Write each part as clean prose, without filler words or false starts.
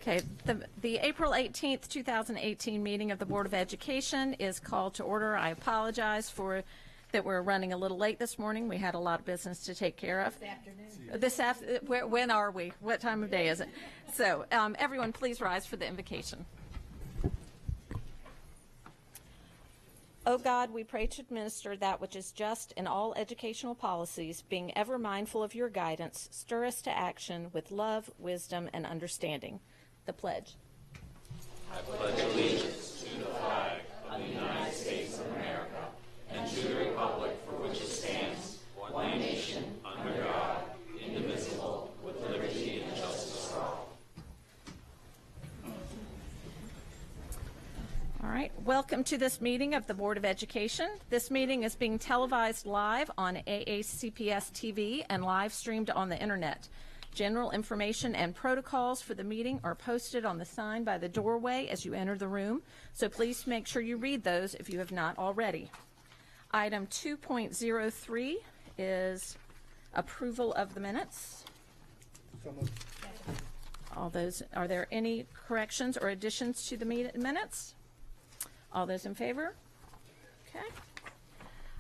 Okay, the April 18th, 2018 meeting of the Board of Education is called to order. I apologize for that we're running a little late this morning. We had a lot of business to take care of. This afternoon. When are we? What time of day is it? So everyone please rise for the invocation. O God, we pray to administer that which is just in all educational policies, being ever mindful of your guidance, stir us to action with love, wisdom, and understanding. The pledge. I pledge allegiance to the flag of the United States of America and to the republic for which it stands, one nation, under God, indivisible, with liberty and justice for all. All right, welcome to this meeting of the Board of Education. This meeting is being televised live on AACPS TV and live streamed on the internet. General information and protocols for the meeting are posted on the sign by the doorway as you enter the room, so please make sure you read those if you have not already. Item 2.03 is approval of the minutes. All those, are there any corrections or additions to the minutes? All those in favor? Okay.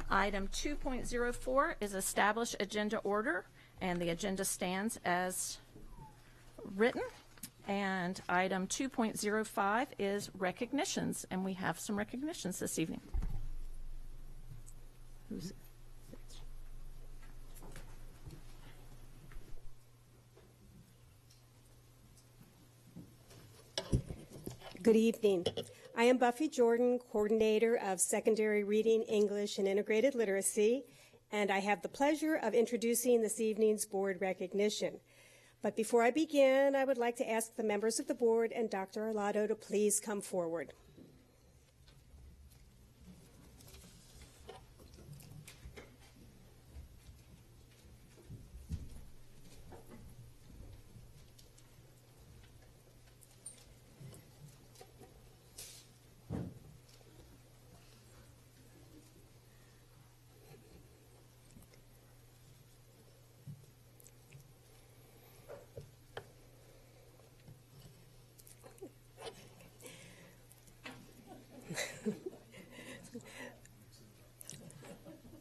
Item 2.04 is establish agenda order, and the agenda stands as written. And item 2.05 is recognitions, and we have some recognitions this evening. Who's it? Good evening. I am Buffy Jordan, Coordinator of Secondary Reading, English, and Integrated Literacy, and I have the pleasure of introducing this evening's board recognition. But before I begin, I would like to ask the members of the board and Dr. Arlotto to please come forward.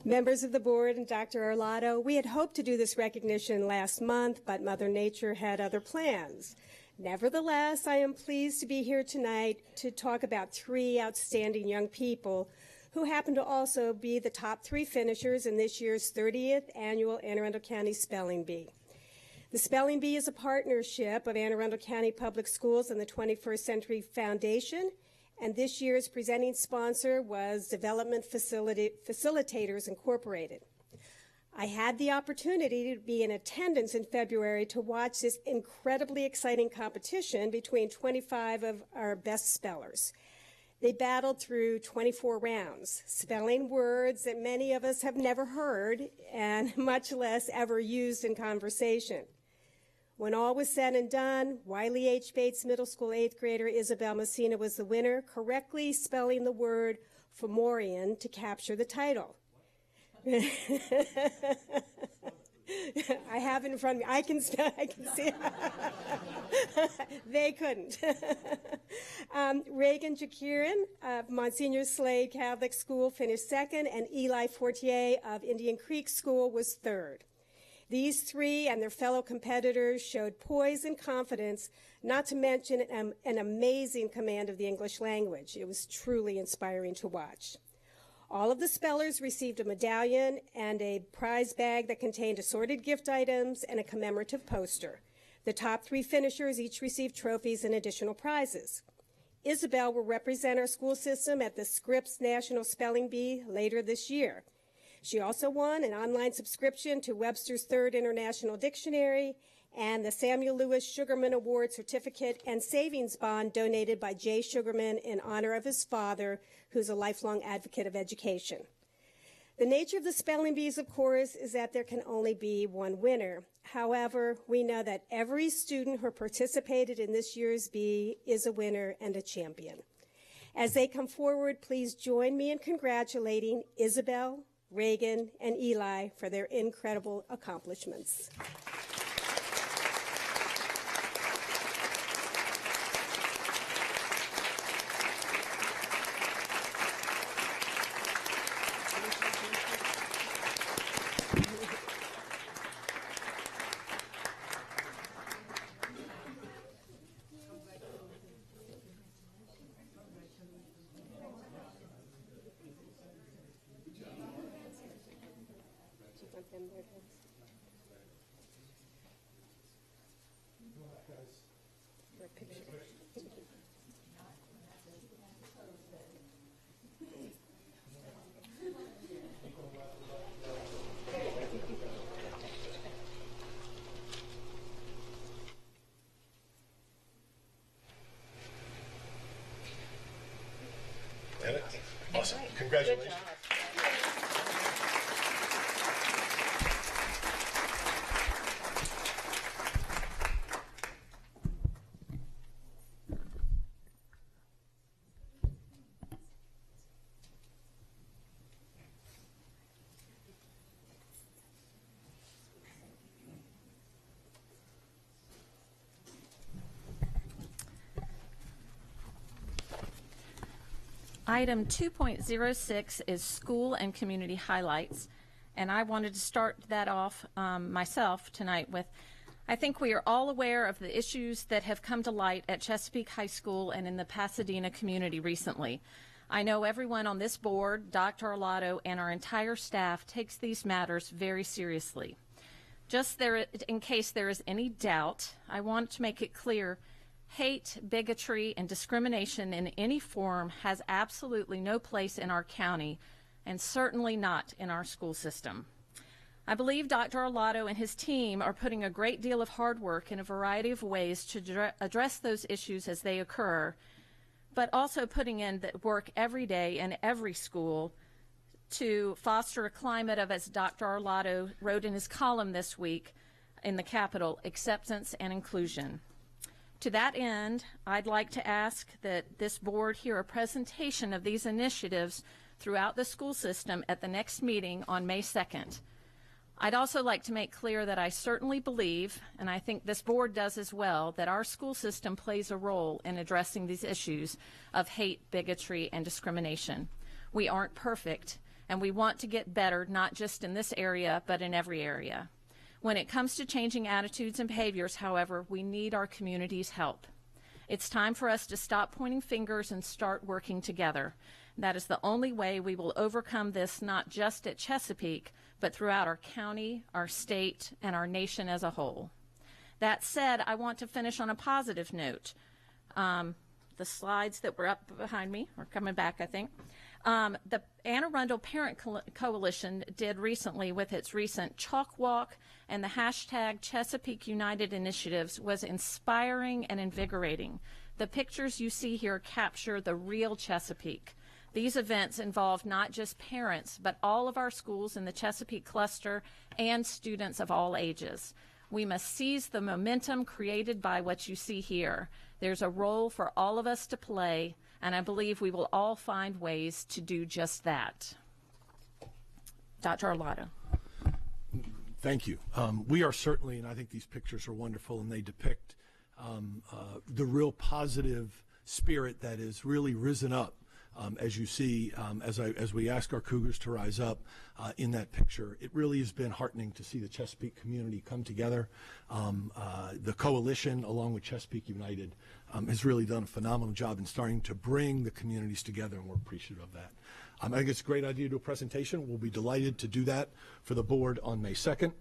Members of the board and Dr. Arlotto, we had hoped to do this recognition last month, but Mother Nature had other plans. Nevertheless, I am pleased to be here tonight to talk about three outstanding young people who happen to also be the top three finishers in this year's 30th annual Anne Arundel County Spelling Bee. The Spelling Bee is a partnership of Anne Arundel County Public Schools and the 21st Century Foundation, and this year's presenting sponsor was Development Facilitators Incorporated. I had the opportunity to be in attendance in February to watch this incredibly exciting competition between 25 of our best spellers. They battled through 24 rounds, spelling words that many of us have never heard and much less ever used in conversation. When all was said and done, Wiley H. Bates Middle School 8th grader Isabel Messina was the winner, correctly spelling the word Fomorian to capture the title. I have it in front of me. I can spell, I can see it. They couldn't. Reagan Jakiran of Monsignor Slade Catholic School finished second, and Eli Fortier of Indian Creek School was third. These three and their fellow competitors showed poise and confidence, not to mention an amazing command of the English language. It was truly inspiring to watch. All of the spellers received a medallion and a prize bag that contained assorted gift items and a commemorative poster. The top three finishers each received trophies and additional prizes. Isabel will represent our school system at the Scripps National Spelling Bee later this year. She also won an online subscription to Webster's Third International Dictionary and the Samuel Lewis Sugarman Award Certificate and Savings Bond donated by Jay Sugarman in honor of his father, who's a lifelong advocate of education. The nature of the spelling bees, of course, is that there can only be one winner. However, we know that every student who participated in this year's bee is a winner and a champion. As they come forward, please join me in congratulating Isabel, Reagan, and Eli for their incredible accomplishments. And there it is. For a picture. Awesome. Congratulations. Item 2.06 is school and community highlights, and I wanted to start that off myself tonight with, I think we are all aware of the issues that have come to light at Chesapeake High School and in the Pasadena community recently. I know everyone on this board, Dr. Arlotto, and our entire staff takes these matters very seriously. Just there, in case there is any doubt, I want to make it clear hate, bigotry, and discrimination in any form has absolutely no place in our county, and certainly not in our school system. I believe Dr. Arlotto and his team are putting a great deal of hard work in a variety of ways to address those issues as they occur, but also putting in the work every day in every school to foster a climate of, as Dr. Arlotto wrote in his column this week in the Capitol, acceptance and inclusion. To that end, I'd like to ask that this board hear a presentation of these initiatives throughout the school system at the next meeting on May 2nd. I'd also like to make clear that I certainly believe, and I think this board does as well, that our school system plays a role in addressing these issues of hate, bigotry, and discrimination. We aren't perfect, and we want to get better, not just in this area, but in every area. When it comes to changing attitudes and behaviors, however, we need our community's help. It's time for us to stop pointing fingers and start working together. That is the only way we will overcome this, not just at Chesapeake, but throughout our county, our state, and our nation as a whole. That said, I want to finish on a positive note. The slides that were up behind me are coming back, I think. The Arundel Parent Coalition did recently with its recent chalk walk, and the hashtag Chesapeake United initiatives was inspiring and invigorating. The pictures you see here capture the real Chesapeake. These events involve not just parents, but all of our schools in the Chesapeake cluster and students of all ages. We must seize the momentum created by what you see here. There's a role for all of us to play, and I believe we will all find ways to do just that. Dr. Arlotto. Thank you. We are certainly, and I think these pictures are wonderful, and they depict the real positive spirit that is really risen up, as you see, as we ask our Cougars to rise up in that picture. It really has been heartening to see the Chesapeake community come together. The coalition, along with Chesapeake United, has really done a phenomenal job in starting to bring the communities together, and we're appreciative of that. I think it's a great idea to do a presentation. We'll be delighted to do that for the board on May 2nd.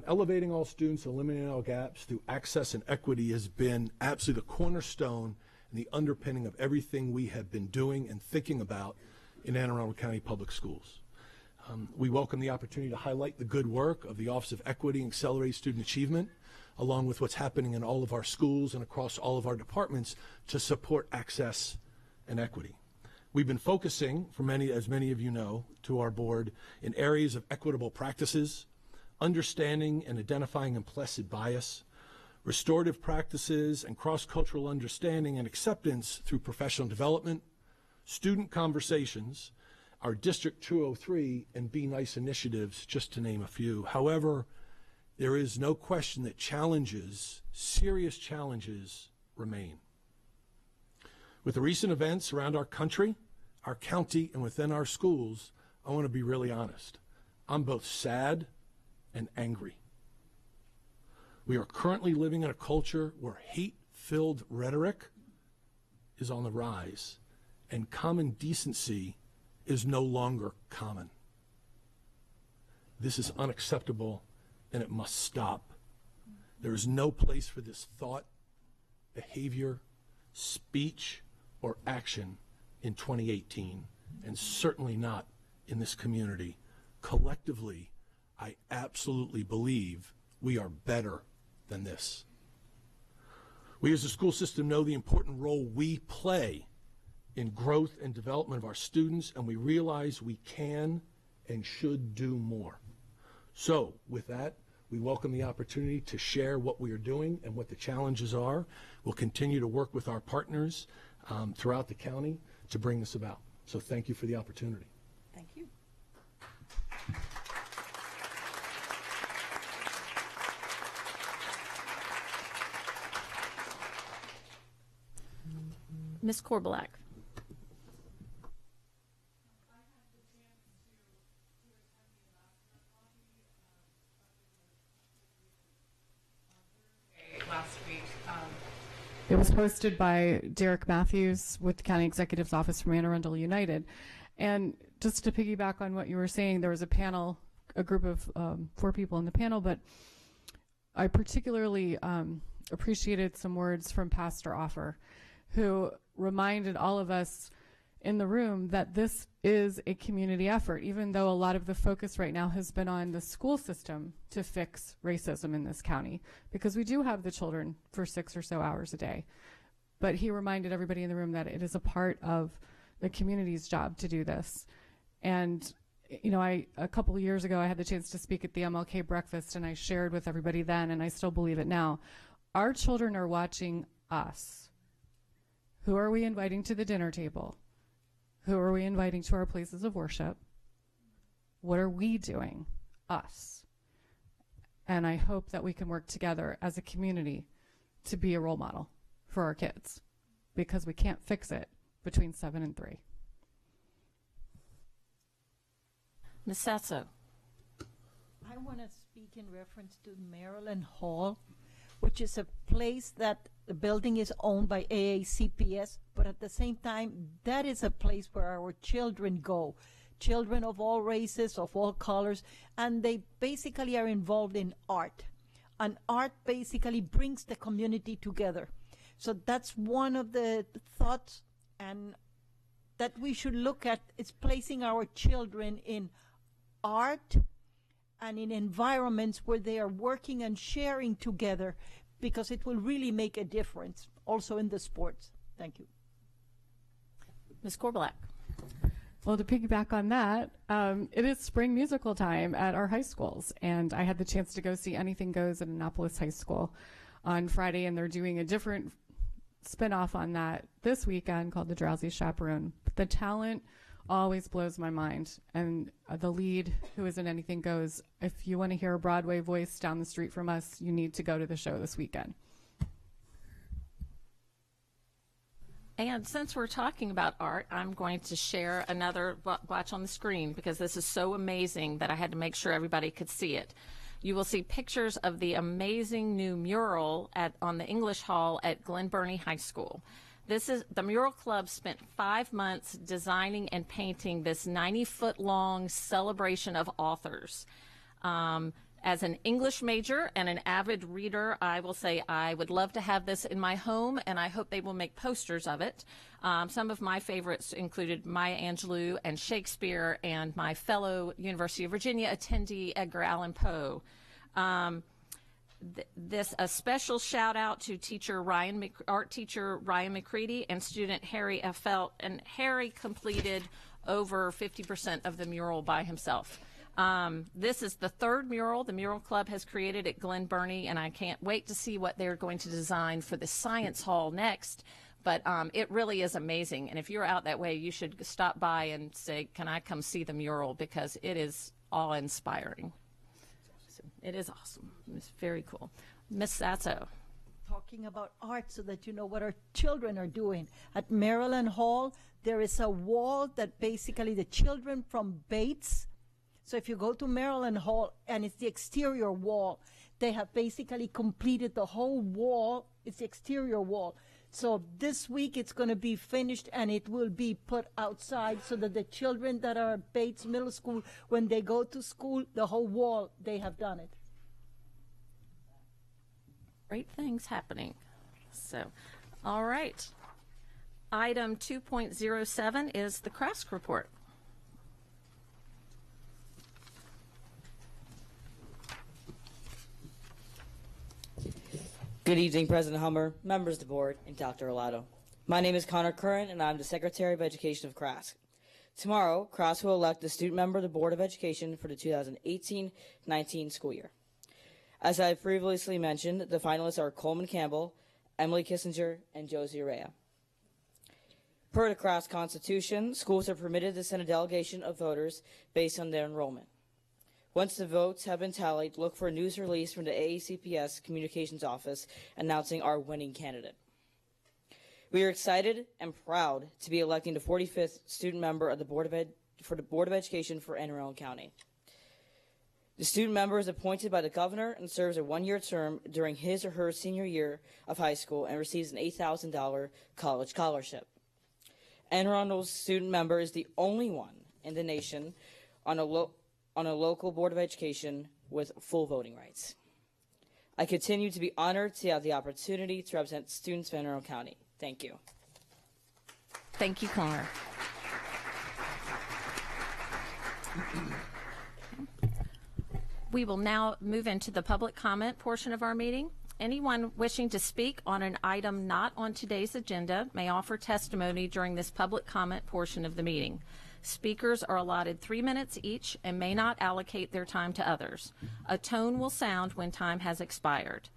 Elevating all students, eliminating all gaps through access and equity has been absolutely the cornerstone and the underpinning of everything we have been doing and thinking about in Anne Arundel County Public Schools. We welcome the opportunity to highlight the good work of the Office of Equity and Accelerated Student Achievement, along with what's happening in all of our schools and across all of our departments to support access and equity. We've been focusing, as many of you know, to our board in areas of equitable practices, understanding and identifying implicit bias, restorative practices, and cross-cultural understanding and acceptance through professional development, student conversations, our District 203 and Be Nice initiatives, just to name a few. However, there is no question that challenges, serious challenges, remain. With the recent events around our country, our county, and within our schools, I want to be really honest. I'm both sad and angry. We are currently living in a culture where hate-filled rhetoric is on the rise, and common decency is no longer common. This is unacceptable, and it must stop. There is no place for this thought, behavior, speech, or action in 2018, and certainly not in this community. Collectively, I absolutely believe we are better than this. We as a school system know the important role we play in growth and development of our students, and we realize we can and should do more. So with that, we welcome the opportunity to share what we are doing and what the challenges are. We'll continue to work with our partners throughout the county to bring this about. So thank you for the opportunity. Thank you. Ms. Korbelak. Last week. It was hosted by Derek Matthews with the County Executive's Office from Arundel United. And just to piggyback on what you were saying, there was a panel, a group of 4 people in the panel, but I particularly appreciated some words from Pastor Offer, who reminded all of us in the room that this is a community effort, even though a lot of the focus right now has been on the school system to fix racism in this county, because we do have the children for 6 or so hours a day. But he reminded everybody in the room that it is a part of the community's job to do this. And, you know, a couple of years ago, I had the chance to speak at the MLK breakfast, and I shared with everybody then, and I still believe it now. Our children are watching us. Who are we inviting to the dinner table? Who are we inviting to our places of worship? What are we doing? Us. And I hope that we can work together as a community to be a role model for our kids, because we can't fix it between 7 and 3. Ms. Sasso. I want to speak in reference to Maryland Hall, which is a place that the building is owned by AACPS, but at the same time, that is a place where our children go, children of all races, of all colors, and they basically are involved in art. And art basically brings the community together. So that's one of the thoughts and that we should look at, is placing our children in art and in environments where they are working and sharing together, because it will really make a difference also in the sports. Thank you. Ms. Korbelak. Well, to piggyback on that, it is spring musical time at our high schools, and I had the chance to go see Anything Goes at Annapolis High School on Friday, and they're doing a different spin-off on that this weekend called The Drowsy Chaperone. But the talent always blows my mind, and the lead, who is in Anything Goes, if you want to hear a Broadway voice down the street from us, you need to go to the show this weekend. And since we're talking about art, I'm going to share another watch on the screen, because this is so amazing that I had to make sure everybody could see it. You will see pictures of the amazing new mural on the English Hall at Glen Burnie High School. This is the Mural Club spent 5 months designing and painting this 90-foot-long celebration of authors. As an English major and an avid reader, I will say I would love to have this in my home, and I hope they will make posters of it. Some of my favorites included Maya Angelou and Shakespeare and my fellow University of Virginia attendee Edgar Allan Poe. A special shout out to art teacher Ryan McCready and student Harry F. Felt, and Harry completed over 50% of the mural by himself. This is the 3rd mural the Mural Club has created at Glen Burnie, and I can't wait to see what they're going to design for the Science Hall next. But it really is amazing, and if you're out that way, you should stop by and say, can I come see the mural, because it is awe-inspiring. It is awesome. It's very cool. Ms. Sasso. Talking about art so that you know what our children are doing. At Maryland Hall, there is a wall that basically the children from Bates, so if you go to Maryland Hall, and it's the exterior wall, they have basically completed the whole wall. It's the exterior wall. So this week it's going to be finished and it will be put outside so that the children that are at Bates Middle School, when they go to school, the whole wall, they have done it. Great things happening. So, all right. Item 2.07 is the CRASC report. Good evening, President Hummer, members of the board, and Dr. Arlotto. My name is Conor Curran, and I'm the Secretary of Education of CRASC. Tomorrow, CRASC will elect the student member of the Board of Education for the 2018-19 school year. As I previously mentioned, the finalists are Coleman Campbell, Emily Kissinger, and Josie Araya. Per the CRASC Constitution, schools are permitted to send a delegation of voters based on their enrollment. Once the votes have been tallied, look for a news release from the AACPS Communications Office announcing our winning candidate. We are excited and proud to be electing the 45th student member of the Board of Education for Anne Arundel County. The student member is appointed by the governor and serves a one-year term during his or her senior year of high school and receives an $8,000 college scholarship. Anne Arundel's student member is the only one in the nation on a local Board of Education with full voting rights. I continue to be honored to have the opportunity to represent students of Anne Arundel County. Thank you. Thank you, Conor. We will now move into the public comment portion of our meeting. Anyone wishing to speak on an item not on today's agenda may offer testimony during this public comment portion of the meeting. Speakers are allotted 3 minutes each and may not allocate their time to others. A tone will sound when time has expired.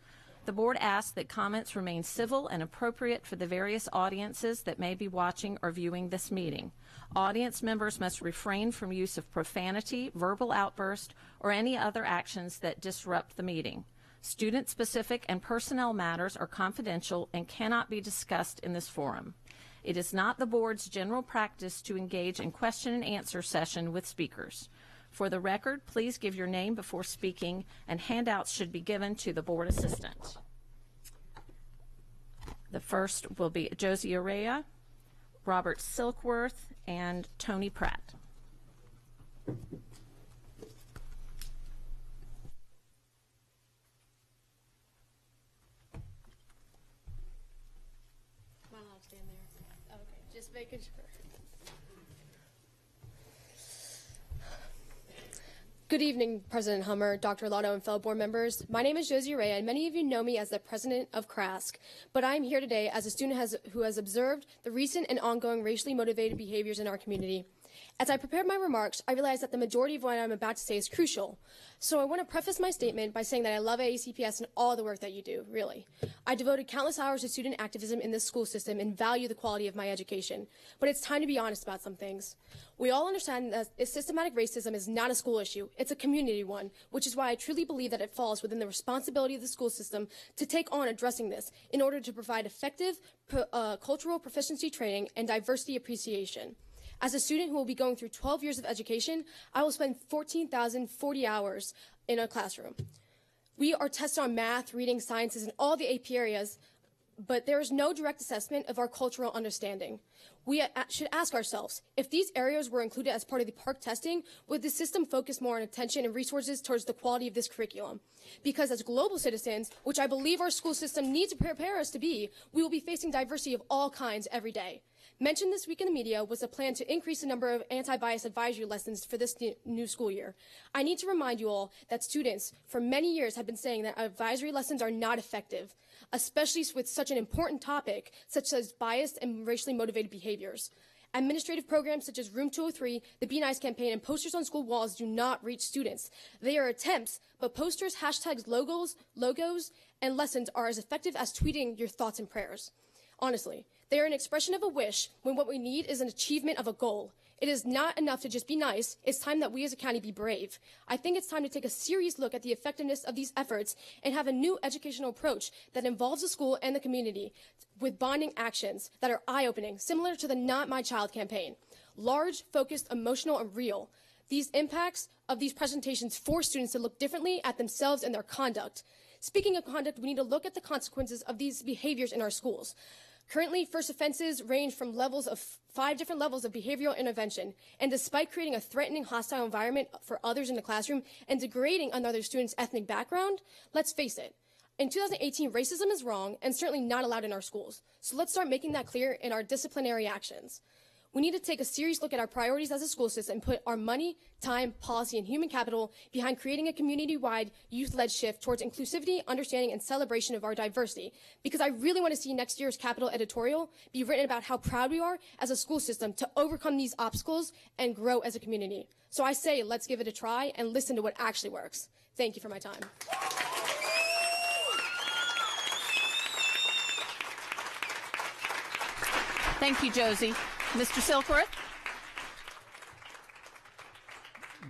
The board asks that comments remain civil and appropriate for the various audiences that may be watching or viewing this meeting. Audience members must refrain from use of profanity, verbal outburst, or any other actions that disrupt the meeting. Student-specific and personnel matters are confidential and cannot be discussed in this forum. It is not the board's general practice to engage in question and answer session with speakers. For the record, please give your name before speaking, and handouts should be given to the board assistant. The first will be Josie Araya, Robert Silkworth, and Tony Pratt. I'll stand there. Okay, just making sure. Good evening, President Hummer, Dr. Arlotto, and fellow board members. My name is Josie Araya, and many of you know me as the president of CRASC, but I am here today as a student who has observed the recent and ongoing racially motivated behaviors in our community. As I prepared my remarks, I realized that the majority of what I'm about to say is crucial. So I want to preface my statement by saying that I love AACPS and all the work that you do, really. I devoted countless hours to student activism in this school system and value the quality of my education. But it's time to be honest about some things. We all understand that systematic racism is not a school issue, it's a community one, which is why I truly believe that it falls within the responsibility of the school system to take on addressing this in order to provide effective cultural proficiency training and diversity appreciation. As a student who will be going through 12 years of education, I will spend 14,040 hours in a classroom. We are tested on math, reading, sciences, and all the AP areas, but there is no direct assessment of our cultural understanding. We should ask ourselves, if these areas were included as part of the PARCC testing, would the system focus more on attention and resources towards the quality of this curriculum? Because as global citizens, which I believe our school system needs to prepare us to be, we will be facing diversity of all kinds every day. Mentioned this week in the media was a plan to increase the number of anti-bias advisory lessons for this new school year. I need to remind you all that students for many years have been saying that advisory lessons are not effective, especially with such an important topic such as biased and racially motivated behaviors. Administrative programs such as Room 203, the Be Nice campaign, and posters on school walls do not reach students. They are attempts, but posters, hashtags, logos, and lessons are as effective as tweeting your thoughts and prayers. Honestly, they are an expression of a wish when what we need is an achievement of a goal. It is not enough to just be nice. It's time that we as a county be brave. I think it's time to take a serious look at the effectiveness of these efforts and have a new educational approach that involves the school and the community with bonding actions that are eye-opening, similar to the Not My Child campaign. Large, focused, emotional, and real. These impacts of these presentations force students to look differently at themselves and their conduct. Speaking of conduct, we need to look at the consequences of these behaviors in our schools. Currently, first offenses range from 5 different levels of behavioral intervention, and despite creating a threatening, hostile environment for others in the classroom and degrading another student's ethnic background, let's face it, in 2018, racism is wrong and certainly not allowed in our schools. So let's start making that clear in our disciplinary actions. We need to take a serious look at our priorities as a school system and put our money, time, policy, and human capital behind creating a community-wide, youth-led shift towards inclusivity, understanding, and celebration of our diversity. Because I really want to see next year's Capitol editorial be written about how proud we are as a school system to overcome these obstacles and grow as a community. So I say, let's give it a try and listen to what actually works. Thank you for my time. Thank you, Josie. Mr. Silkworth?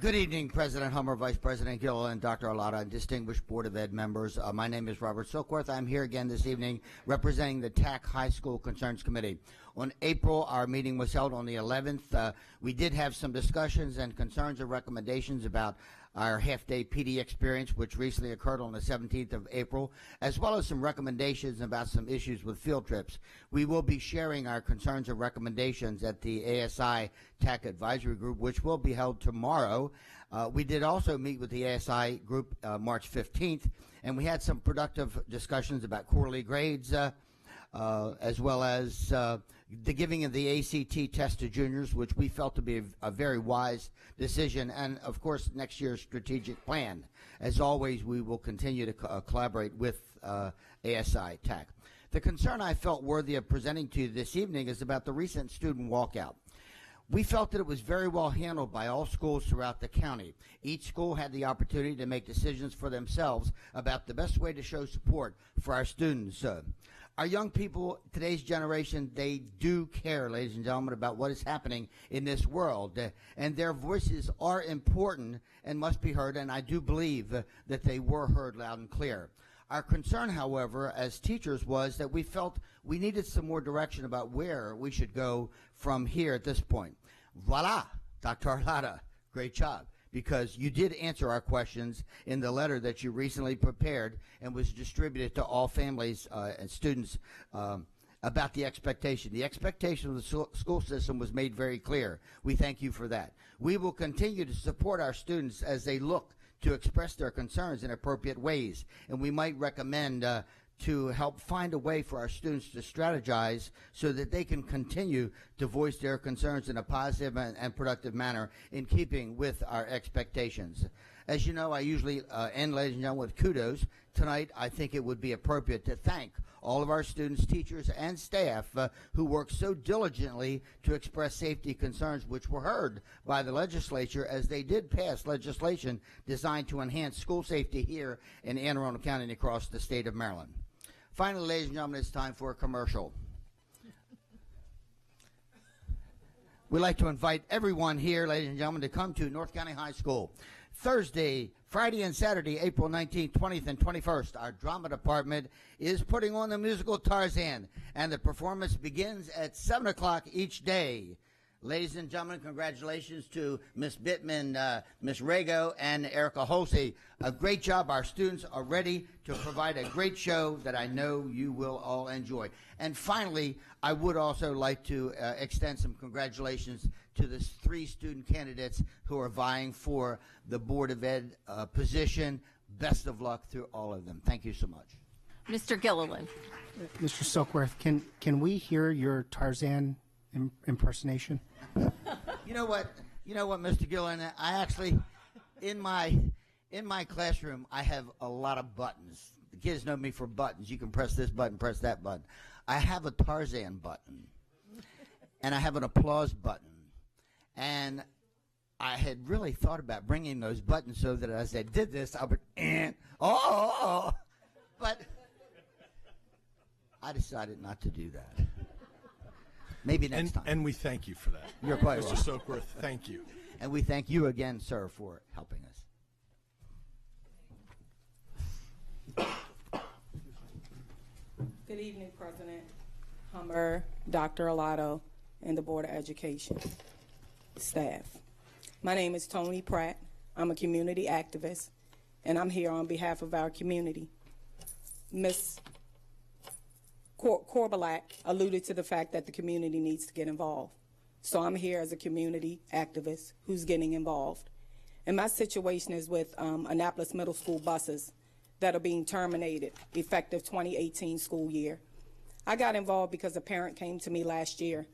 Good evening, President Hummer, Vice President Gilliland, Dr. Arlotto, and distinguished Board of Ed members. My name is Robert Silkworth. I'm here again this evening representing the TAC High School Concerns Committee. On April, our meeting was held on the 11th. We did have some discussions and concerns and recommendations about our half-day PD experience, which recently occurred on the 17th of April, as well as some recommendations about some issues with field trips. We will be sharing our concerns and recommendations at the ASI TAC Advisory Group, which will be held tomorrow. We did also meet with the ASI group March 15th, and we had some productive discussions about quarterly grades, as well as the giving of the ACT test to juniors, which we felt to be a very wise decision, and of course next year's strategic plan. As always, we will continue to collaborate with ASI TAC. The concern I felt worthy of presenting to you this evening is about the recent student walkout. We felt that it was very well handled by all schools throughout the county. Each school had the opportunity to make decisions for themselves about the best way to show support for our students. Our young people, today's generation, they do care, ladies and gentlemen, about what is happening in this world. And their voices are important and must be heard, and I do believe that they were heard loud and clear. Our concern, however, as teachers was that we felt we needed some more direction about where we should go from here at this point. Voila, Dr. Arlotto, great job, because you did answer our questions in the letter that you recently prepared and was distributed to all families and students about the expectation. The expectation of the school system was made very clear. We thank you for that. We will continue to support our students as they look to express their concerns in appropriate ways, and we might recommend to help find a way for our students to strategize so that they can continue to voice their concerns in a positive and productive manner in keeping with our expectations. As you know, I usually end, ladies and gentlemen, with kudos. Tonight, I think it would be appropriate to thank all of our students, teachers, and staff who worked so diligently to express safety concerns, which were heard by the legislature as they did pass legislation designed to enhance school safety here in Anne Arundel County and across the state of Maryland. Finally, ladies and gentlemen, it's time for a commercial. We'd like to invite everyone here, ladies and gentlemen, to come to North County High School. Thursday, Friday, and Saturday, April 19th, 20th, and 21st, our drama department is putting on the musical Tarzan, and the performance begins at 7 o'clock each day. Ladies and gentlemen, congratulations to Ms. Bittman, Ms. Rago, and Erica Holsey. A great job. Our students are ready to provide a great show that I know you will all enjoy. And finally, I would also like to extend some congratulations to the 3 student candidates who are vying for the Board of Ed position. Best of luck to all of them. Thank you so much. Mr. Gilliland. Mr. Silkworth, can we hear your Tarzan impersonation? You know what, Mr. Gillen, I actually, in my classroom, I have a lot of buttons. The kids know me for buttons. You can press this button, press that button. I have a Tarzan button, and I have an applause button, and I had really thought about bringing those buttons so that as I did this, I would, but I decided not to do that. Maybe next time. And we thank you for that. You're quite Mr. welcome. Silkworth, thank you. And we thank you again, sir, for helping us. Good evening, President Hummer, Dr. Arlotto, and the Board of Education staff. My name is Tony Pratt. I'm a community activist, and I'm here on behalf of our community. Ms. Korbelak alluded to the fact that the community needs to get involved. So I'm here as a community activist who's getting involved. And my situation is with Annapolis Middle School buses that are being terminated effective 2018 school year. I got involved because a parent came to me last year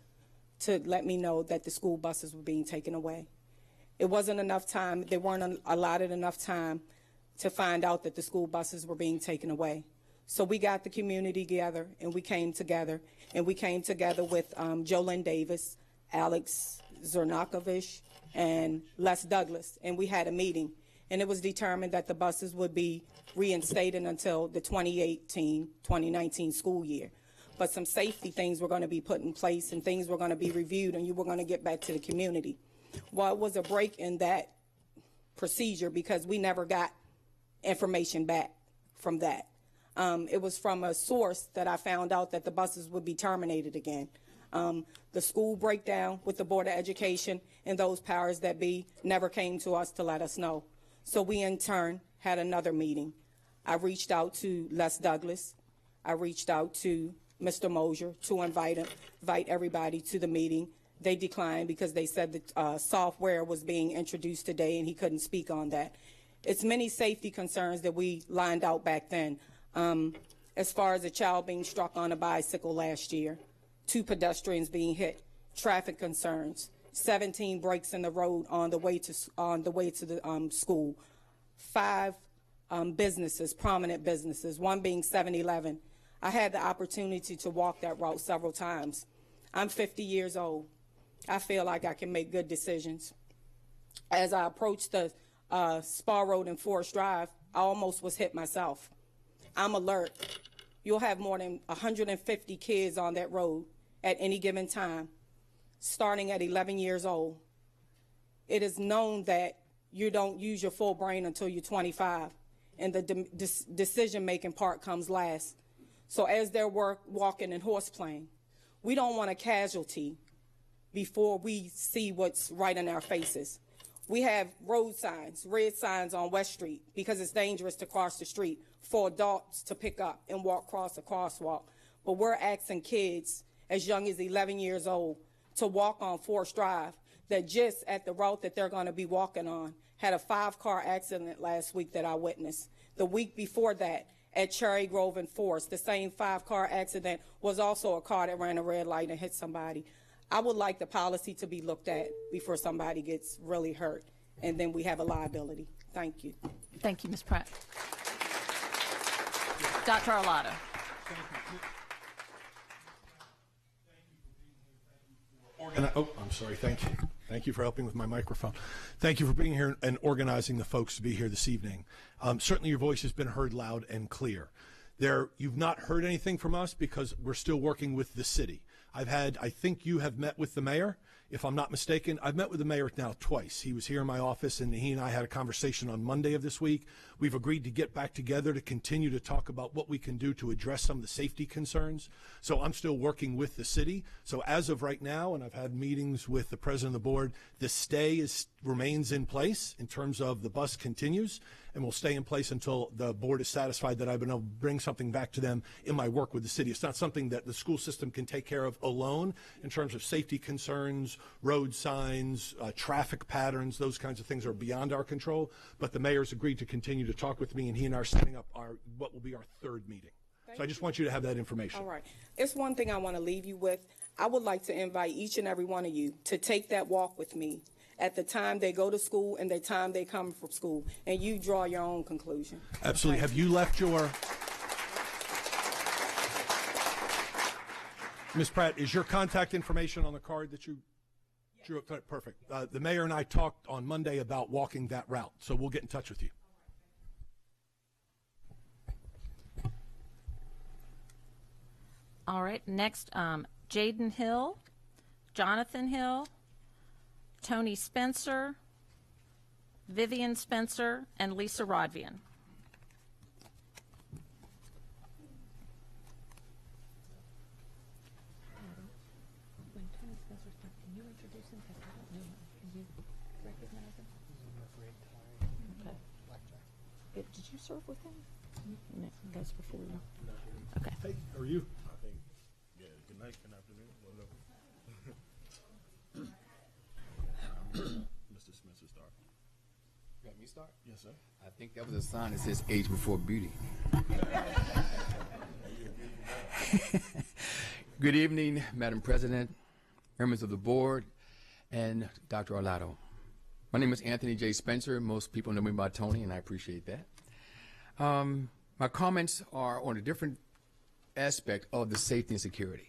to let me know that the school buses were being taken away. It wasn't enough time, they weren't allotted enough time to find out that the school buses were being taken away. So we got the community together, and we came together, with Jolynn Davis, Alex Zernakovich, and Les Douglas, and we had a meeting, and it was determined that the buses would be reinstated until the 2018-2019 school year. But some safety things were going to be put in place, and things were going to be reviewed, and you were going to get back to the community. Well, it was a break in that procedure because we never got information back from that. It was from a source that I found out that the buses would be terminated again. The school breakdown with the Board of Education and those powers that be never came to us to let us know. So we in turn had another meeting. I reached out to Les Douglas. I reached out to Mr. Mosier to invite everybody to the meeting. They declined because they said that software was being introduced today and he couldn't speak on that. It's many safety concerns that we lined out back then. As far as a child being struck on a bicycle last year, 2 pedestrians being hit, traffic concerns, 17 breaks in the road on the way to the school, 5 businesses, prominent businesses, one being 7-Eleven. I had the opportunity to walk that route several times. I'm 50 years old. I feel like I can make good decisions. As I approached the Spa Road and Forest Drive, I almost was hit myself. I'm alert. You'll have more than 150 kids on that road at any given time, starting at 11 years old. It is known that you don't use your full brain until you're 25, and the decision-making part comes last. So as they're walking and horseplaying, we don't want a casualty before we see what's right in our faces. We have road signs, red signs on West Street because it's dangerous to cross the street for adults to pick up and walk across a crosswalk. But we're asking kids as young as 11 years old to walk on Forest Drive that just at the route that they're going to be walking on had a 5-car accident last week that I witnessed. The week before that, at Cherry Grove and Forest, the same 5-car accident was also a car that ran a red light and hit somebody. I would like the policy to be looked at before somebody gets really hurt, and then we have a liability. Thank you. Thank you, Ms. Pratt. Dr. Arlotto. I'm sorry. Thank you. Thank you for helping with my microphone. Thank you for being here and organizing the folks to be here this evening. Certainly your voice has been heard loud and clear. You've not heard anything from us because we're still working with the city. I think you have met with the mayor, if I'm not mistaken. I've met with the mayor now twice. He was here in my office, and he and I had a conversation on Monday of this week. We've agreed to get back together to continue to talk about what we can do to address some of the safety concerns. So I'm still working with the city. So as of right now, and I've had meetings with the president of the board, the stay remains in place in terms of the bus continues, and will stay in place until the board is satisfied that I've been able to bring something back to them in my work with the city. It's not something that the school system can take care of alone in terms of safety concerns, road signs, traffic patterns. Those kinds of things are beyond our control, but the mayor's agreed to continue to talk with me, and he and I are setting up what will be our 3rd meeting. So I just want you to have that information. All right. It's one thing I want to leave you with. I would like to invite each and every one of you to take that walk with me at the time they go to school and the time they come from school, and you draw your own conclusion. Absolutely. Have you left your... Ms. Pratt, is your contact information on the card that you drew up? Perfect. The mayor and I talked on Monday about walking that route, so we'll get in touch with you. All right, next, Jaden Hill, Jonathan Hill, Tony Spencer, Vivian Spencer, and Lisa Rodvian. When Tony Spencer's done, can you introduce him? Because I don't know him. Can you recognize him? Okay. Did you serve with him? No, that's before you. Okay. Hey, how are you? I think night, good afternoon, whatever. Mr. Spencer, start. You got me start? Yes, sir. I think that was a sign that says age before beauty. Good evening, Madam President, members of the board, and Dr. Arlotto. My name is Anthony J. Spencer. Most people know me by Tony, and I appreciate that. My comments are on a different aspect of the safety and security.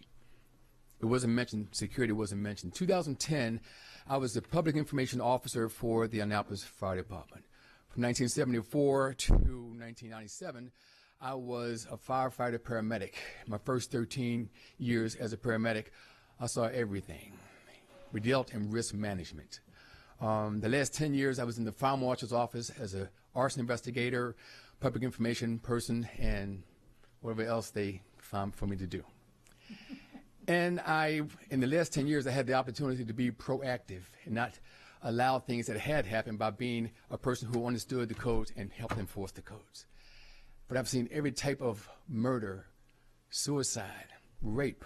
It wasn't mentioned, security wasn't mentioned. 2010, I was the public information officer for the Annapolis Fire Department. From 1974 to 1997, I was a firefighter paramedic. My first 13 years as a paramedic, I saw everything. We dealt in risk management. The last 10 years, I was in the fire marshal's office as an arson investigator, public information person, and whatever else they found for me to do. And in the last 10 years, I had the opportunity to be proactive and not allow things that had happened by being a person who understood the codes and helped enforce the codes. But I've seen every type of murder, suicide, rape,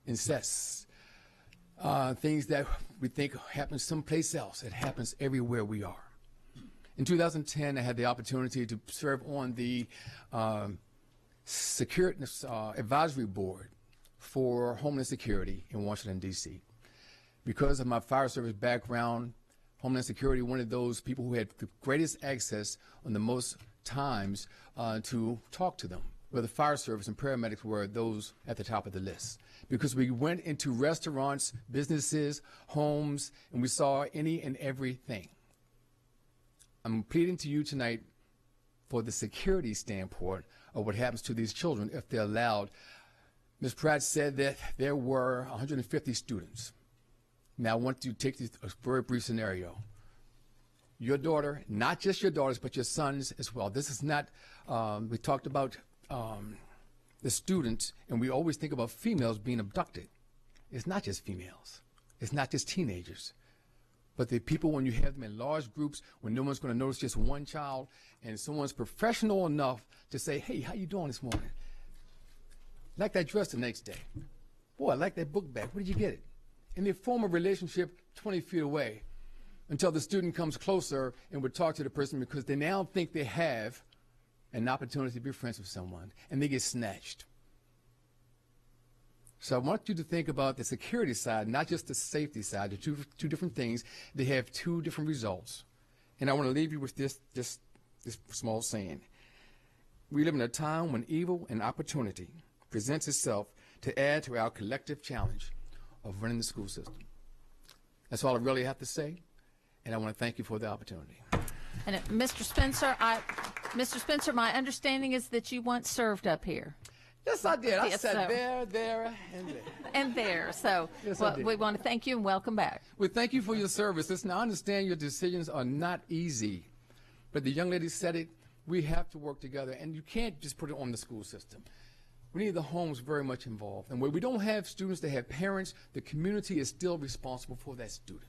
incest, things that we think happen someplace else. It happens everywhere we are. In 2010, I had the opportunity to serve on the Security Advisory Board for Homeland Security in Washington, D.C. Because of my fire service background, Homeland Security wanted those people who had the greatest access on the most times to talk to them, where the fire service and paramedics were those at the top of the list. Because we went into restaurants, businesses, homes, and we saw any and everything. I'm pleading to you tonight for the security standpoint of what happens to these children if they're allowed. Ms. Pratt said that there were 150 students. Now I want to take a very brief scenario. Your daughter, not just your daughters, but your sons as well. This is not, we talked about the students, and we always think about females being abducted. It's not just females. It's not just teenagers. But the people, when you have them in large groups, when no one's going to notice just one child, and someone's professional enough to say, hey, how you doing this morning? Like that dress the next day. Boy, I like that book bag. Where did you get it? And they form a relationship 20 feet away until the student comes closer and would talk to the person because they now think they have an opportunity to be friends with someone, and they get snatched. So I want you to think about the security side, not just the safety side. They're two different things. They have two different results. And I want to leave you with this small saying. We live in a time when evil and opportunity presents itself to add to our collective challenge of running the school system. That's all I really have to say, and I want to thank you for the opportunity. And Mr. Spencer, my understanding is that you once served up here. Yes, I did. I Yes, sat so- there, and there. And there, so Yes, I did. we want to thank you and welcome back. Well, thank you for your service. Listen, I understand your decisions are not easy, but the young lady said it. We have to work together, and you can't just put it on the school system. We need the homes very much involved. And where we don't have students that have parents, the community is still responsible for that student.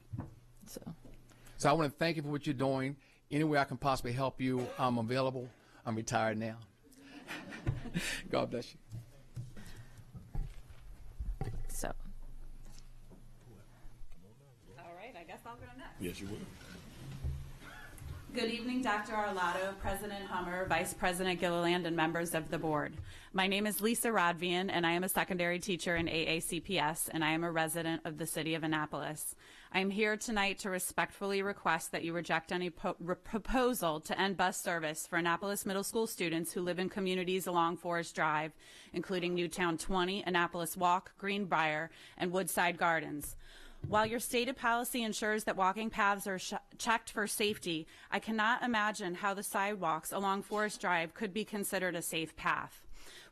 So I want to thank you for what you're doing. Any way I can possibly help you, I'm available. I'm retired now. God bless you. So, all right, I guess I'll go next. Yes, you will. Good evening, Dr. Arlotto, President Hummer, Vice President Gilliland, and members of the board. My name is Lisa Rodvian, and I am a secondary teacher in AACPS, and I am a resident of the city of Annapolis. I am here tonight to respectfully request that you reject any proposal to end bus service for Annapolis Middle School students who live in communities along Forest Drive, including Newtown 20, Annapolis Walk, Greenbrier, and Woodside Gardens. While your stated policy ensures that walking paths are checked for safety, I cannot imagine how the sidewalks along Forest Drive could be considered a safe path.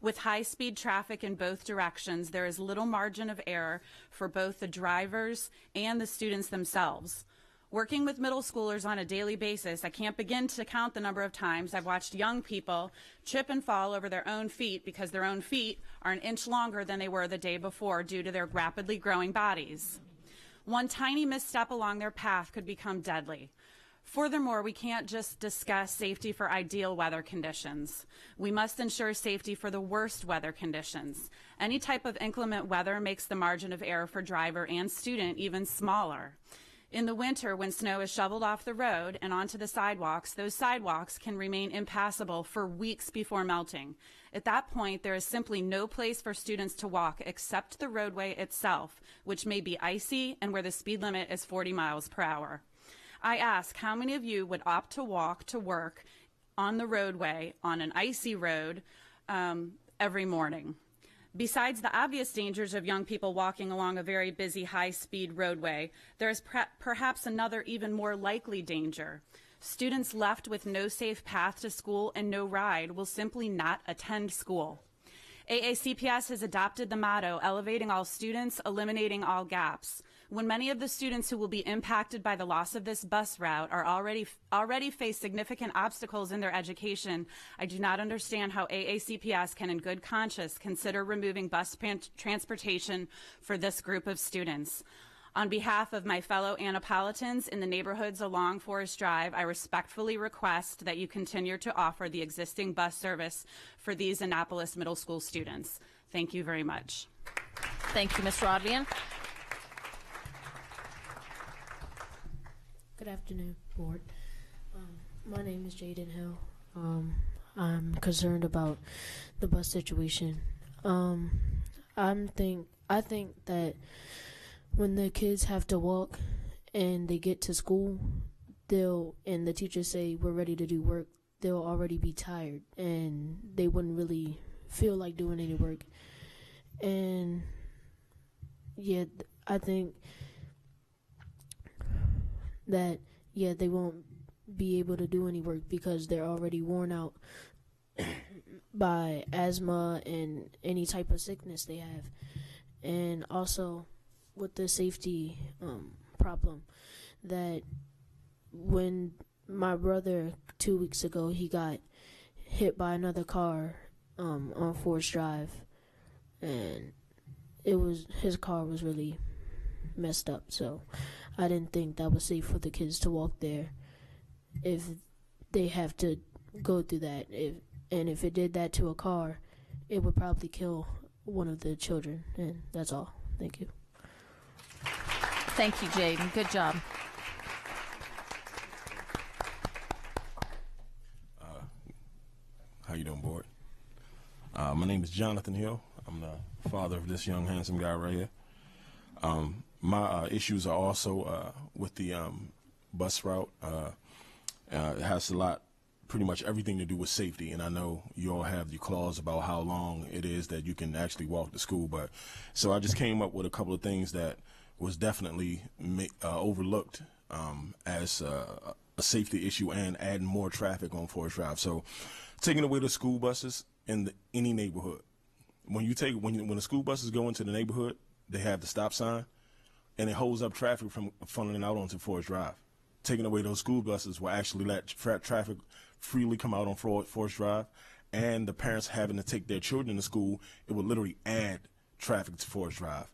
With high-speed traffic in both directions, there is little margin of error for both the drivers and the students themselves. Working with middle schoolers on a daily basis, I can't begin to count the number of times I've watched young people trip and fall over their own feet because their own feet are an inch longer than they were the day before due to their rapidly growing bodies. One tiny misstep along their path could become deadly. Furthermore, we can't just discuss safety for ideal weather conditions. We must ensure safety for the worst weather conditions. Any type of inclement weather makes the margin of error for driver and student even smaller. In the winter, when snow is shoveled off the road and onto the sidewalks, those sidewalks can remain impassable for weeks before melting. At that point, there is simply no place for students to walk except the roadway itself, which may be icy and where the speed limit is 40 miles per hour. I ask, how many of you would opt to walk to work on the roadway on an icy road every morning? Besides the obvious dangers of young people walking along a very busy, high-speed roadway, there is perhaps another even more likely danger. Students left with no safe path to school and no ride will simply not attend school. AACPS has adopted the motto, elevating all students, eliminating all gaps. When many of the students who will be impacted by the loss of this bus route are already face significant obstacles in their education, I do not understand how AACPS can in good conscience consider removing bus transportation for this group of students. On behalf of my fellow Annapolitans in the neighborhoods along Forest Drive, I respectfully request that you continue to offer the existing bus service for these Annapolis Middle School students. Thank you very much. Thank you, Ms. Rodvian. Good afternoon, Board. My name is Jaden Hill. I'm concerned about the bus situation. I think that when the kids have to walk and they get to school, and the teachers say we're ready to do work, they'll already be tired and they wouldn't really feel like doing any work. And yeah, I think that, yeah, they won't be able to do any work because they're already worn out by asthma and any type of sickness they have. And also with the safety problem, that when my brother 2 weeks ago, he got hit by another car on Forest Drive, and his car was really messed up, so I didn't think that was safe for the kids to walk there if they have to go through that. If it did that to a car, it would probably kill one of the children, and that's all. Thank you. Thank you, Jaden. Good job. How you doing, Board? My name is Jonathan Hill. I'm the father of this young, handsome guy right here. My issues are also with the bus route. It has pretty much everything to do with safety, and I know you all have your clause about how long it is that you can actually walk to school, but so I just came up with a couple of things that was definitely overlooked as a safety issue and adding more traffic on Forest Drive. So taking away the school buses in any neighborhood. When the school buses go into the neighborhood, they have the stop sign, and it holds up traffic from funneling out onto Forest Drive. Taking away those school buses will actually let traffic freely come out on Forest Drive, and the parents having to take their children to school, it would literally add traffic to Forest Drive.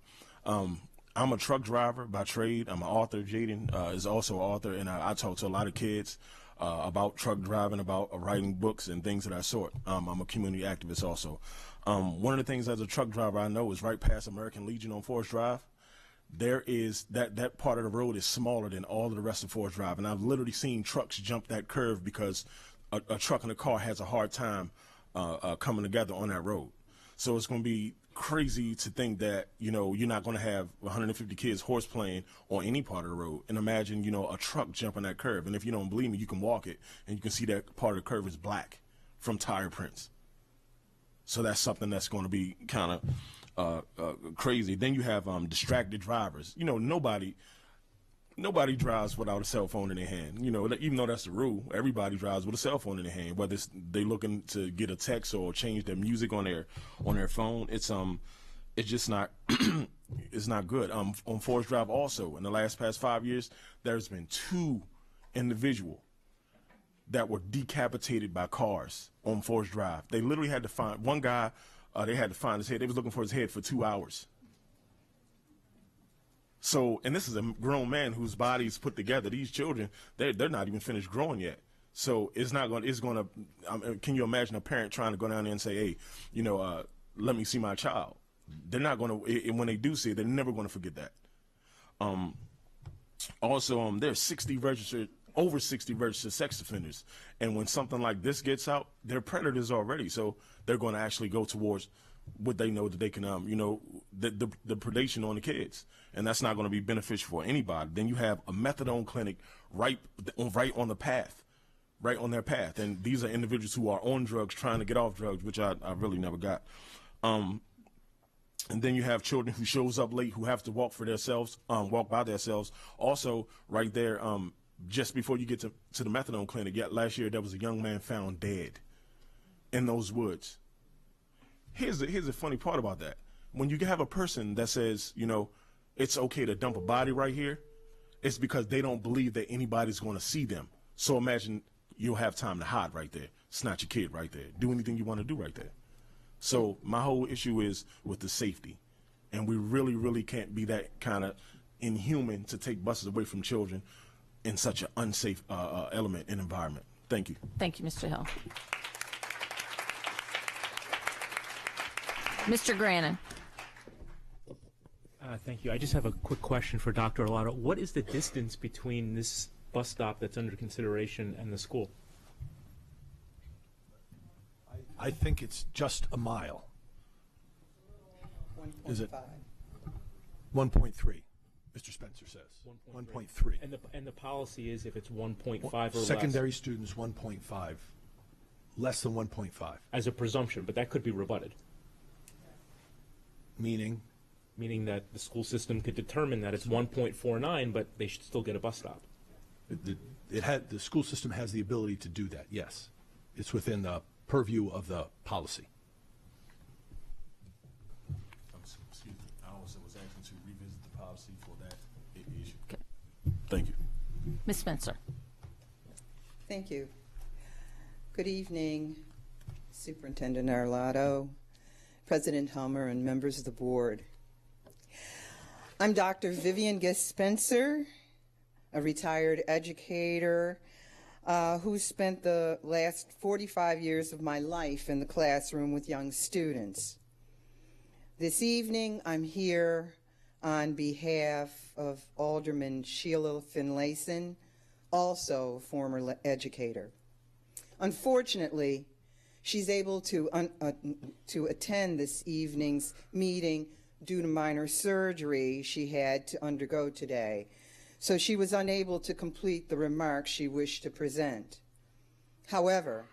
I'm a truck driver by trade. I'm an author. Jaden is also an author, and I talk to a lot of kids about truck driving, about writing books and things of that sort. I'm a community activist also. One of the things as a truck driver I know is right past American Legion on Forest Drive, there is that part of the road is smaller than all of the rest of Forest Drive, and I've literally seen trucks jump that curve because a truck and a car has a hard time coming together on that road. So it's going to be crazy to think that, you're not going to have 150 kids horse playing on any part of the road. And imagine, a truck jumping that curve. And if you don't believe me, you can walk it, and you can see that part of the curve is black from tire prints. So that's something that's going to be kind of crazy. Then you have distracted drivers. Nobody drives without a cell phone in their hand. Even though that's the rule, everybody drives with a cell phone in their hand. Whether they looking to get a text or change their music on their phone, it's just not it's not good. On Forest Drive also, in the past 5 years, there's been 2 individuals that were decapitated by cars on Forest Drive. They literally had to find one guy. They had to find his head. They was looking for his head for 2 hours. So, and this is a grown man whose body's put together. These children, they're not even finished growing yet. So it's not going. It's going to. Can you imagine a parent trying to go down there and say, "Hey, let me see my child"? They're not going to. When they do see it, they're never going to forget that. Also, there's over 60 registered sex offenders, and when something like this gets out, they're predators already. So they're going to actually go towards what they know that they can, the predation on the kids, and that's not going to be beneficial for anybody. Then you have a methadone clinic right on the path, right on their path, and these are individuals who are on drugs trying to get off drugs, which I really never got. And then you have children who shows up late who have to walk by themselves. Also, right there, just before you get to the methadone clinic, last year there was a young man found dead in those woods. Here's the funny part about that. When you have a person that says, it's okay to dump a body right here, it's because they don't believe that anybody's going to see them. So imagine you'll have time to hide right there, snatch your kid right there, do anything you want to do right there. So my whole issue is with the safety, and we really, really can't be that kind of inhuman to take buses away from children in such an unsafe element and environment. Thank you. Thank you, Mr. Hill. Mr. Grannon. Thank you. I just have a quick question for Dr. Arlotto. What is the distance between this bus stop that's under consideration and the school? I think it's just a mile. 1.5. Is it 1.3? Mr. Spencer says 1.3. And the policy is if it's 1.5 or less. Secondary students 1.5, less than 1.5. As a presumption, but that could be rebutted. Meaning? Meaning that the school system could determine that it's 1.49, but they should still get a bus stop. The school system has the ability to do that, yes. It's within the purview of the policy. Excuse me. I also was asking to revisit the policy for that issue. Okay. Thank you. Ms. Spencer. Thank you. Good evening, Superintendent Arlotto, President Hummer, and members of the board. I'm Dr. Vivian Guest Spencer, a retired educator who spent the last 45 years of my life in the classroom with young students. This evening, I'm here on behalf of Alderman Sheila Finlayson, also a former educator. Unfortunately, she's able to attend this evening's meeting due to minor surgery she had to undergo today, so she was unable to complete the remarks she wished to present. However,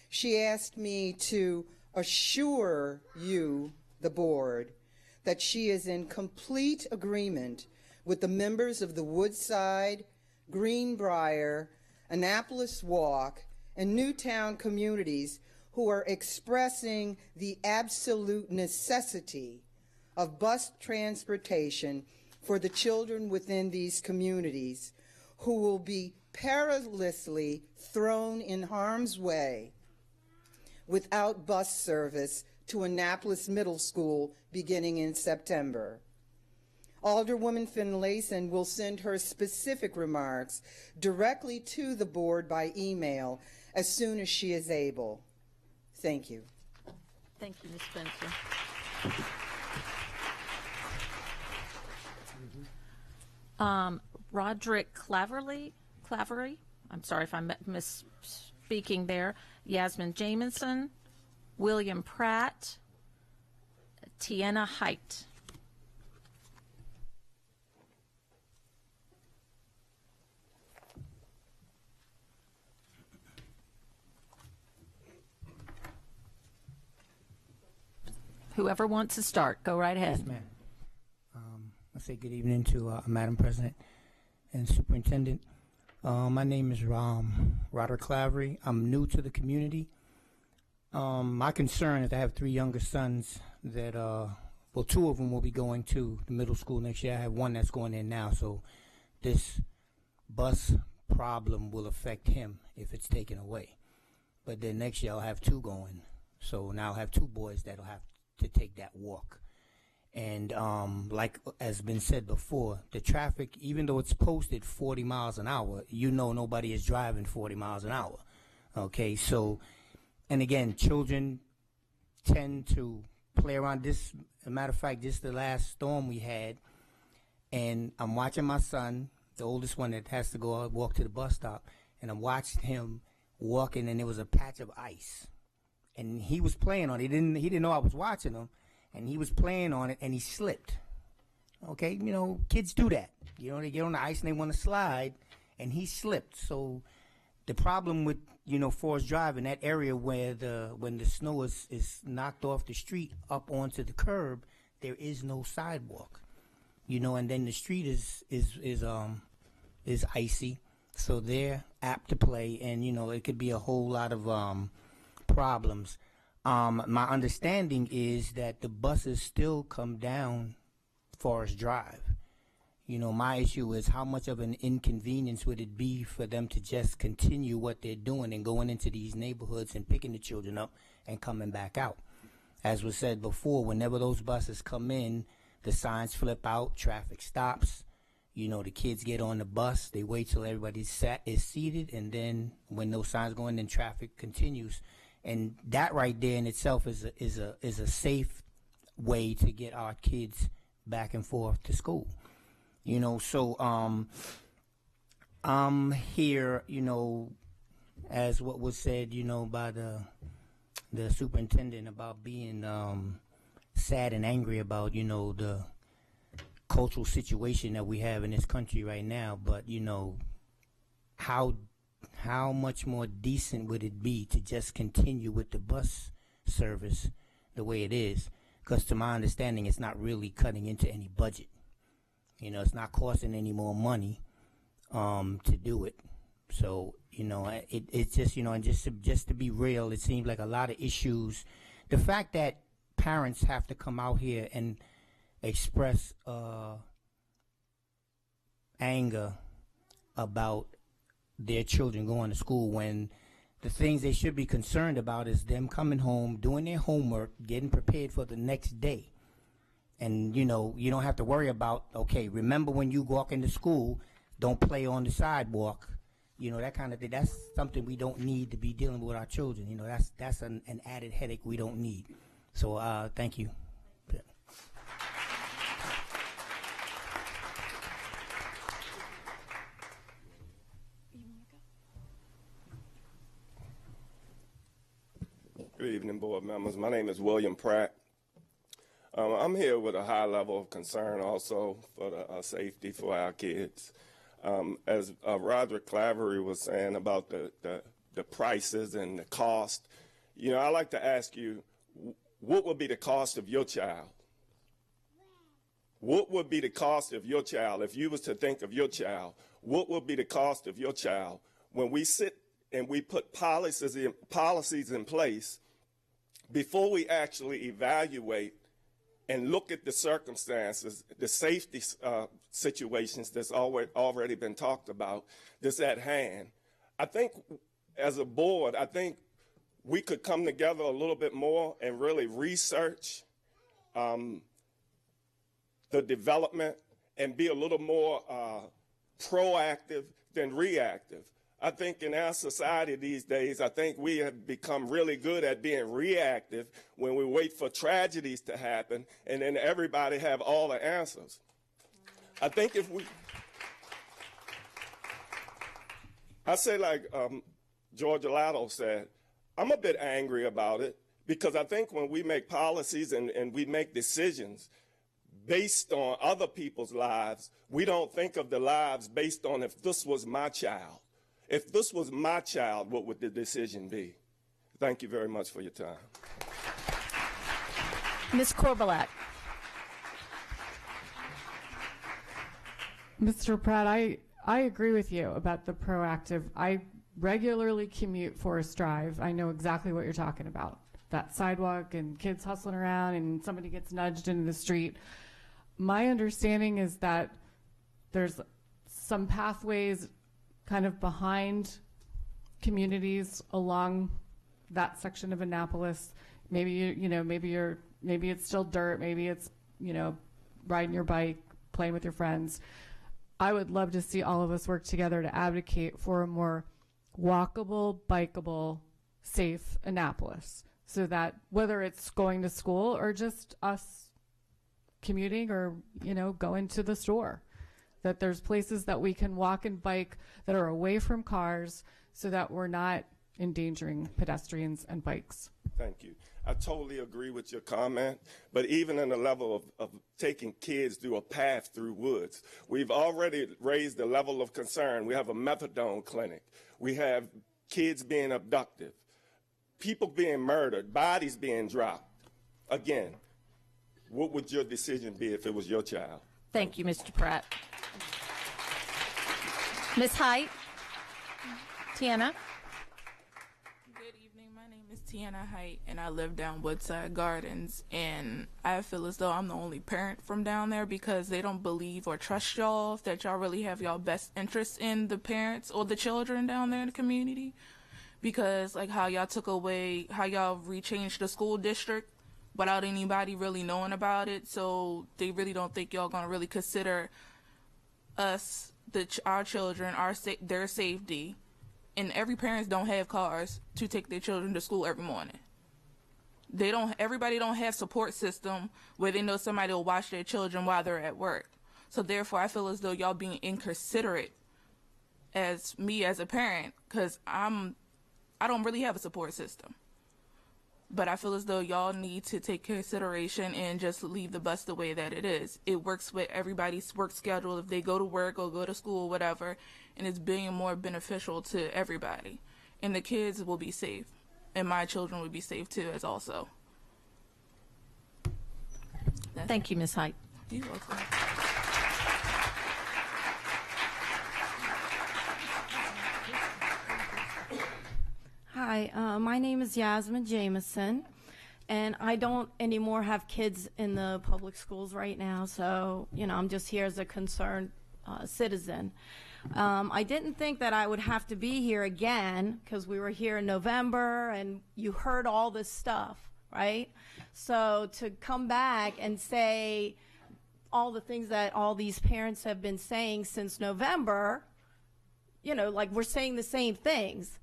she asked me to assure you, the board, that she is in complete agreement with the members of the Woodside, Greenbrier, Annapolis Walk, and Newtown communities who are expressing the absolute necessity of bus transportation for the children within these communities who will be perilously thrown in harm's way without bus service to Annapolis Middle School beginning in September. Alderwoman Finlayson will send her specific remarks directly to the board by email as soon as she is able. Thank you. Thank you, Ms. Spencer. Roderick Clavery, I'm sorry if I'm misspeaking there, Yasmin Jamison, William Pratt, Tiana Height. Whoever wants to start, go right ahead. Yes, ma'am. I say good evening to Madam President and Superintendent. My name is Roderick Clavery. I'm new to the community. My concern is I have three younger sons that, well, two of them will be going to the middle school next year. I have one that's going in now, so this bus problem will affect him if it's taken away. But then next year I'll have two going, so now I'll have two boys that'll have to take that walk. And like has been said before, the traffic, even though it's posted 40 miles an hour, you know nobody is driving 40 miles an hour. Okay, so, and again, children tend to play around. This, as a matter of fact, this is the last storm we had, and I'm watching my son, the oldest one that has to go out, walk to the bus stop, and I'm watching him walking, and there was a patch of ice, and he was playing on it. He didn't know I was watching him, and he was playing on it, and he slipped. Okay, you know, kids do that. You know, they get on the ice and they want to slide, and he slipped. So the problem with, you know, Forest Drive in that area where when the snow is knocked off the street up onto the curb, there is no sidewalk. You know, and then the street is icy, so they're apt to play, and you know it could be a whole lot of problems. My understanding is that the buses still come down Forest Drive. You know, my issue is how much of an inconvenience would it be for them to just continue what they're doing and going into these neighborhoods and picking the children up and coming back out. As was said before, whenever those buses come in, the signs flip out, traffic stops. You know, the kids get on the bus, they wait till everybody is seated, and then when those signs go in, then traffic continues. And that right there in itself is a safe way to get our kids back and forth to school. You know, so I'm here, you know, as what was said, you know, by the superintendent about being sad and angry about, you know, the cultural situation that we have in this country right now. But, you know, how much more decent would it be to just continue with the bus service the way it is? Because to my understanding, it's not really cutting into any budget. You know, it's not costing any more money to do it. So, you know, it's just, you know, and just to be real, it seems like a lot of issues. The fact that parents have to come out here and express anger about their children going to school when the things they should be concerned about is them coming home, doing their homework, getting prepared for the next day. And, you know, you don't have to worry about, okay, remember when you walk into school, don't play on the sidewalk. You know, that kind of thing. That's something we don't need to be dealing with our children. You know, that's an added headache we don't need. So thank you. Good evening, board members. My name is William Pratt. I'm here with a high level of concern also for the safety for our kids. As Roderick Clavery was saying about the prices and the cost, you know, I'd like to ask you, what would be the cost of your child? What would be the cost of your child if you was to think of your child? What would be the cost of your child when we sit and we put policies in place before we actually evaluate and look at the circumstances, the safety situations that's already been talked about, that's at hand? I think as a board, I think we could come together a little bit more and really research the development and be a little more proactive than reactive. I think in our society these days, I think we have become really good at being reactive when we wait for tragedies to happen and then everybody have all the answers. I think if we, I say like George Arlotto said, I'm a bit angry about it because I think when we make policies and we make decisions based on other people's lives, we don't think of the lives based on if this was my child. If this was my child, what would the decision be? Thank you very much for your time. Ms. Korbelak. Mr. Pratt, I agree with you about the proactive. I regularly commute Forest Drive. I know exactly what you're talking about. That sidewalk and kids hustling around and somebody gets nudged into the street. My understanding is that there's some pathways kind of behind communities along that section of Annapolis. Maybe maybe it's still dirt, maybe it's riding your bike, playing with your friends. I would love to see all of us work together to advocate for a more walkable, bikeable, safe Annapolis, so that whether it's going to school or just us commuting or, going to the store, that there's places that we can walk and bike that are away from cars so that we're not endangering pedestrians and bikes. Thank you. I totally agree with your comment, but even in the level of taking kids through a path through woods, we've already raised the level of concern. We have a methadone clinic. We have kids being abducted, people being murdered, bodies being dropped. Again, what would your decision be if it was your child? Thank you, Mr. Pratt. Ms. Height? Tiana? Good evening. My name is Tiana Height, and I live down Woodside Gardens, and I feel as though I'm the only parent from down there because they don't believe or trust y'all that y'all really have y'all best interests in the parents or the children down there in the community, because like how y'all rechanged the school district without anybody really knowing about it, so they really don't think y'all gonna really consider us, our children, their safety. And every parents don't have cars to take their children to school every morning. Everybody don't have support system where they know somebody will watch their children while they're at work. So therefore, I feel as though y'all being inconsiderate as me as a parent, because I don't really have a support system. But I feel as though y'all need to take consideration and just leave the bus the way that it is. It works with everybody's work schedule if they go to work or go to school, whatever, and it's being more beneficial to everybody. And the kids will be safe, and my children will be safe too, as also. Thank you, Ms. Height. You're welcome. Hi, my name is Yasmin Jameson, and I don't anymore have kids in the public schools right now, so, I'm just here as a concerned citizen. I didn't think that I would have to be here again, because we were here in November, and you heard all this stuff, right? So to come back and say all the things that all these parents have been saying since November, like we're saying the same things.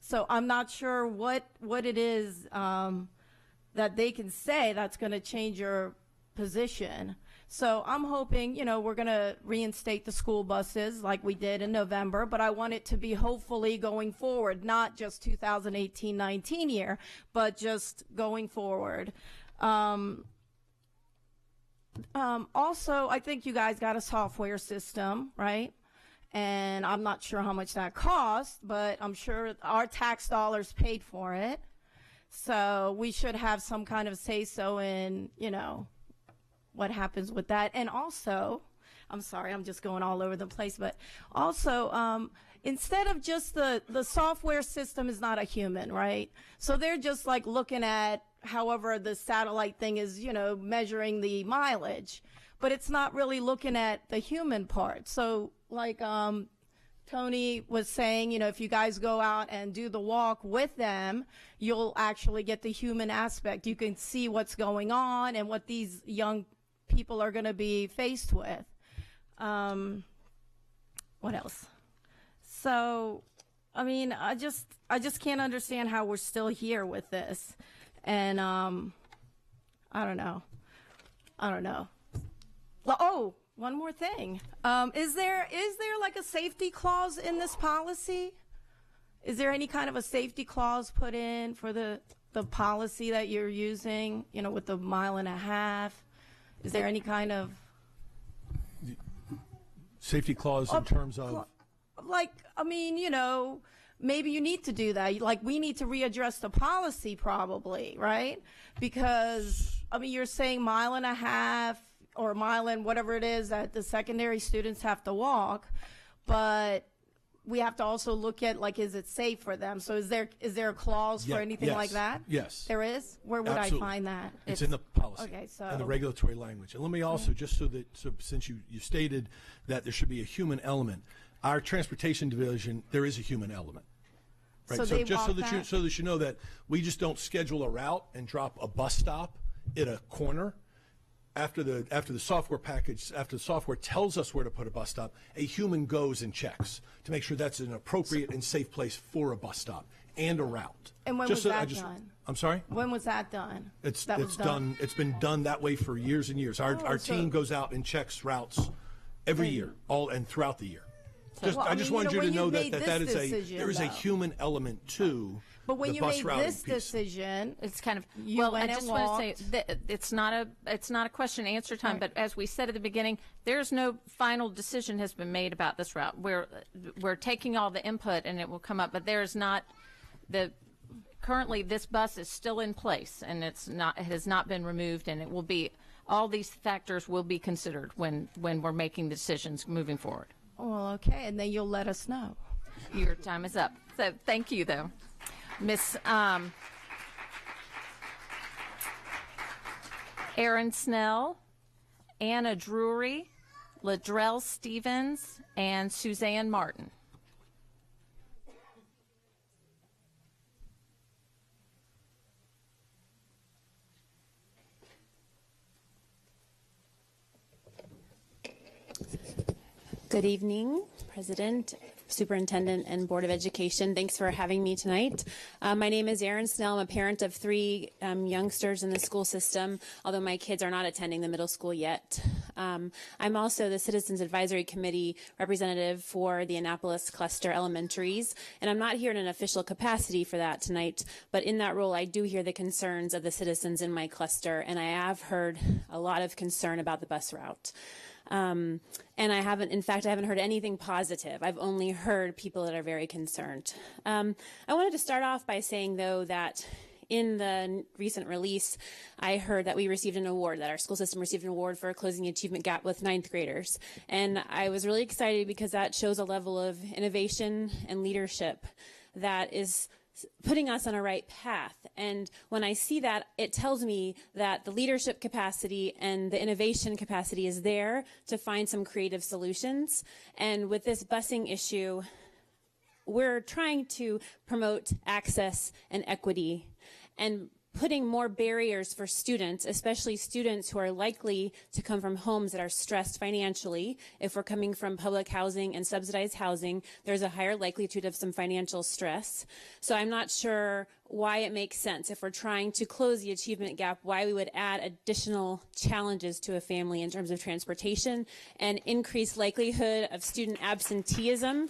So I'm not sure what it is that they can say that's going to change your position. So I'm hoping, we're going to reinstate the school buses like we did in November, but I want it to be hopefully going forward, not just 2018-19 year, but just going forward. Also, I think you guys got a software system, right? And I'm not sure how much that costs, but I'm sure our tax dollars paid for it. So we should have some kind of say-so in, what happens with that. And also, I'm sorry, I'm just going all over the place, but also, instead of just the software system is not a human, right? So they're just like looking at however the satellite thing is, measuring the mileage, but it's not really looking at the human part. So like Tony was saying, if you guys go out and do the walk with them, you'll actually get the human aspect. You can see what's going on and what these young people are going to be faced with. What else? So, I just can't understand how we're still here with this. And I don't know. Oh, one more thing. Is there like a safety clause in this policy? Is there any kind of a safety clause put in for the policy that you're using, with the 1.5 miles? Is there any kind of safety clause in terms of? Maybe you need to do that. Like, we need to readdress the policy probably, right? Because, you're saying 1.5 miles or a mile and whatever it is that the secondary students have to walk, but we have to also look at, like, is it safe for them? So is there a clause for anything like that? Yes. There is? Where would Absolutely. I find that? It's in the policy. Okay, so. And the regulatory language. And let me also, since you stated that there should be a human element, our transportation division, there is a human element. Right? So so that you know that we just don't schedule a route and drop a bus stop at a corner after the software package, after the software tells us where to put a bus stop, a human goes and checks to make sure that's an appropriate and safe place for a bus stop and a route. And when was that done? I'm sorry? When was that done? It's was done. It's been done that way for years and years. Our so- team goes out and checks routes every year, all and throughout the year. I just wanted you to when know made that this is decision, there is a though. human element to But when the you bus made routing this piece. decision, It's kind of You well. went I and just want to walked. say that it's not a question and answer time. Right. But as we said at the beginning, there's no final decision has been made about this route. We're taking all the input and it will come up. But there is not currently this bus is still in place and it has not been removed, and it will be. All these factors will be considered when we're making decisions moving forward. well, okay, and then you'll let us know. Your time is up. So thank you, though. Miss Erin Snell, Anna Drury, Ladrell Stevens, and Suzanne Martin. Good evening, President, Superintendent, and Board of Education. Thanks for having me tonight. My name is Erin Snell. I'm a parent of 3 youngsters in the school system, although my kids are not attending the middle school yet. I'm also the Citizens Advisory Committee representative for the Annapolis Cluster Elementaries, and I'm not here in an official capacity for that tonight, but in that role I do hear the concerns of the citizens in my cluster, and I have heard a lot of concern about the bus route. And I haven't heard anything positive. I've only heard people that are very concerned. I wanted to start off by saying, though, that in the recent release, I heard that we received an award, that our school system received an award for closing the achievement gap with 9th graders. And I was really excited because that shows a level of innovation and leadership that is putting us on a right path. And when I see that, it tells me that the leadership capacity and the innovation capacity is there to find some creative solutions. And with this busing issue, we're trying to promote access and equity and putting more barriers for students, especially students who are likely to come from homes that are stressed financially. If we're coming from public housing and subsidized housing, there's a higher likelihood of some financial stress. So I'm not sure why it makes sense, if we're trying to close the achievement gap, why we would add additional challenges to a family in terms of transportation and increased likelihood of student absenteeism.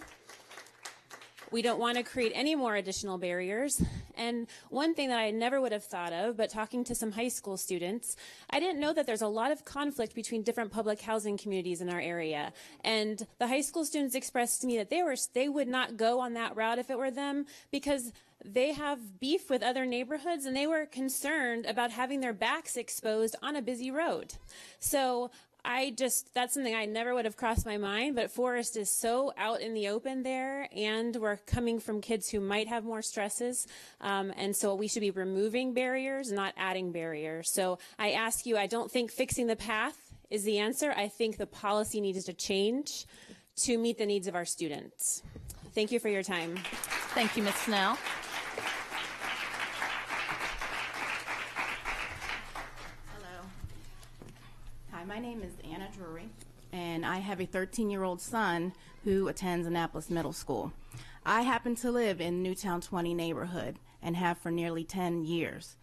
We don't want to create any more additional barriers. And one thing that I never would have thought of, but talking to some high school students, I didn't know that there's a lot of conflict between different public housing communities in our area. And the high school students expressed to me that they would not go on that route if it were them, because they have beef with other neighborhoods and they were concerned about having their backs exposed on a busy road. So that's something I never would have crossed my mind, but Forest is so out in the open there, and we're coming from kids who might have more stresses, and so we should be removing barriers, not adding barriers. So I ask you, I don't think fixing the path is the answer. I think the policy needs to change to meet the needs of our students. Thank you for your time. Thank you, Ms. Snell. Hi, my name is Anna Drury, and I have a 13-year-old son who attends Annapolis Middle School. I happen to live in Newtown 20 neighborhood and have for nearly 10 years.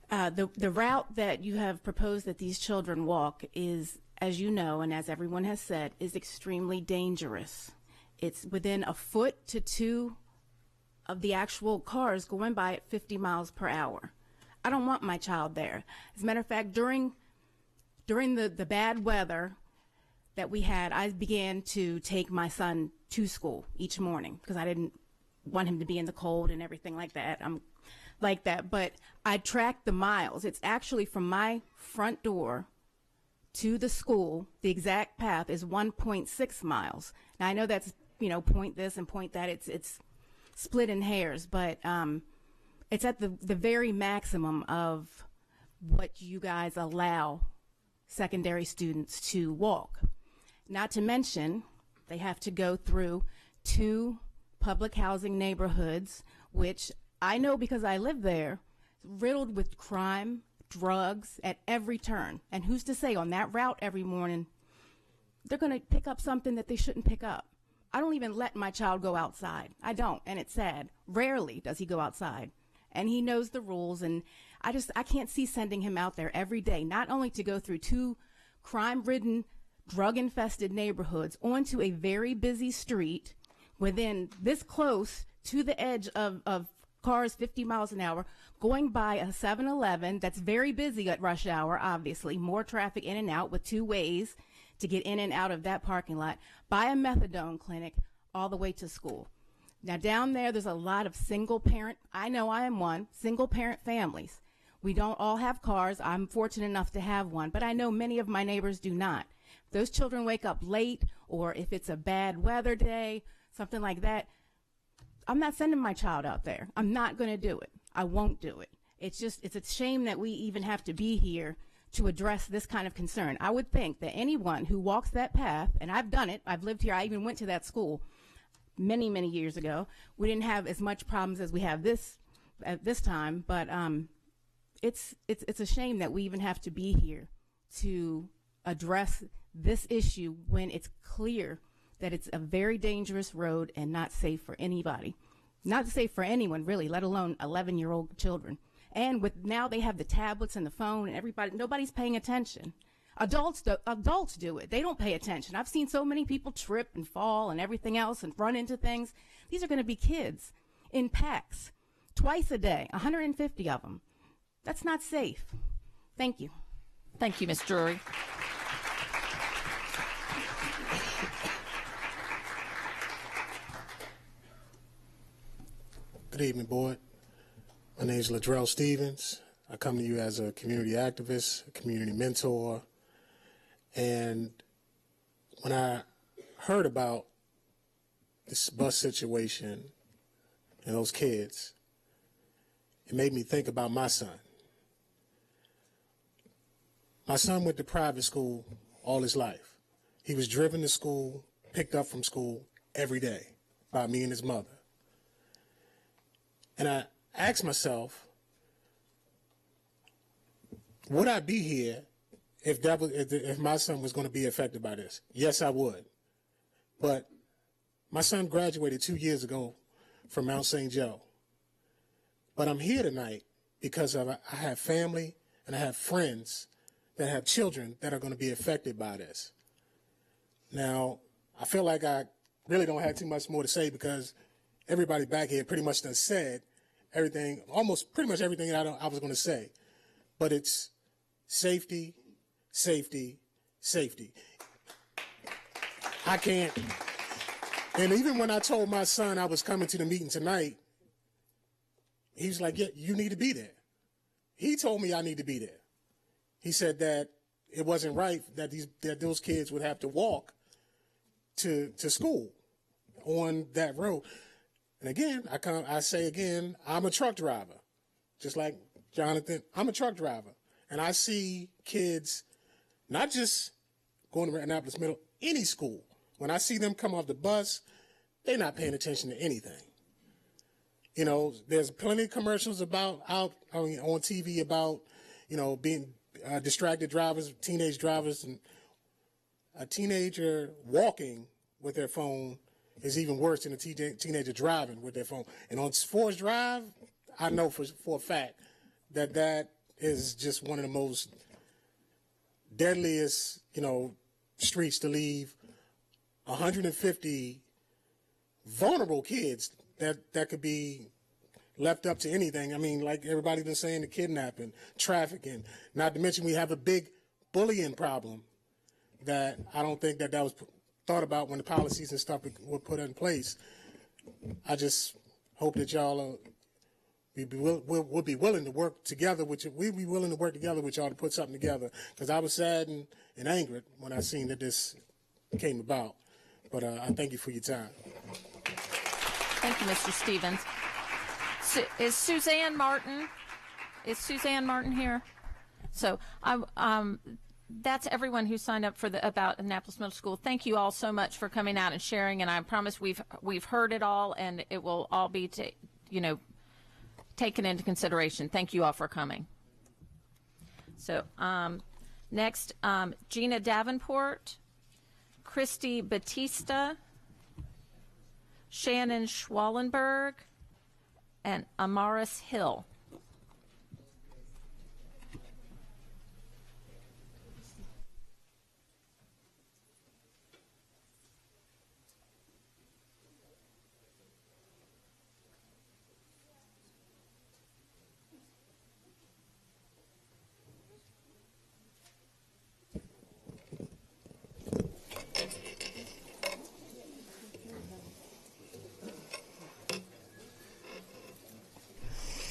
The route that you have proposed that these children walk is, as you know, and as everyone has said, is extremely dangerous. It's within a foot to 2 of the actual cars going by at 50 miles per hour. I don't want my child there. As a matter of fact, during the bad weather that we had, I began to take my son to school each morning because I didn't want him to be in the cold and everything like that. I'm like that, but I tracked the miles. It's actually from my front door to the school, the exact path is 1.6 miles. Now I know that's, point this and point that. It's split in hairs, but it's at the very maximum of what you guys allow secondary students to walk. Not to mention, they have to go through 2 public housing neighborhoods, which I know because I live there, riddled with crime, drugs at every turn. And who's to say on that route every morning, they're going to pick up something that they shouldn't pick up. I don't even let my child go outside. I don't, and it's sad. Rarely does he go outside. And he knows the rules, and I can't see sending him out there every day, not only to go through 2 crime-ridden, drug-infested neighborhoods onto a very busy street within this close to the edge of cars 50 miles an hour, going by a 7-Eleven that's very busy at rush hour, obviously, more traffic in and out with 2 ways to get in and out of that parking lot, by a methadone clinic, all the way to school. Now down there's a lot of single parent, I know I am one, single parent families. We don't all have cars. I'm fortunate enough to have one, but I know many of my neighbors do not. If those children wake up late, or if it's a bad weather day, something like that, I'm not sending my child out there. I'm not going to do it. I won't do it. It's a shame that we even have to be here to address this kind of concern. I would think that anyone who walks that path, and I've done it, I've lived here, I even went to that school many, many years ago. We didn't have as much problems as we have at this time, but it's a shame that we even have to be here to address this issue when it's clear that it's a very dangerous road and not safe for anybody. Not safe for anyone, really, let alone 11-year-old children. And now they have the tablets and the phone, and nobody's paying attention. Adults do it. They don't pay attention. I've seen so many people trip and fall and everything else and run into things. These are going to be kids in packs twice a day, 150 of them. That's not safe. Thank you. Thank you, Ms. Drury. Good evening, Board. My name is Ladrell Stevens. I come to you as a community activist, a community mentor, and when I heard about this bus situation and those kids, it made me think about my son. My son went to private school all his life. He was driven to school, picked up from school every day by me and his mother. And I asked myself, would I be here if my son was going to be affected by this? Yes, I would. But my son graduated 2 years ago from Mount St. Joe. But I'm here tonight because I have family and I have friends that have children that are going to be affected by this. Now, I feel like I really don't have too much more to say because everybody back here pretty much done said everything, almost pretty much everything that I was going to say. But it's safety, safety, safety. I can't. And even when I told my son I was coming to the meeting tonight, he was like, yeah, you need to be there. He told me I need to be there. He said that it wasn't right that those kids would have to walk to school on that road. And again, I say again, I'm a truck driver. Just like Jonathan, I'm a truck driver. And I see kids not just going to Annapolis Middle, any school. When I see them come off the bus, they're not paying attention to anything. You know, there's plenty of commercials on TV about, being distracted drivers, teenage drivers, and a teenager walking with their phone is even worse than a teenager driving with their phone. And on Forest Drive, I know for a fact that is just one of the most deadliest, streets to leave 150 vulnerable kids that could be left up to anything. I mean, like everybody's been saying, the kidnapping, trafficking, not to mention we have a big bullying problem that I don't think that was thought about when the policies and stuff were put in place. I just hope that y'all will be willing to work together with you. We'll be willing to work together with y'all to put something together, because I was sad and angered when I seen that this came about. But I thank you for your time. Thank you, Mr. Stevens. Is Suzanne Martin here? So that's everyone who signed up for about Annapolis Middle School. Thank you all so much for coming out and sharing, and I promise we've heard it all, and it will all be taken into consideration. Thank you all for coming. So next, Gina Davenport, Christy Batista, Shannon Schwallenberg, and Amaris Hill.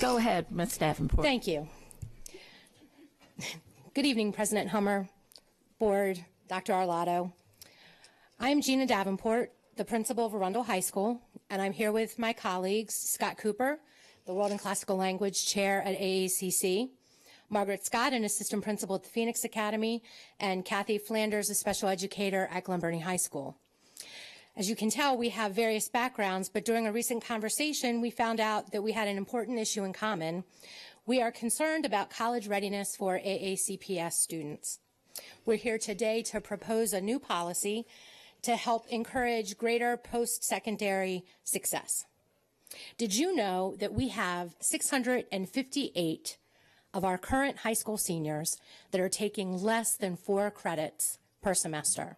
Go ahead, Ms. Davenport. Thank you. Good evening, President Hummer, Board, Dr. Arlotto. I'm Gina Davenport, the principal of Arundel High School, and I'm here with my colleagues, Scott Cooper, the World and Classical Language Chair at AACC, Margaret Scott, an assistant principal at the Phoenix Academy, and Kathy Flanders, a special educator at Glen Burnie High School. As you can tell, we have various backgrounds, but during a recent conversation, we found out that we had an important issue in common. We are concerned about college readiness for AACPS students. We're here today to propose a new policy to help encourage greater post-secondary success. Did you know that we have 658 of our current high school seniors that are taking less than 4 credits per semester?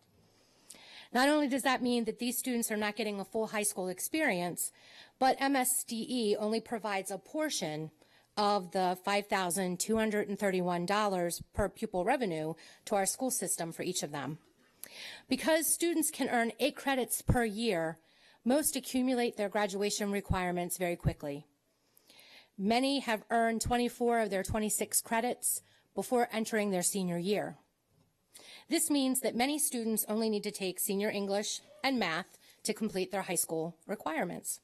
Not only does that mean that these students are not getting a full high school experience, but MSDE only provides a portion of the $5,231 per pupil revenue to our school system for each of them. Because students can earn 8 credits per year, most accumulate their graduation requirements very quickly. Many have earned 24 of their 26 credits before entering their senior year. This means that many students only need to take senior English and math to complete their high school requirements.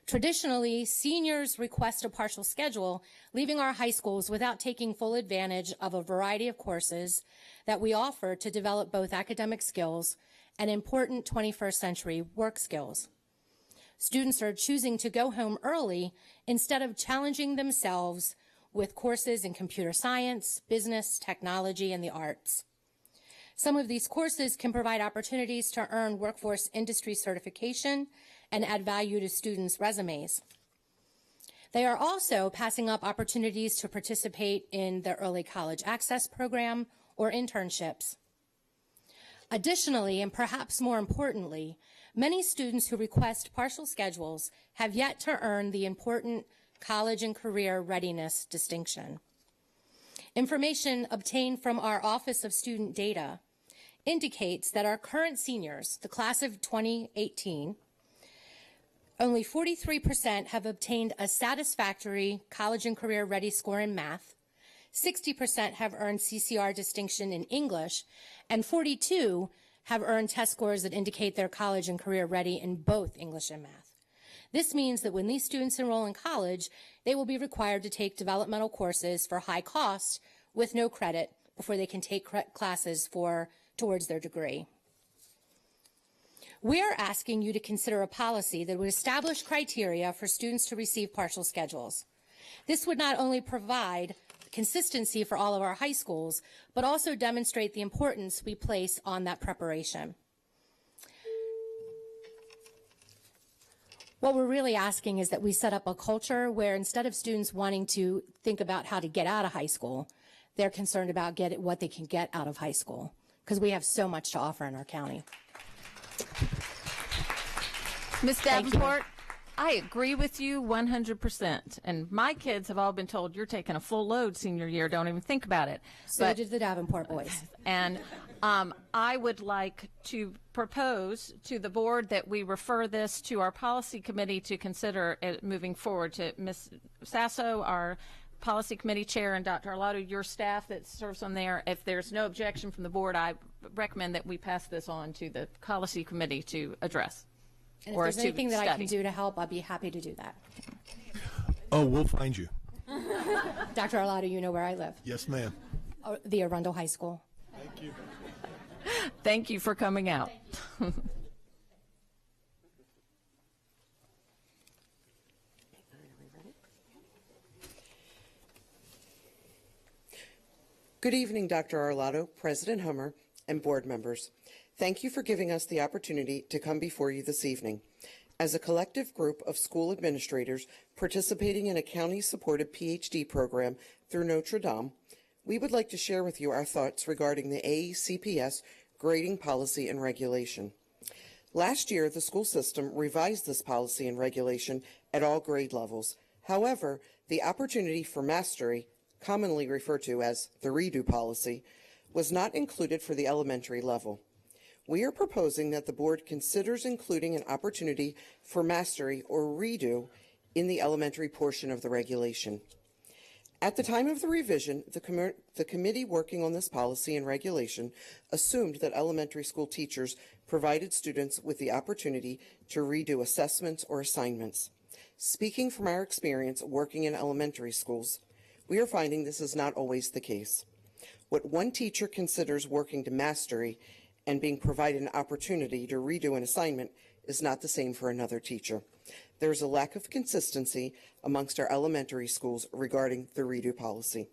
Traditionally, seniors request a partial schedule, leaving our high schools without taking full advantage of a variety of courses that we offer to develop both academic skills and important 21st century work skills. Students are choosing to go home early instead of challenging themselves with courses in computer science, business, technology, and the arts. Some of these courses can provide opportunities to earn workforce industry certification and add value to students' resumes. They are also passing up opportunities to participate in the Early College Access Program or internships. Additionally, and perhaps more importantly, many students who request partial schedules have yet to earn the important college and career readiness distinction. Information obtained from our Office of Student Data indicates that our current seniors, the class of 2018, only 43% have obtained a satisfactory college and career ready score in math, 60% have earned CCR distinction in English, and 42% have earned test scores that indicate they're college and career ready in both English and math. This means that when these students enroll in college, they will be required to take developmental courses for high cost with no credit before they can take classes towards their degree. We are asking you to consider a policy that would establish criteria for students to receive partial schedules. This would not only provide consistency for all of our high schools, but also demonstrate the importance we place on that preparation. What we're really asking is that we set up a culture where instead of students wanting to think about how to get out of high school, they're concerned about what they can get out of high school, because we have so much to offer in our county. Ms. Davenport, I agree with you 100%. And my kids have all been told, you're taking a full load senior year, don't even think about it. So did the Davenport boys. And I would like to propose to the board that we refer this to our policy committee to consider moving forward, to Ms. Sasso, our policy committee chair, and Dr. Arlotto, your staff that serves on there. If there's no objection from the board, I recommend that we pass this on to the policy committee to address. And if there's anything that I can do to help, I'll be happy to do that. Oh, we'll find you. Dr. Arlotto, you know where I live. Yes, ma'am. The Arundel High School. Thank you. Thank you for coming out. Good evening, Dr. Arlotto, President Hummer, and board members. Thank you for giving us the opportunity to come before you this evening. As a collective group of school administrators participating in a county-supported PhD program through Notre Dame, we would like to share with you our thoughts regarding the AECPS grading policy and regulation. Last year, the school system revised this policy and regulation at all grade levels. However, the opportunity for mastery, commonly referred to as the redo policy, was not included for the elementary level. We are proposing that the board considers including an opportunity for mastery or redo in the elementary portion of the regulation. At the time of the revision, the committee working on this policy and regulation assumed that elementary school teachers provided students with the opportunity to redo assessments or assignments. Speaking from our experience working in elementary schools, we are finding this is not always the case. What one teacher considers working to mastery and being provided an opportunity to redo an assignment is not the same for another teacher. There is a lack of consistency amongst our elementary schools regarding the redo policy.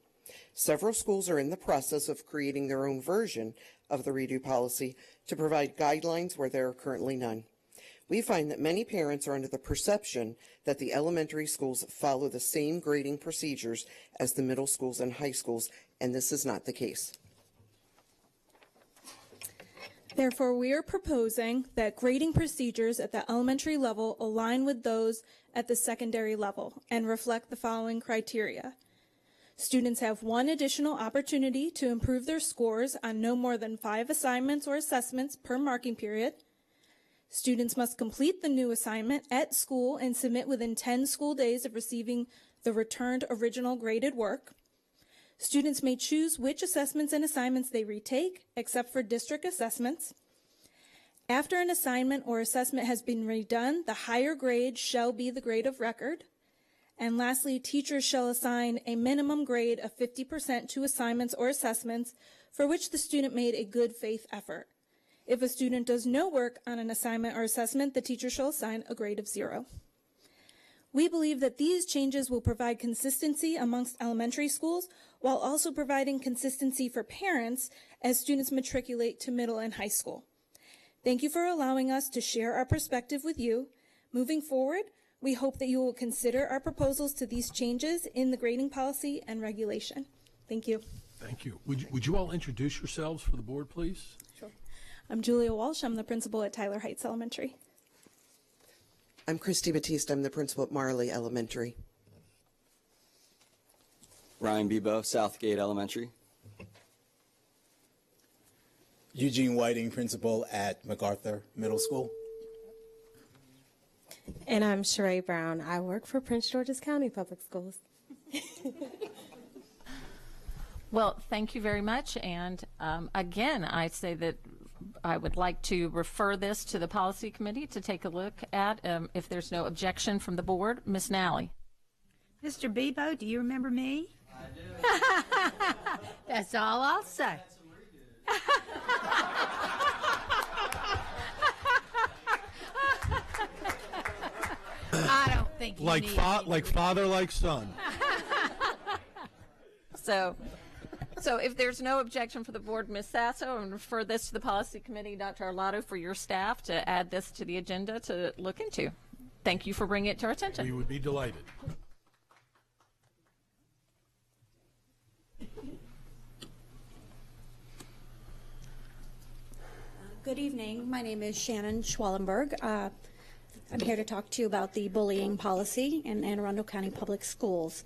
Several schools are in the process of creating their own version of the redo policy to provide guidelines where there are currently none. We find that many parents are under the perception that the elementary schools follow the same grading procedures as the middle schools and high schools, and this is not the case. Therefore, we are proposing that grading procedures at the elementary level align with those at the secondary level and reflect the following criteria. Students have one additional opportunity to improve their scores on no more than 5 assignments or assessments per marking period. Students must complete the new assignment at school and submit within 10 school days of receiving the returned original graded work. Students may choose which assessments and assignments they retake, except for district assessments. After an assignment or assessment has been redone, the higher grade shall be the grade of record. And lastly, teachers shall assign a minimum grade of 50% to assignments or assessments for which the student made a good faith effort. If a student does no work on an assignment or assessment, the teacher shall assign a grade of 0. We believe that these changes will provide consistency amongst elementary schools while also providing consistency for parents as students matriculate to middle and high school. Thank you for allowing us to share our perspective with you. Moving forward, we hope that you will consider our proposals to these changes in the grading policy and regulation. Thank you. Thank you. Would you all introduce yourselves for the board, please? Sure. I'm Julia Walsh. I'm the principal at Tyler Heights Elementary. I'm Christy Batiste. I'm the principal at Marley Elementary. Ryan Bebo, Southgate Elementary. Eugene Whiting, principal at MacArthur Middle School. And I'm Sheree Brown. I work for Prince George's County Public Schools. Well, thank you very much. And again, I say that I would like to refer this to the policy committee to take a look at if there's no objection from the board. Ms. Nally. Mr. Bebo, do you remember me? I do. That's all I'll say. I don't think you like need like father, like son. So if there's no objection for the board, Ms. Sasso, I'm going to refer this to the policy committee, Dr. Arlotto, for your staff to add this to the agenda to look into. Thank you for bringing it to our attention. We would be delighted. Good evening. My name is Shannon Schwallenberg. I'm here to talk to you about the bullying policy in Anne Arundel County Public Schools.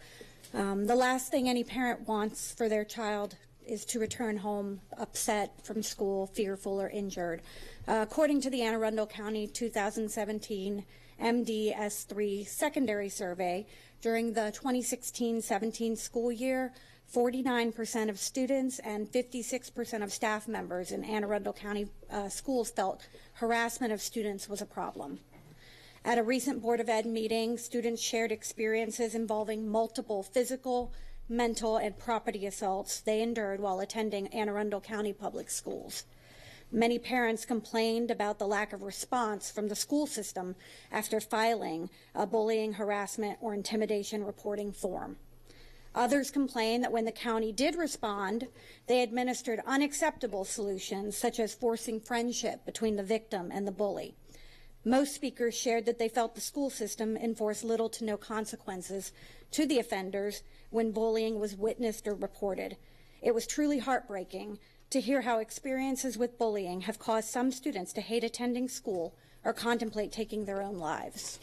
The last thing any parent wants for their child is to return home upset from school, fearful, or injured. According to the Anne Arundel County 2017 MDS3 secondary survey, during the 2016-17 school year, 49% of students and 56% of staff members in Anne Arundel County schools felt harassment of students was a problem. At a recent Board of Ed meeting, students shared experiences involving multiple physical, mental, and property assaults they endured while attending Anne Arundel County Public Schools. Many parents complained about the lack of response from the school system after filing a bullying, harassment, or intimidation reporting form. Others complain that when the county did respond, they administered unacceptable solutions, such as forcing friendship between the victim and the bully. Most speakers shared that they felt the school system enforced little to no consequences to the offenders when bullying was witnessed or reported. It was truly heartbreaking to hear how experiences with bullying have caused some students to hate attending school or contemplate taking their own lives.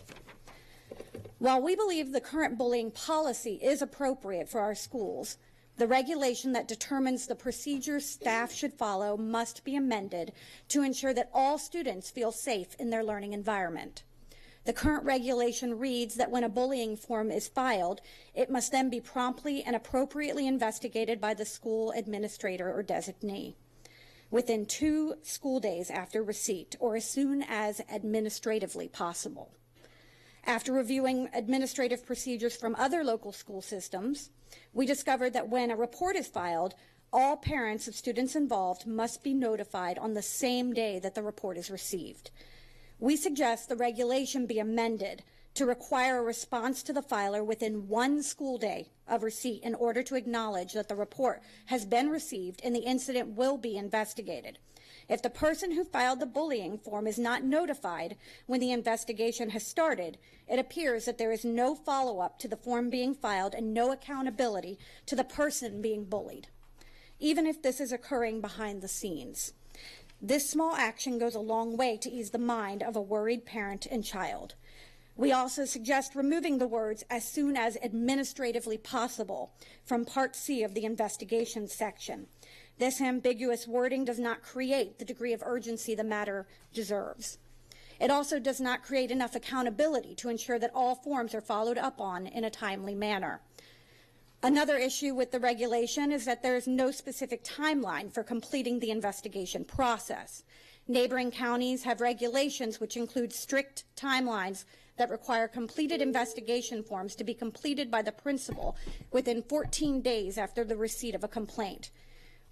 While we believe the current bullying policy is appropriate for our schools, the regulation that determines the procedures staff should follow must be amended to ensure that all students feel safe in their learning environment. The current regulation reads that when a bullying form is filed, it must then be promptly and appropriately investigated by the school administrator or designee within 2 school days after receipt or as soon as administratively possible. After reviewing administrative procedures from other local school systems, we discovered that when a report is filed, all parents of students involved must be notified on the same day that the report is received. We suggest the regulation be amended to require a response to the filer within 1 school day of receipt in order to acknowledge that the report has been received and the incident will be investigated. If the person who filed the bullying form is not notified when the investigation has started, it appears that there is no follow-up to the form being filed and no accountability to the person being bullied, even if this is occurring behind the scenes. This small action goes a long way to ease the mind of a worried parent and child. We also suggest removing the words "as soon as administratively possible" from Part C of the investigation section. This ambiguous wording does not create the degree of urgency the matter deserves. It also does not create enough accountability to ensure that all forms are followed up on in a timely manner. Another issue with the regulation is that there is no specific timeline for completing the investigation process. Neighboring counties have regulations which include strict timelines that require completed investigation forms to be completed by the principal within 14 days after the receipt of a complaint.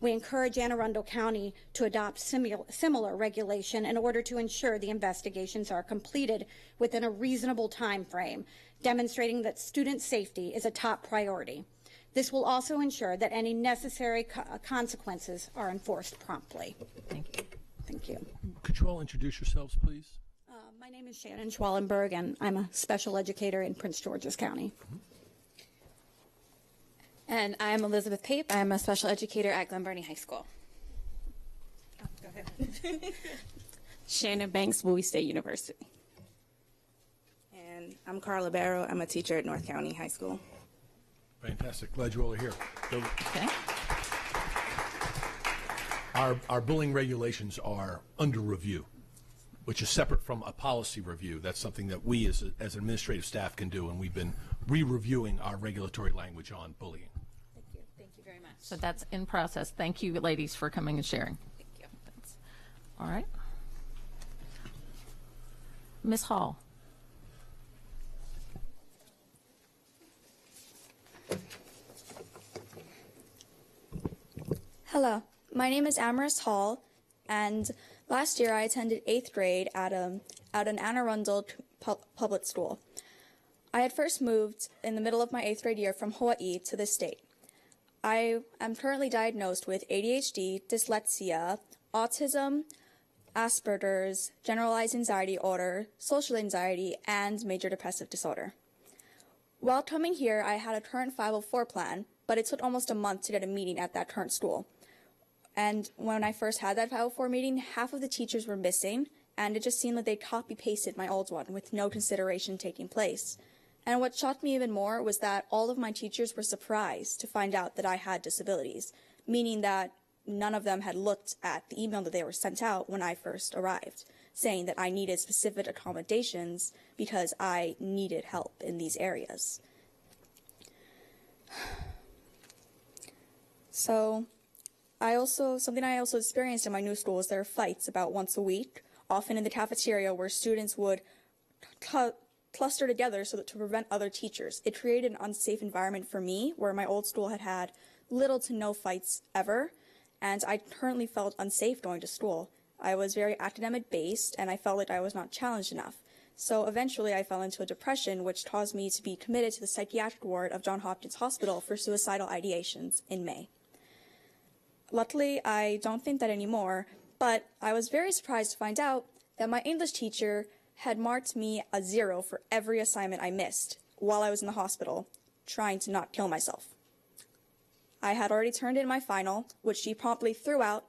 We encourage Anne Arundel County to adopt similar regulation in order to ensure the investigations are completed within a reasonable time frame, demonstrating that student safety is a top priority. This will also ensure that any necessary consequences are enforced promptly. Thank you. Thank you. Could you all introduce yourselves, please? My name is Shannon Schwallenberg, and I'm a special educator in Prince George's County. And I'm Elizabeth Pape. I'm a special educator at Glen Burnie High School. Go ahead. Shannon Banks, Bowie State University. And I'm Carla Barrow. I'm a teacher at North County High School. Fantastic. Glad you all are here. Okay. Our bullying regulations are under review, which is separate from a policy review. That's something that we as administrative staff can do, and we've been re-reviewing our regulatory language on bullying. Thank you. Thank you very much. So that's in process. Thank you, ladies, for coming and sharing. Thank you. Thanks. All right. Ms. Hall. Hello, my name is Amaris Hall, and last year I attended 8th grade at an Anne Arundel public school. I had first moved in the middle of my 8th grade year from Hawaii to this state. I am currently diagnosed with ADHD, dyslexia, autism, Asperger's, generalized anxiety disorder, social anxiety, and major depressive disorder. While coming here, I had a current 504 plan, but it took almost a month to get a meeting at that current school. And when I first had that 504 meeting, half of the teachers were missing, and it just seemed like they copy-pasted my old one with no consideration taking place. And what shocked me even more was that all of my teachers were surprised to find out that I had disabilities, meaning that none of them had looked at the email that they were sent out when I first arrived, saying that I needed specific accommodations because I needed help in these areas. So, something I also experienced in my new school was there were fights about once a week, often in the cafeteria where students would cluster together so that to prevent other teachers. It created an unsafe environment for me where my old school had had little to no fights ever, and I currently felt unsafe going to school. I was very academic based and I felt like I was not challenged enough. So eventually I fell into a depression, which caused me to be committed to the psychiatric ward of Johns Hopkins Hospital for suicidal ideations in May. Luckily, I don't think that anymore, but I was very surprised to find out that my English teacher had marked me a 0 for every assignment I missed while I was in the hospital, trying to not kill myself. I had already turned in my final, which she promptly threw out,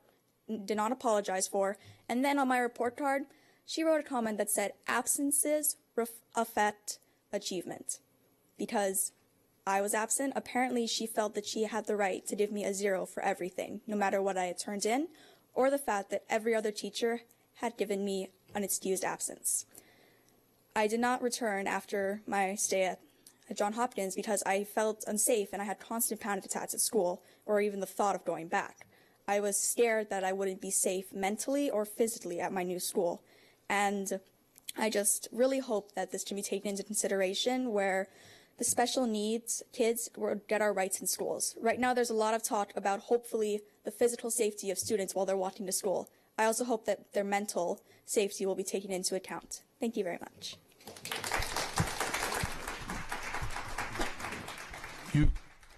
did not apologize for, and then on my report card, she wrote a comment that said, "Absences affect achievement." Because I was absent, apparently she felt that she had the right to give me a 0 for everything, no matter what I had turned in, or the fact that every other teacher had given me an excused absence. I did not return after my stay at Johns Hopkins because I felt unsafe and I had constant panic attacks at school, or even the thought of going back. I was scared that I wouldn't be safe mentally or physically at my new school. And I just really hope that this can be taken into consideration where the special needs kids will get our rights in schools. Right now there's a lot of talk about hopefully the physical safety of students while they're walking to school. I also hope that their mental safety will be taken into account. Thank you very much. You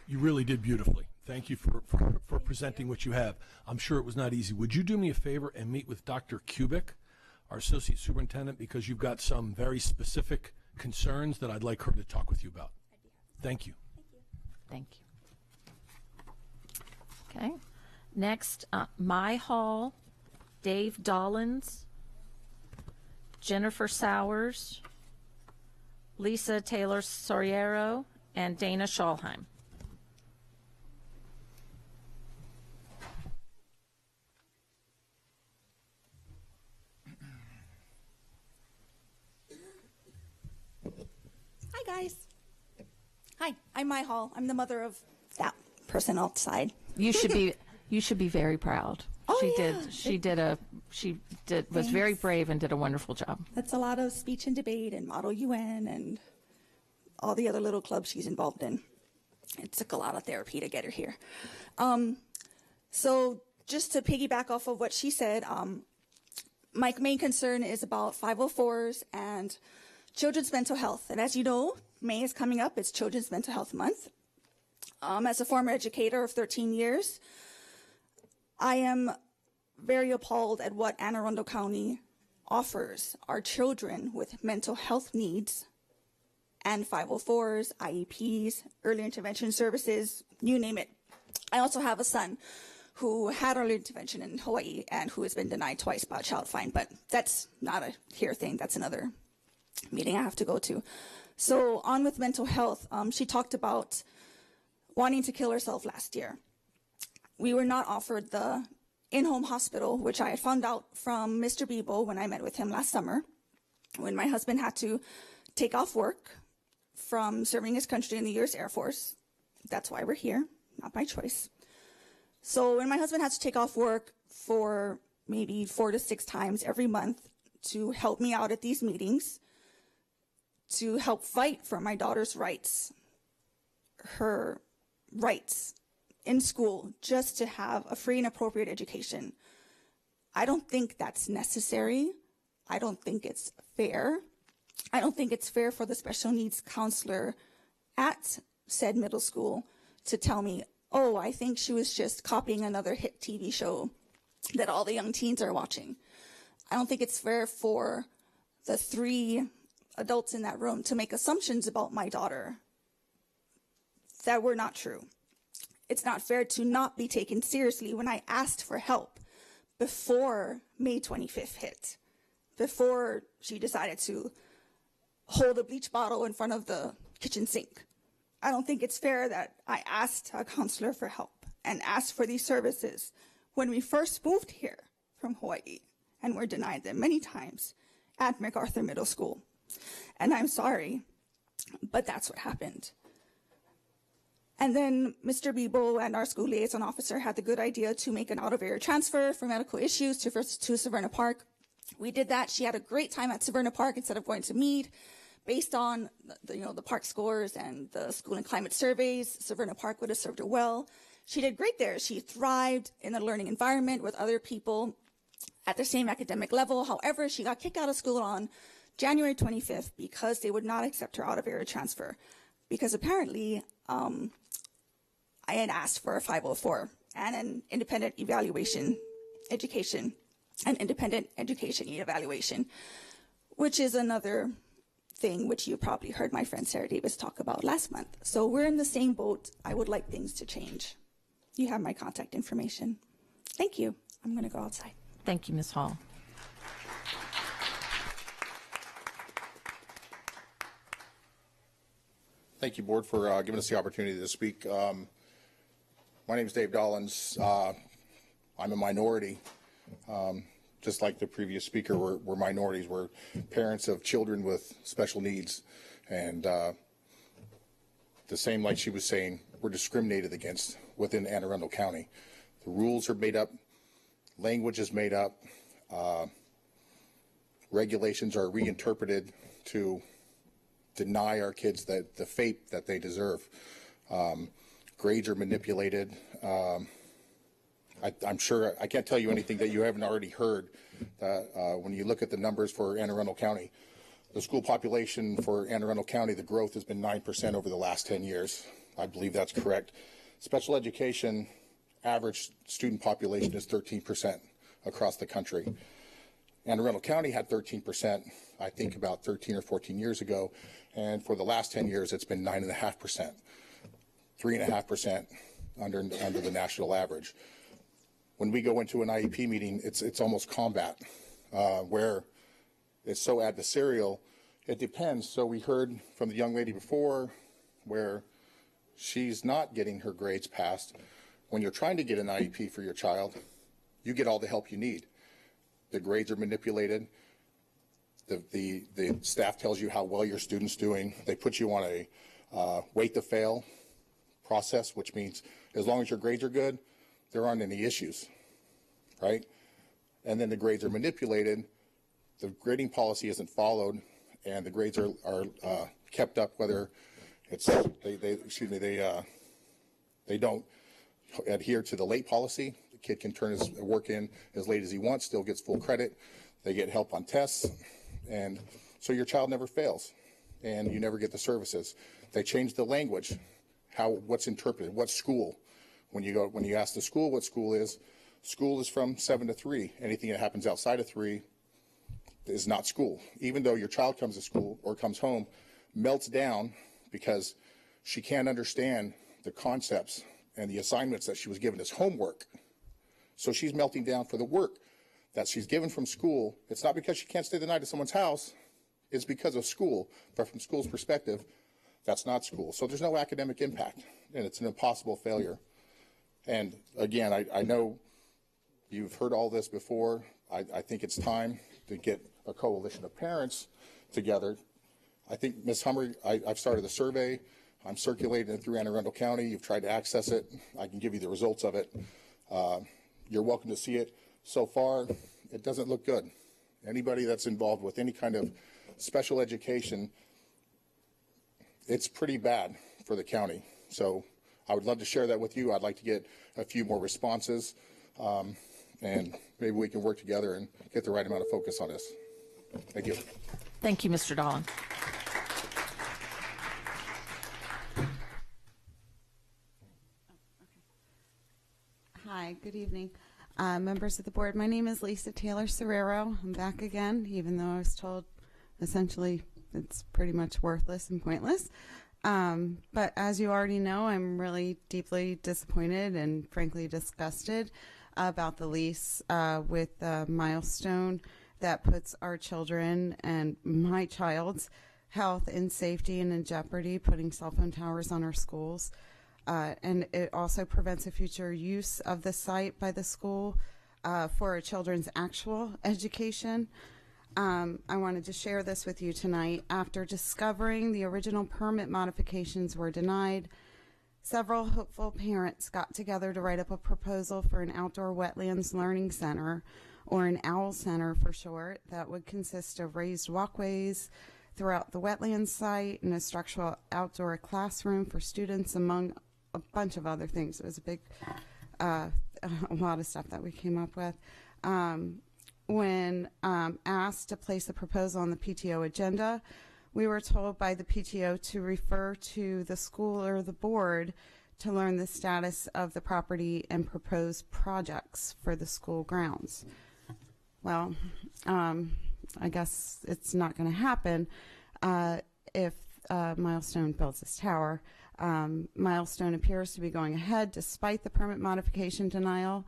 really did beautifully. Thank you for presenting what you have. I'm sure it was not easy. Would you do me a favor and meet with Dr. Kubik, our Associate Superintendent, because you've got some very specific concerns that I'd like her to talk with you about. Thank you. Thank you. Okay. Next, My Hall, Dave Dollins, Jennifer Sowers, Lisa Taylor Soriero, and Dana Schalheim. Hi, guys. Hi, I'm Mai Hall. I'm the mother of that person outside. You should be very proud. Oh, She was very brave and did a wonderful job. That's a lot of speech and debate and Model UN and all the other little clubs she's involved in. It took a lot of therapy to get her here. So just to piggyback off of what she said, my main concern is about 504s and children's mental health. And as you know, May is coming up. It's Children's Mental Health Month. As a former educator of 13 years, I am very appalled at what Anne Arundel County offers our children with mental health needs and 504s, IEPs, early intervention services, you name it. I also have a son who had early intervention in Hawaii and who has been denied twice by a child fine, but that's not a here thing. That's another meeting I have to go to. So on with mental health, she talked about wanting to kill herself last year. We were not offered the in-home hospital, which I had found out from Mr. Bebo when I met with him last summer, when my husband had to take off work from serving his country in the U.S. Air Force. That's why we're here, not by choice. So when my husband had to take off work for maybe 4 to 6 times every month to help me out at these meetings, to help fight for my daughter's rights, her rights in school, just to have a free and appropriate education. I don't think that's necessary. I don't think it's fair. I don't think it's fair for the special needs counselor at said middle school to tell me, oh, I think she was just copying another hit TV show that all the young teens are watching. I don't think it's fair for the 3 adults in that room to make assumptions about my daughter that were not true. It's not fair to not be taken seriously when I asked for help before May 25th hit, before she decided to hold a bleach bottle in front of the kitchen sink. I don't think it's fair that I asked a counselor for help and asked for these services when we first moved here from Hawaii and were denied them many times at MacArthur Middle School. And I'm sorry, but that's what happened. And then Mr. Bebo and our school liaison officer had the good idea to make an out-of-area transfer for medical issues to Severna Park. We did that. She had a great time at Severna Park instead of going to Meade. Based on the park scores and the school and climate surveys, Severna Park would have served her well. She did great there. She thrived in a learning environment with other people at the same academic level. However, she got kicked out of school on January 25th because they would not accept her out-of-area transfer. Because apparently I had asked for a 504 and an independent education evaluation, which is another thing which you probably heard my friend Sarah Davis talk about last month. So we're in the same boat. I would like things to change. You have my contact information. Thank you. I'm going to go outside. Thank you, Ms. Hall. Thank you, Board, for giving us the opportunity to speak. My name is Dave Dollins. I'm a minority. Just like the previous speaker, we're minorities. We're parents of children with special needs. And the same, like she was saying, we're discriminated against within Anne Arundel County. The rules are made up. Language is made up. Regulations are reinterpreted to deny our kids the fate that they deserve. Grades are manipulated. I'm sure I can't tell you anything that you haven't already heard. When you look at the numbers for Anne Arundel County, the school population for Anne Arundel County, the growth has been 9% over the last 10 years. I believe that's correct. Special education average student population is 13% across the country. Anne Arundel County had 13%, I think about 13 or 14 years ago, and for the last 10 years it's been 9.5%, 3.5% under the national average. When we go into an IEP meeting, it's almost combat, where it's so adversarial. It depends. So we heard from the young lady before where she's not getting her grades passed. When you're trying to get an IEP for your child, you get all the help you need. The grades are manipulated. The staff tells you how well your student's doing. They put you on a wait to fail process, which means as long as your grades are good, there aren't any issues, right? And then the grades are manipulated. The grading policy isn't followed, and the grades are kept up whether it's they don't adhere to the late policy. The kid can turn his work in as late as he wants, still gets full credit. They get help on tests, and so your child never fails, and you never get the services. They change the language, what's interpreted, what school. When you ask the school what school is from 7 to 3. Anything that happens outside of 3 is not school. Even though your child comes to school or comes home, melts down because she can't understand the concepts and the assignments that she was given as homework. So she's melting down for the work that she's given from school. It's not because she can't stay the night at someone's house. It's because of school. But from school's perspective, that's not school. So there's no academic impact, and it's an impossible failure. And again, I know you've heard all this before. I think it's time to get a coalition of parents together. I think, Ms. Hummer, I've started a survey. I'm circulating it through Anne Arundel County. You've tried to access it. I can give you the results of it. You're welcome to see it. So far, it doesn't look good. Anybody that's involved with any kind of special education, it's pretty bad for the county. So I would love to share that with you. I'd like to get a few more responses, and maybe we can work together and get the right amount of focus on this. Thank you. Thank you, Mr. Dolan. Hi, good evening. Members of the board, my name is Lisa Taylor Serrero. I'm back again, even though I was told essentially it's pretty much worthless and pointless. But as you already know, I'm really deeply disappointed and frankly disgusted about the lease with Milestone that puts our children and my child's health and safety in jeopardy, putting cell phone towers on our schools. And it also prevents a future use of the site by the school for our children's actual education. I wanted to share this with you tonight. After discovering the original permit modifications were denied, several hopeful parents got together to write up a proposal for an outdoor wetlands learning center, or an OWL center for short, that would consist of raised walkways throughout the wetlands site and a structural outdoor classroom for students, among a bunch of other things. It was a big, a lot of stuff that we came up with. when asked to place a proposal on the PTO agenda, we were told by the PTO to refer to the school or the board to learn the status of the property and proposed projects for the school grounds. Well, I guess it's not going to happen if Milestone builds this tower. Milestone appears to be going ahead despite the permit modification denial.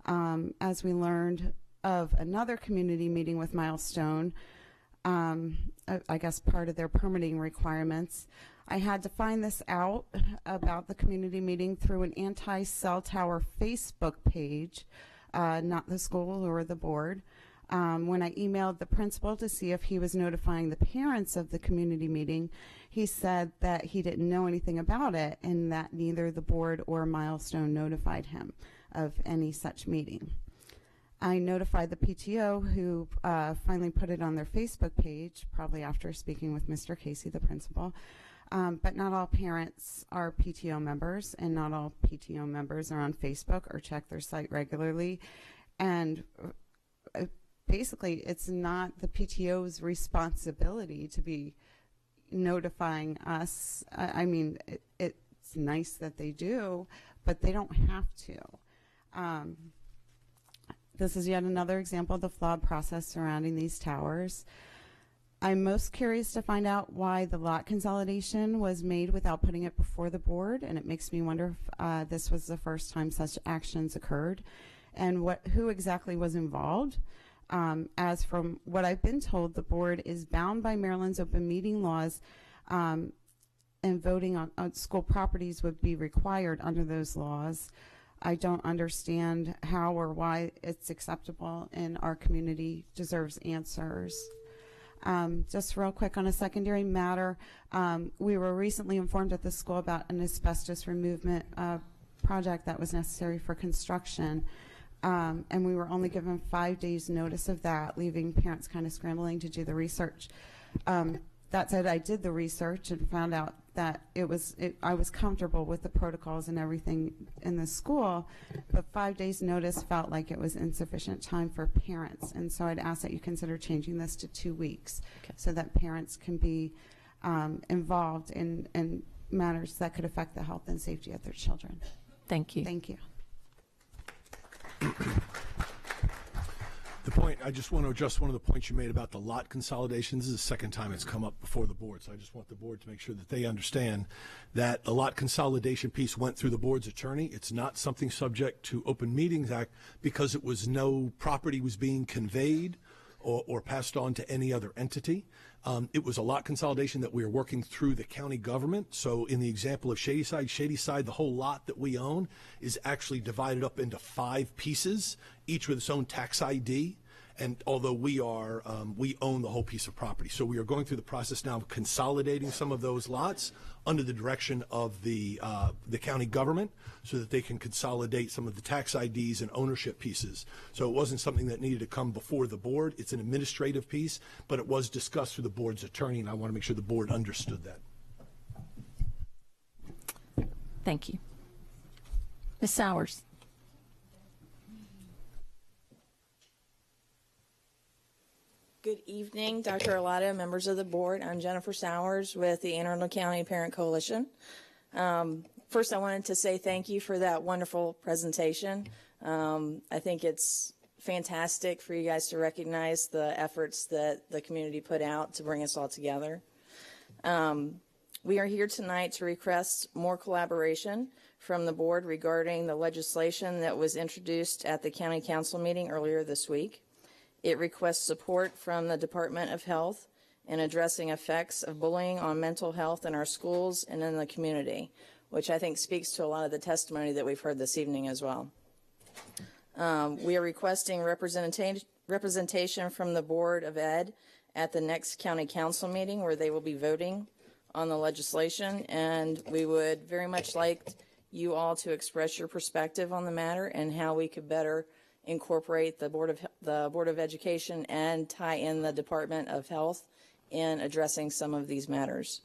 As we learned of another community meeting with Milestone, I guess part of their permitting requirements, I had to find this out about the community meeting through an anti-cell tower Facebook page, not the school or the board. When I emailed the principal to see if he was notifying the parents of the community meeting, he said that he didn't know anything about it and that neither the board or Milestone notified him of any such meeting. I notified the PTO, who finally put it on their Facebook page, probably after speaking with Mr. Casey, the principal. But not all parents are PTO members, and not all PTO members are on Facebook or check their site regularly. And basically, it's not the PTO's responsibility to be notifying us. I mean, it's nice that they do, but they don't have to. This is yet another example of the flawed process surrounding these towers. I'm most curious to find out why the lot consolidation was made without putting it before the board, and it makes me wonder if this was the first time such actions occurred, and who exactly was involved. As from what I've been told, the board is bound by Maryland's open meeting laws, and voting on school properties would be required under those laws. I don't understand how or why it's acceptable in our community. Deserves answers. Just real quick on a secondary matter, we were recently informed at the school about an asbestos removal project that was necessary for construction, and we were only given 5 days notice of that, leaving parents kind of scrambling to do the research. That said, I did the research and found out that I was comfortable with the protocols and everything in the school, but 5 days notice felt like it was insufficient time for parents. And so I'd ask that you consider changing this to 2 weeks, so that parents can be involved in matters that could affect the health and safety of their children. Thank you. Thank you. The point, I just want to address one of the points you made about the lot consolidation. This is the second time it's come up before the board, so I just want the board to make sure that they understand that the lot consolidation piece went through the board's attorney. It's not something subject to Open Meetings Act because it was no property was being conveyed or passed on to any other entity. It was a lot consolidation that we are working through the county government. So in the example of Shadyside, the whole lot that we own is actually divided up into 5 pieces, each with its own tax ID. And although we own the whole piece of property. So we are going through the process now of consolidating some of those lots under the direction of the county government so that they can consolidate some of the tax IDs and ownership pieces. So it wasn't something that needed to come before the board. It's an administrative piece, but it was discussed through the board's attorney, and I want to make sure the board understood that. Thank you. Ms. Sowers. Good evening, Dr. Arlotto, members of the board. I'm Jennifer Sowers with the Anne Arundel County Parent Coalition. First, I wanted to say thank you for that wonderful presentation. I think it's fantastic for you guys to recognize the efforts that the community put out to bring us all together. We are here tonight to request more collaboration from the board regarding the legislation that was introduced at the county council meeting earlier this week. It requests support from the Department of Health in addressing effects of bullying on mental health in our schools and in the community, which I think speaks to a lot of the testimony that we've heard this evening as well. We are requesting representation from the Board of Ed at the next county council meeting where they will be voting on the legislation, and we would very much like you all to express your perspective on the matter and how we could better incorporate the Board of Education and tie in the Department of Health in addressing some of these matters.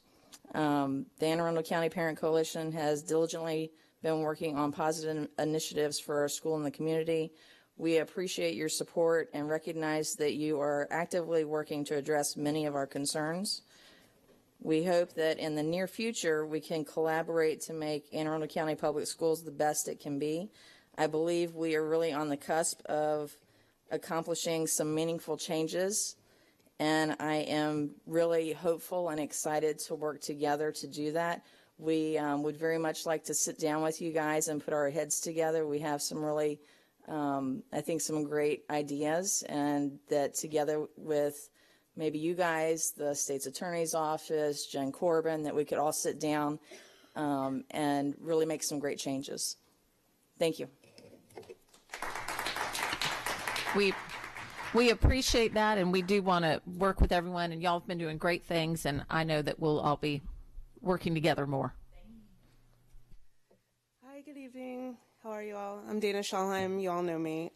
The Anne Arundel County Parent Coalition has diligently been working on positive initiatives for our school and the community. We appreciate your support and recognize that you are actively working to address many of our concerns. We hope that in the near future we can collaborate to make Anne Arundel County Public Schools the best it can be. I believe we are really on the cusp of accomplishing some meaningful changes, and I am really hopeful and excited to work together to do that. We would very much like to sit down with you guys and put our heads together. We have some really, I think, some great ideas, and that together with maybe you guys, the state's attorney's office, Jen Corbin, that we could all sit down and really make some great changes. Thank you. We appreciate that, and we do want to work with everyone, and y'all have been doing great things, and I know that we'll all be working together more. Hi, good evening. How are you all? I'm Dana Schalheim. You all know me.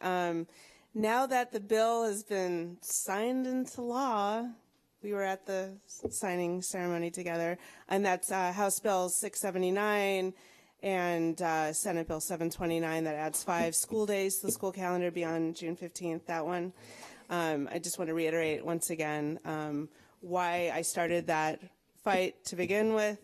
Now that the bill has been signed into law, we were at the signing ceremony together, and that's House Bill 679 and Senate Bill 729 that adds 5 school days to the school calendar beyond June 15th, that one. I just want to reiterate once again why I started that fight to begin with,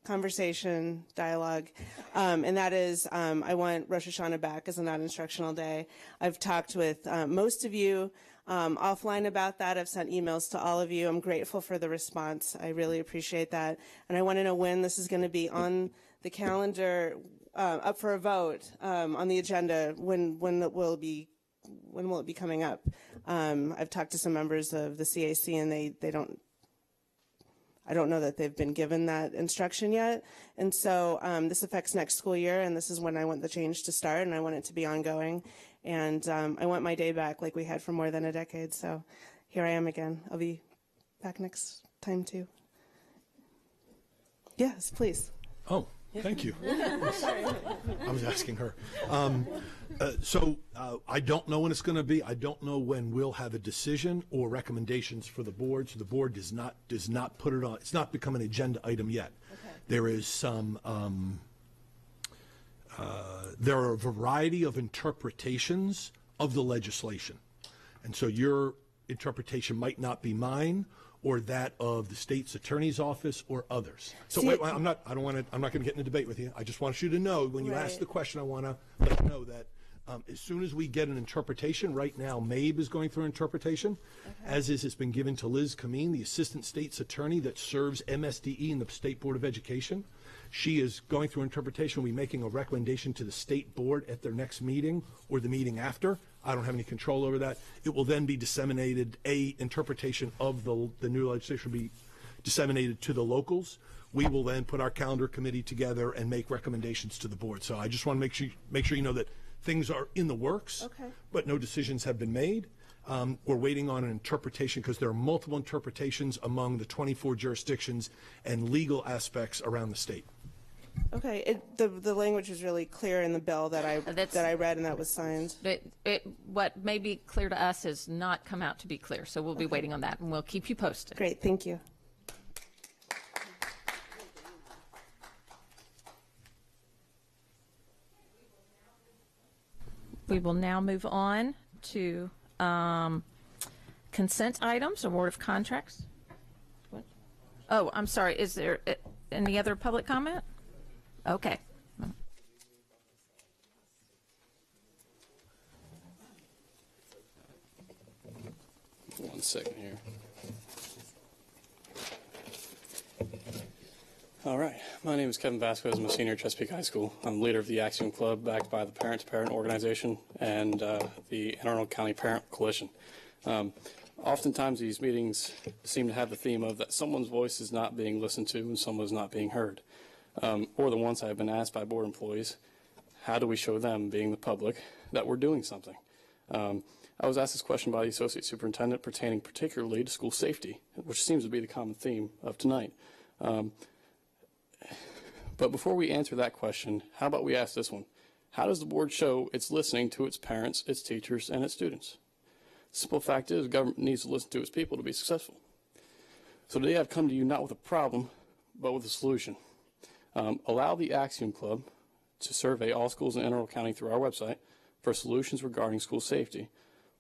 conversation, dialogue, and that is I want Rosh Hashanah back as a non-instructional day. I've talked with most of you offline about that. I've sent emails to all of you. I'm grateful for the response. I really appreciate that. And I want to know when this is going to be on the calendar, up for a vote on the agenda. When will it be coming up? I've talked to some members of the CAC, and they don't. I don't know that they've been given that instruction yet. And so this affects next school year, and this is when I want the change to start, and I want it to be ongoing. And I want my day back like we had for more than a decade. So here I am again. I'll be back next time too. Yes, please. Oh, thank you. Sorry. I was asking her. So I don't know when it's going to be. I don't know when we'll have a decision or recommendations for the board. So the board does not put it on. It's not become an agenda item yet. Okay. There is some. There are a variety of interpretations of the legislation, and so your interpretation might not be mine or that of the state's attorney's office or others. So wait, I'm not going to get in a debate with you. I just want you to know when you ask the question, I want to let you know that as soon as we get an interpretation, right now MABE is going through interpretation, as is it's been given to Liz Kameen, the assistant state's attorney that serves MSDE in the State Board of Education. She is going through interpretation. We'll be making a recommendation to the state board at their next meeting or the meeting after. I don't have any control over that. It will then be disseminated. A interpretation of the new legislation will be disseminated to the locals. We will then put our calendar committee together and make recommendations to the board. So I just want to make sure you know that things are in the works, but no decisions have been made. We're waiting on an interpretation because there are multiple interpretations among the 24 jurisdictions and legal aspects around the state. Okay, the language was really clear in the bill that I read and that was signed. What may be clear to us has not come out to be clear, so we'll be waiting on that, and we'll keep you posted. Great, thank you. We will now move on to consent items, award of contracts. What? Oh, I'm sorry. Is there any other public comment? Okay. 1 second here. All right. My name is Kevin Vasquez. I'm a senior at Chesapeake High School. I'm leader of the Axiom Club, backed by the Parent-to-Parent Organization and the Anne Arundel County Parent Coalition. Oftentimes these meetings seem to have the theme of that someone's voice is not being listened to and someone's not being heard. Or the ones I've been asked by board employees, how do we show them, being the public, that we're doing something? I was asked this question by the Associate Superintendent pertaining particularly to school safety, which seems to be the common theme of tonight. But before we answer that question, how about we ask this one? How does the board show it's listening to its parents, its teachers, and its students? The simple fact is, government needs to listen to its people to be successful. So today I've come to you not with a problem, but with a solution. Allow the Axiom Club to survey all schools in Anne Arundel County through our website for solutions regarding school safety.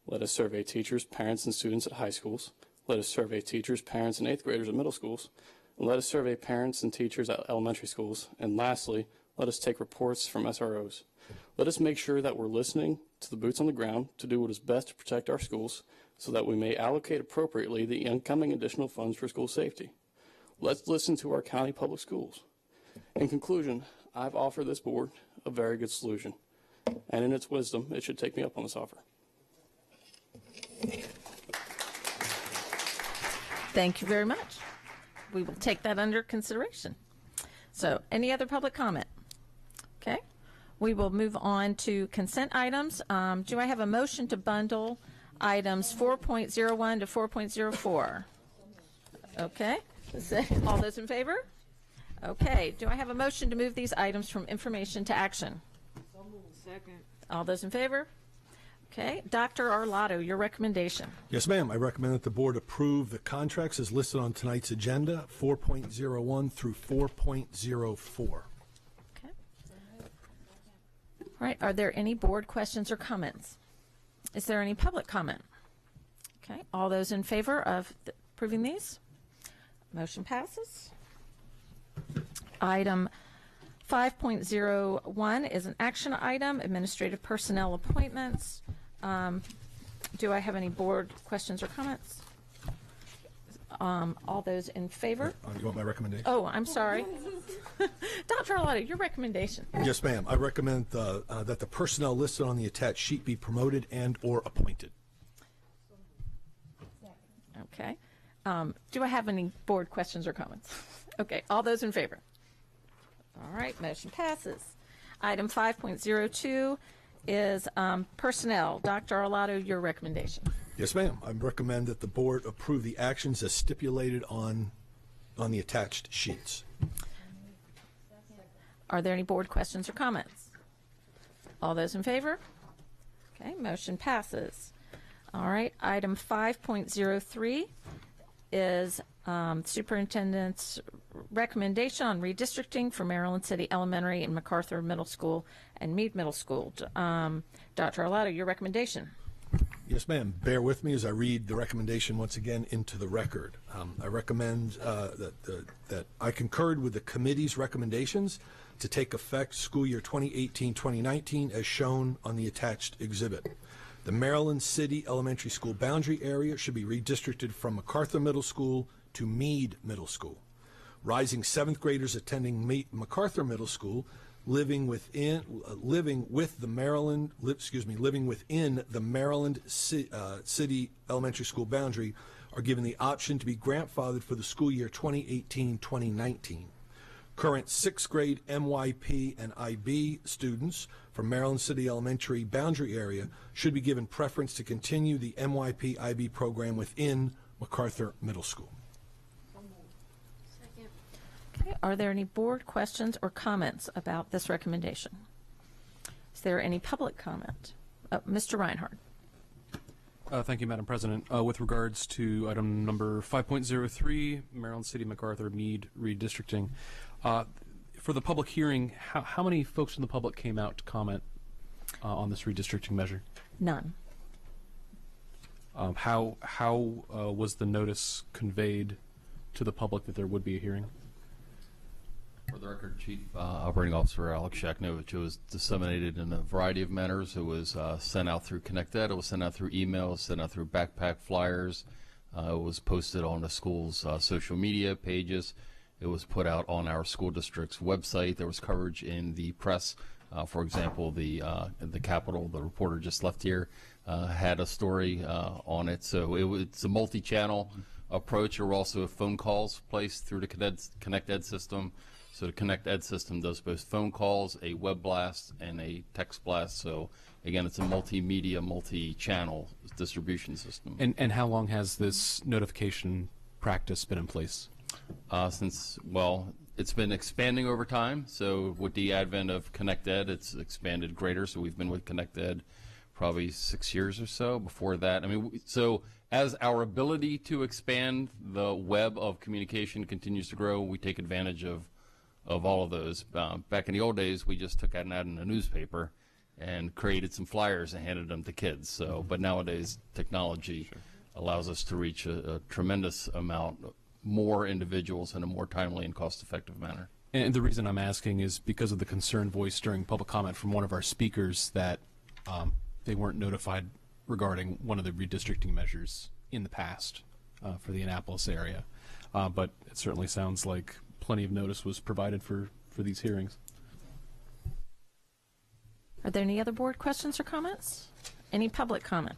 Let us survey teachers, parents, and students at high schools. Let us survey teachers, parents, and 8th graders at middle schools. And let us survey parents and teachers at elementary schools. And lastly, let us take reports from SROs. Let us make sure that we're listening to the boots on the ground to do what is best to protect our schools so that we may allocate appropriately the incoming additional funds for school safety. Let's listen to our county public schools. In conclusion, I've offered this board a very good solution, and in its wisdom, it should take me up on this offer. Thank you very much. We will take that under consideration. So, any other public comment? Okay. We will move on to consent items. Do I have a motion to bundle items 4.01 to 4.04? Okay. All those in favor? Okay. Do I have a motion to move these items from information to action? Second. All those in favor? Okay. Dr. Arlotto, your recommendation. Yes, ma'am. I recommend that the board approve the contracts as listed on tonight's agenda, 4.01 through 4.04. Okay. All right. Are there any board questions or comments? Is there any public comment? Okay. All those in favor of approving these? Motion passes. Item 5.01 is an action item, administrative personnel appointments. Do I have any board questions or comments? All those in favor? You want my recommendation? Oh, I'm sorry. Dr. Arlotto, your recommendation. Yes, ma'am. I recommend that the personnel listed on the attached sheet be promoted and or appointed. Okay. Do I have any board questions or comments? Okay. All those in favor? All right. Motion passes. Item 5.02 is personnel. Dr. Arlotto, your recommendation. Yes, ma'am. I recommend that the board approve the actions as stipulated on the attached sheets. Are there any board questions or comments? All those in favor? Okay, motion passes. All right, item 5.03 is Superintendent's recommendation on redistricting for Maryland City Elementary and MacArthur Middle School and Meade Middle School. Dr. Arlotto, your recommendation. Yes, ma'am. Bear with me as I read the recommendation once again into the record. I recommend that I concurred with the committee's recommendations to take effect school year 2018-2019 as shown on the attached exhibit. The Maryland City Elementary School boundary area should be redistricted from MacArthur Middle School to Meade Middle School. Rising 7th graders attending MacArthur Middle School living within the Maryland City Elementary School boundary are given the option to be grandfathered for the school year 2018-2019. Current 6th grade MYP and IB students from Maryland City Elementary boundary area should be given preference to continue the MYP IB program within MacArthur Middle School. Okay, are there any board questions or comments about this recommendation? Is there any public comment? Mr. Reinhardt. Thank you, Madam President. With regards to item number 5.03, Maryland City MacArthur Meade redistricting, for the public hearing, how many folks in the public came out to comment on this redistricting measure? None. How was the notice conveyed to the public that there would be a hearing? For the record, Chief Operating Officer Alex Shaknovich, it was disseminated in a variety of manners. It was sent out through ConnectEd, it was sent out through email, sent out through backpack flyers, it was posted on the school's social media pages, it was put out on our school district's website. There was coverage in the press. For example, the Capitol, the reporter just left here, had a story on it. So it's a multi-channel approach. There were also phone calls placed through the ConnectEd system. So the ConnectEd system does both phone calls, a web blast, and a text blast. So again, it's a multimedia, multi-channel distribution system. And how long has this notification practice been in place? It's been expanding over time. So with the advent of ConnectEd, it's expanded greater. So we've been with ConnectEd probably 6 years or so. Before that, so as our ability to expand the web of communication continues to grow, we take advantage of all of those. Back in the old days, we just took an ad in a newspaper, and created some flyers and handed them to kids. So, but nowadays technology allows us to reach a tremendous amount more individuals in a more timely and cost-effective manner. And the reason I'm asking is because of the concern voiced during public comment from one of our speakers that they weren't notified regarding one of the redistricting measures in the past for the Annapolis area. But it certainly sounds like plenty of notice was provided for these hearings. Are there any other board questions or comments? Any public comment?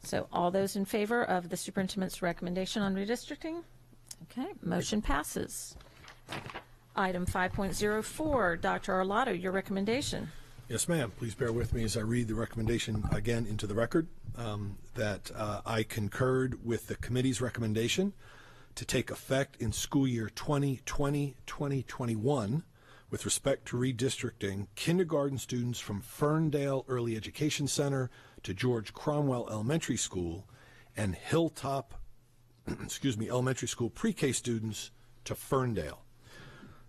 So all those in favor of the superintendent's recommendation on redistricting? Okay, motion passes. Item 5.04, Dr. Arlotto, your recommendation. Yes, ma'am. Please bear with me as I read the recommendation again into the record, that I concurred with the committee's recommendation to take effect in school year 2020-2021 with respect to redistricting kindergarten students from Ferndale Early Education Center to George Cromwell Elementary School and Hilltop Elementary School pre-K students to Ferndale.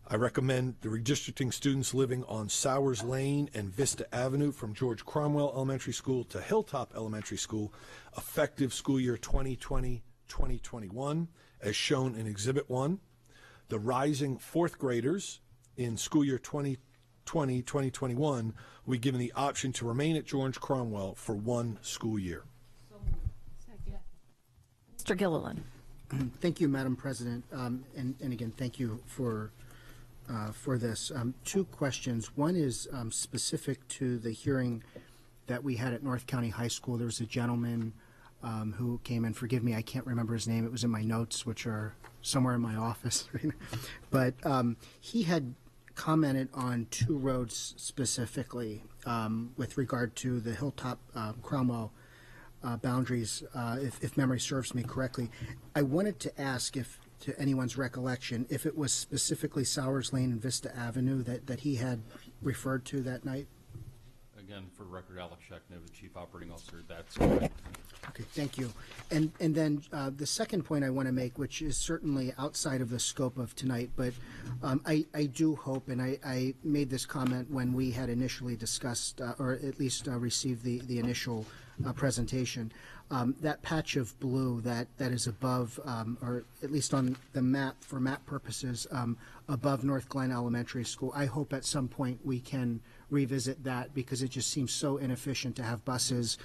I recommend the redistricting students living on Sowers Lane and Vista Avenue from George Cromwell Elementary School to Hilltop Elementary School effective school year 2020-2021 as shown in Exhibit 1. The rising fourth graders in school year 2020-2021 will be given the option to remain at George Cromwell for one school year. Mr. Gilliland. Thank you, Madam President, and again, thank you for this. Two questions. One is specific to the hearing that we had at North County High School. There was a gentleman who came in. Forgive me, I can't remember his name. It was in my notes, which are somewhere in my office. But he had commented on two roads specifically with regard to the Hilltop Cromwell boundaries, if memory serves me correctly. I wanted to ask if, to anyone's recollection, if it was specifically Sowers Lane and Vista Avenue that he had referred to that night. Again, for the record, Alex Shekno, the Chief Operating Officer, that's correct. Okay, thank you. And then the second point I want to make, which is certainly outside of the scope of tonight, but I do hope, and I made this comment when we had initially discussed, or at least received the initial presentation, that patch of blue that is above, or at least on the map, for map purposes, above North Glen Elementary School. I hope at some point we can revisit that because it just seems so inefficient to have buses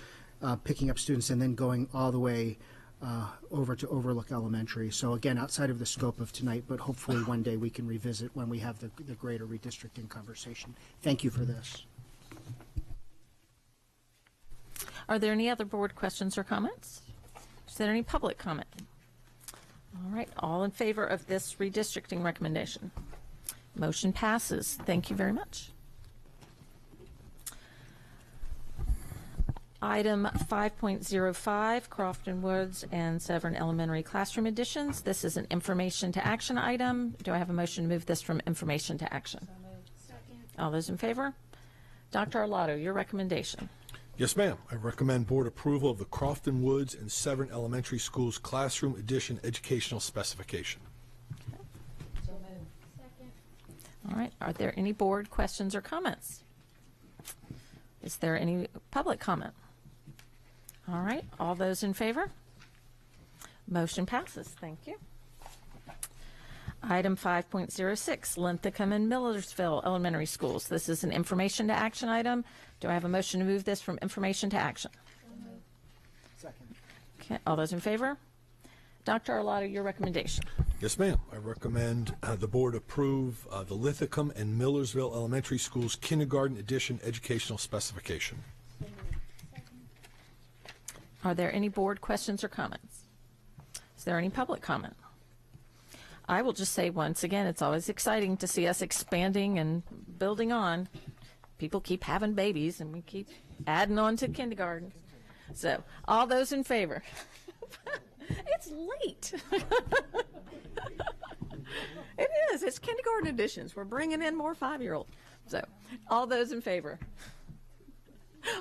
picking up students and then going all the way over to Overlook Elementary. So again, outside of the scope of tonight, but hopefully one day we can revisit when we have the greater redistricting conversation. Thank you for this. Are there any other board questions or comments? Is there any public comment? All right, all in favor of this redistricting recommendation? Motion passes. Thank you very much. Item 5.05, Crofton Woods and Severn Elementary Classroom Additions. This is an information to action item. Do I have a motion to move this from information to action? So moved. Second. All those in favor? Dr. Arlotto, your recommendation. Yes, ma'am. I recommend board approval of the Crofton Woods and Severn Elementary Schools Classroom Addition Educational Specification. Okay. So moved. Second. All right. Are there any board questions or comments? Is there any public comment? All right. All those in favor? Motion passes. Thank you. Item 5.06, Linthicum and Millersville Elementary Schools. This is an information to action item. Do I have a motion to move this from information to action? Second. Okay, all those in favor? Dr. Arlotto, your recommendation. Yes, ma'am. I recommend the board approve the Linthicum and Millersville Elementary Schools Kindergarten Edition Educational Specification. Are there any board questions or comments? Is there any public comment? I will just say once again, it's always exciting to see us expanding and building on. People keep having babies and we keep adding on to kindergarten. So all those in favor? It's late. It is. It's kindergarten editions. We're bringing in more 5-year-olds. So all those in favor?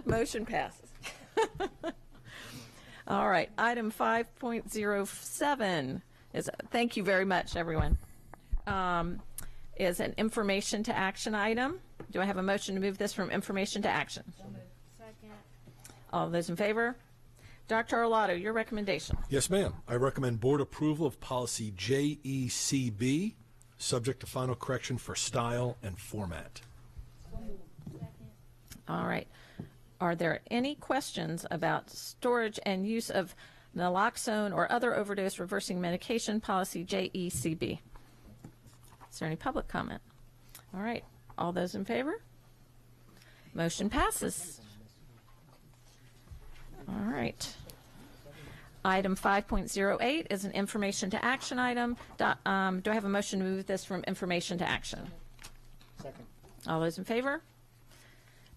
Motion passes. All right. Item 5.07 is, thank you very much, everyone. is an information to action item. Do I have a motion to move this from information to action? Second. All those in favor? Dr. Arlotto, your recommendation. Yes, ma'am. I recommend board approval of policy JECB, subject to final correction for style and format. All right. Are there any questions about storage and use of naloxone or other overdose reversing medication, policy JECB? Is there any public comment? All right. All those in favor? Motion passes. All right. Item 5.08 is an information to action item. Do I have a motion to move this from information to action? Second. All those in favor?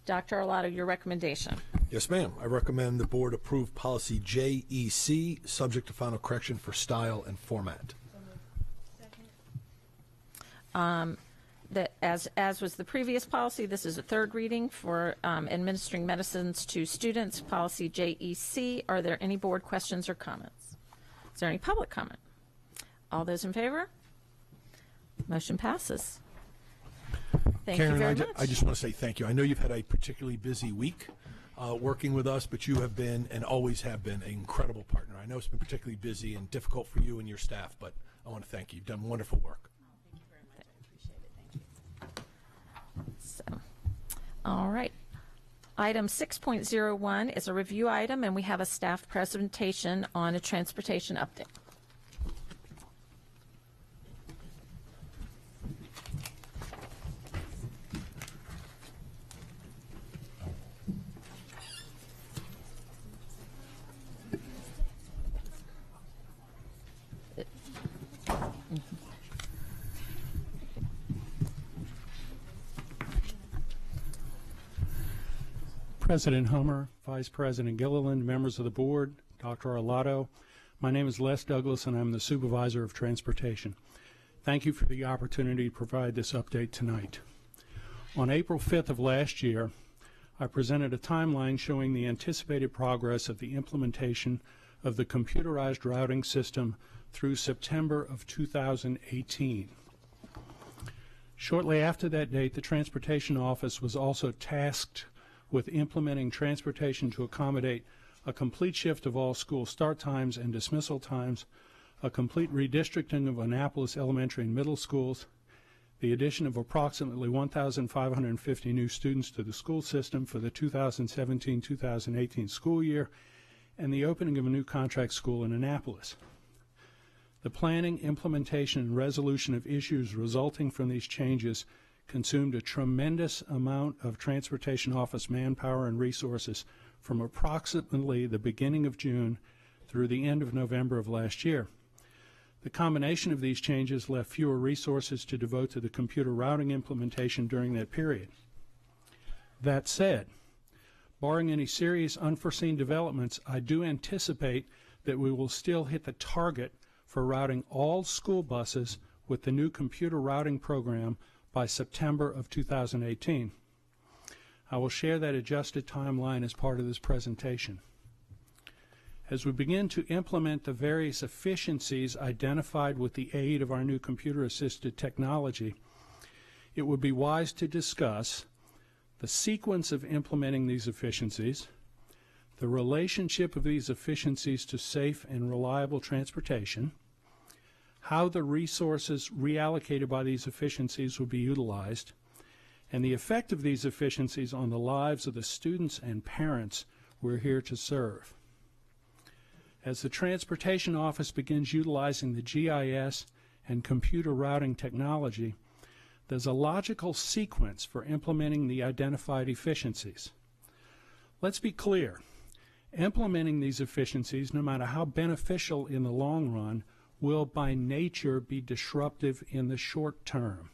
Dr. Arlotto, your recommendation. Yes, ma'am. I recommend the board approve policy JEC, subject to final correction for style and format. That as was the previous policy, this is a third reading for administering medicines to students, policy JEC. Are there any board questions or comments? Is there any public comment? All those in favor? Motion passes. Thank Karen, you very much. I just want to say thank you. I know you've had a particularly busy week working with us, but you have been and always have been an incredible partner. I know it's been particularly busy and difficult for you and your staff, but I want to thank you. You've done wonderful work. So, all right. Item 6.01 is a review item, and we have a staff presentation on a transportation update. President Hummer, Vice President Gilliland, members of the board, Dr. Arlotto. My name is Les Douglas, and I'm the Supervisor of Transportation. Thank you for the opportunity to provide this update tonight. On April 5th of last year, I presented a timeline showing the anticipated progress of the implementation of the computerized routing system through September of 2018. Shortly after that date, the Transportation Office was also tasked with implementing transportation to accommodate a complete shift of all school start times and dismissal times, a complete redistricting of Annapolis elementary and middle schools, the addition of approximately 1,550 new students to the school system for the 2017-2018 school year, and the opening of a new contract school in Annapolis. The planning, implementation, and resolution of issues resulting from these changes consumed a tremendous amount of Transportation Office manpower and resources from approximately the beginning of June through the end of November of last year. The combination of these changes left fewer resources to devote to the computer routing implementation during that period. That said, barring any serious unforeseen developments, I do anticipate that we will still hit the target for routing all school buses with the new computer routing program by September of 2018. I will share that adjusted timeline as part of this presentation. As we begin to implement the various efficiencies identified with the aid of our new computer-assisted technology, it would be wise to discuss the sequence of implementing these efficiencies, the relationship of these efficiencies to safe and reliable transportation, how the resources reallocated by these efficiencies will be utilized, and the effect of these efficiencies on the lives of the students and parents we're here to serve. As the Transportation Office begins utilizing the GIS and computer routing technology, there's a logical sequence for implementing the identified efficiencies. Let's be clear. Implementing these efficiencies, no matter how beneficial in the long run, will by nature be disruptive in the short term.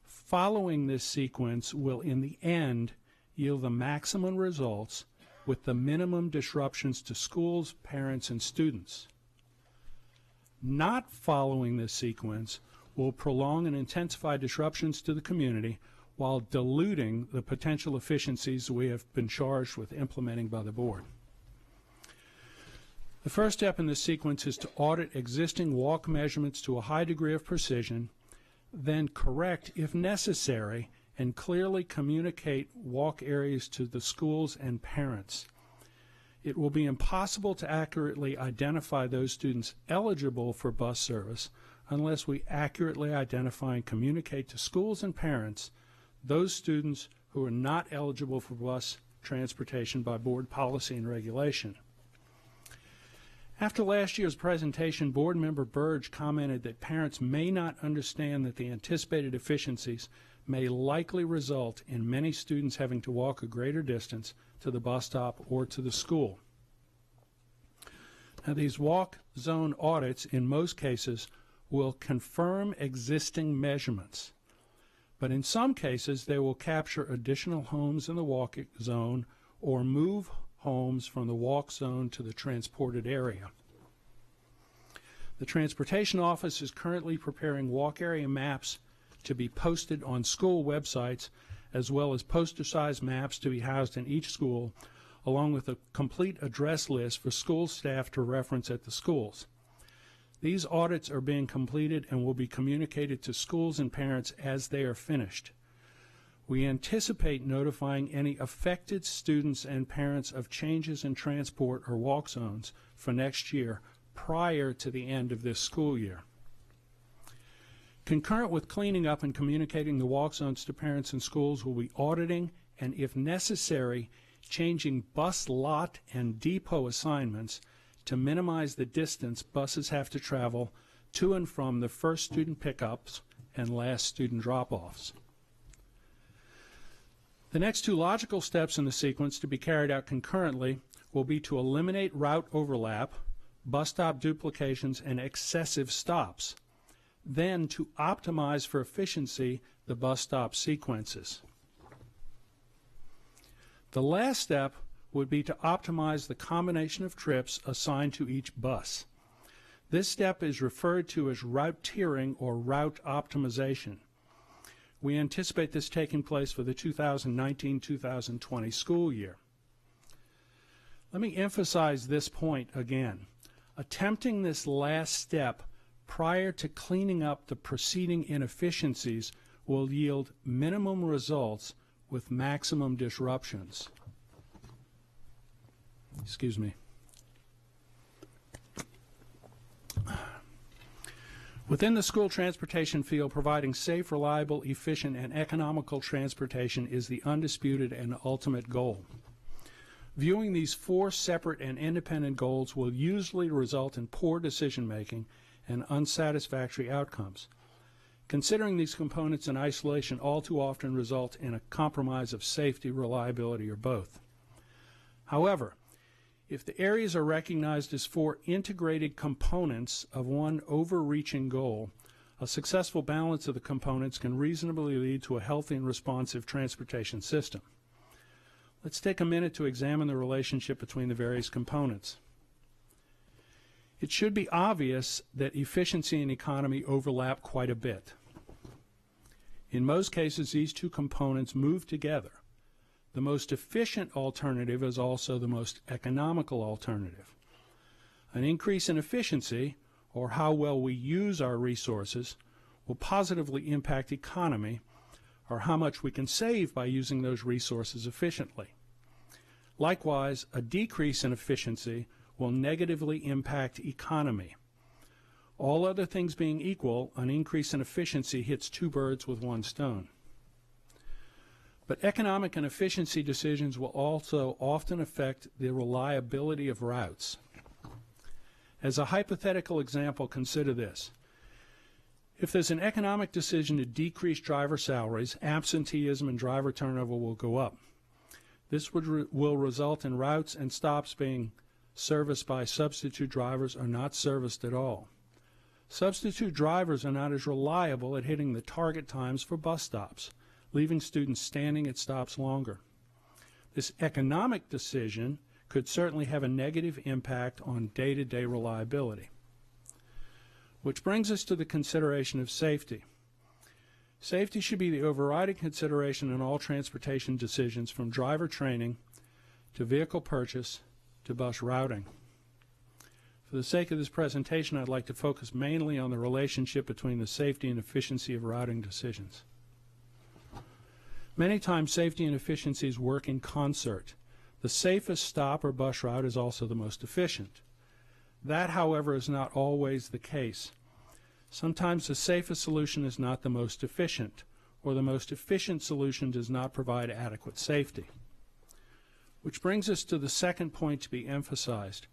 Following this sequence will in the end yield the maximum results with the minimum disruptions to schools, parents, and students. Not following this sequence will prolong and intensify disruptions to the community while diluting the potential efficiencies we have been charged with implementing by the board. The first step in this sequence is to audit existing walk measurements to a high degree of precision, then correct if necessary and clearly communicate walk areas to the schools and parents. It will be impossible to accurately identify those students eligible for bus service unless we accurately identify and communicate to schools and parents those students who are not eligible for bus transportation by board policy and regulation. After last year's presentation, Board Member Burge commented that parents may not understand that the anticipated efficiencies may likely result in many students having to walk a greater distance to the bus stop or to the school. Now, these walk zone audits, in most cases, will confirm existing measurements, but in some cases they will capture additional homes in the walk zone or move homes from the walk zone to the transported area. The Transportation Office is currently preparing walk area maps to be posted on school websites, as well as poster-sized maps to be housed in each school, along with a complete address list for school staff to reference at the schools. These audits are being completed and will be communicated to schools and parents as they are finished. We anticipate notifying any affected students and parents of changes in transport or walk zones for next year prior to the end of this school year. Concurrent with cleaning up and communicating the walk zones to parents and schools, will be auditing and, if necessary, changing bus lot and depot assignments to minimize the distance buses have to travel to and from the first student pickups and last student drop-offs. The next two logical steps in the sequence to be carried out concurrently will be to eliminate route overlap, bus stop duplications, and excessive stops, then to optimize for efficiency the bus stop sequences. The last step would be to optimize the combination of trips assigned to each bus. This step is referred to as route tiering or route optimization. We anticipate this taking place for the 2019-2020 school year. Let me emphasize this point again. Attempting this last step prior to cleaning up the preceding inefficiencies will yield minimum results with maximum disruptions. Excuse me. Within the school transportation field, providing safe, reliable, efficient, and economical transportation is the undisputed and ultimate goal. Viewing these four separate and independent goals will usually result in poor decision-making and unsatisfactory outcomes. Considering these components in isolation all too often result in a compromise of safety, reliability, or both. However, if the areas are recognized as four integrated components of one overreaching goal, a successful balance of the components can reasonably lead to a healthy and responsive transportation system. Let's take a minute to examine the relationship between the various components. It should be obvious that efficiency and economy overlap quite a bit. In most cases, these two components move together. The most efficient alternative is also the most economical alternative. An increase in efficiency, or how well we use our resources, will positively impact economy, or how much we can save by using those resources efficiently. Likewise, a decrease in efficiency will negatively impact economy. All other things being equal, an increase in efficiency hits two birds with one stone. But economic and efficiency decisions will also often affect the reliability of routes. As a hypothetical example, consider this. If there's an economic decision to decrease driver salaries, absenteeism and driver turnover will go up. This will result in routes and stops being serviced by substitute drivers or not serviced at all. Substitute drivers are not as reliable at hitting the target times for bus stops, leaving students standing at stops longer. This economic decision could certainly have a negative impact on day-to-day reliability. Which brings us to the consideration of safety. Safety should be the overriding consideration in all transportation decisions, from driver training to vehicle purchase to bus routing. For the sake of this presentation, I'd like to focus mainly on the relationship between the safety and efficiency of routing decisions. Many times, safety and efficiencies work in concert. The safest stop or bus route is also the most efficient. That, however, is not always the case. Sometimes the safest solution is not the most efficient, or the most efficient solution does not provide adequate safety. Which brings us to the second point to be emphasized.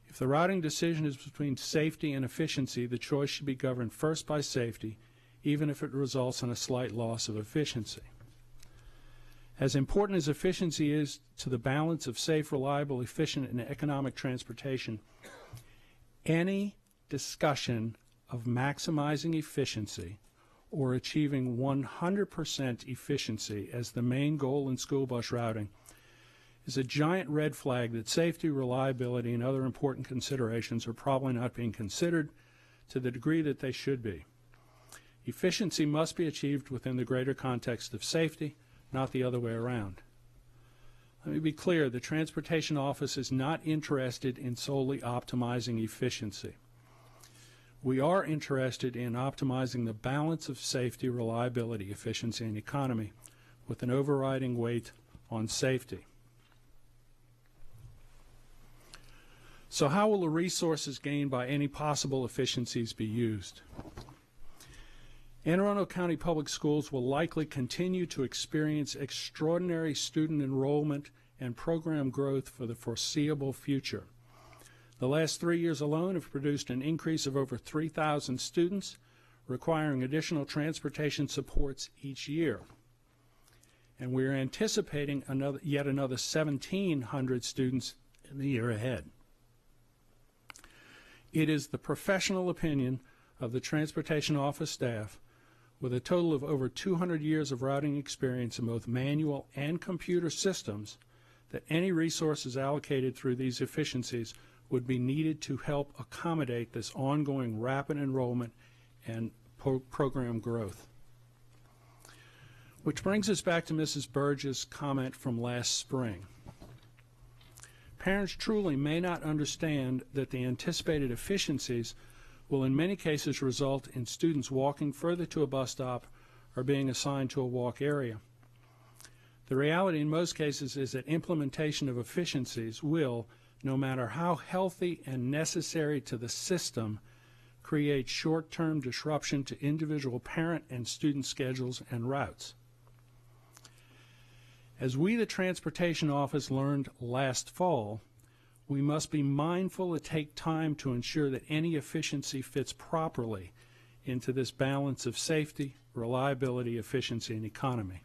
If the routing decision is between safety and efficiency, the choice should be governed first by safety, even if it results in a slight loss of efficiency. As important as efficiency is to the balance of safe, reliable, efficient, and economic transportation, any discussion of maximizing efficiency or achieving 100% efficiency as the main goal in school bus routing is a giant red flag that safety, reliability, and other important considerations are probably not being considered to the degree that they should be. Efficiency must be achieved within the greater context of safety, not the other way around. Let me be clear, the Transportation Office is not interested in solely optimizing efficiency. We are interested in optimizing the balance of safety, reliability, efficiency, and economy with an overriding weight on safety. So how will the resources gained by any possible efficiencies be used? Anne Arundel County Public Schools will likely continue to experience extraordinary student enrollment and program growth for the foreseeable future. The last 3 years alone have produced an increase of over 3,000 students, requiring additional transportation supports each year. And we're anticipating yet another 1,700 students in the year ahead. It is the professional opinion of the Transportation Office staff, with a total of over 200 years of routing experience in both manual and computer systems, that any resources allocated through these efficiencies would be needed to help accommodate this ongoing rapid enrollment and program growth. Which brings us back to Mrs. Burge's comment from last spring. Parents truly may not understand that the anticipated efficiencies will in many cases result in students walking further to a bus stop or being assigned to a walk area. The reality in most cases is that implementation of efficiencies will, no matter how healthy and necessary to the system, create short-term disruption to individual parent and student schedules and routes. As we, the Transportation Office, learned last fall, we must be mindful to take time to ensure that any efficiency fits properly into this balance of safety, reliability, efficiency, and economy.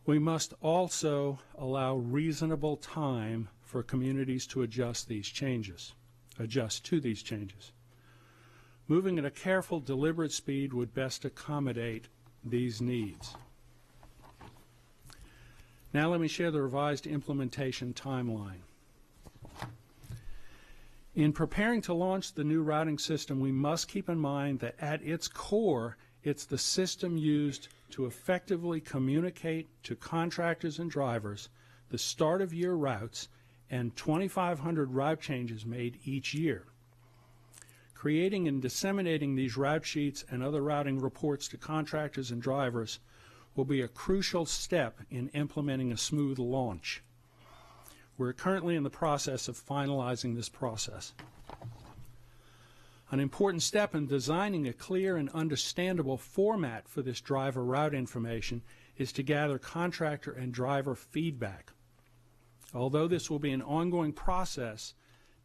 We must also allow reasonable time for communities to adjust to these changes. Moving at a careful, deliberate speed would best accommodate these needs. Now let me share the revised implementation timeline. In preparing to launch the new routing system, we must keep in mind that at its core, it's the system used to effectively communicate to contractors and drivers the start-of-year routes and 2,500 route changes made each year. Creating and disseminating these route sheets and other routing reports to contractors and drivers will be a crucial step in implementing a smooth launch. We're currently in the process of finalizing this process. An important step in designing a clear and understandable format for this driver route information is to gather contractor and driver feedback. Although this will be an ongoing process,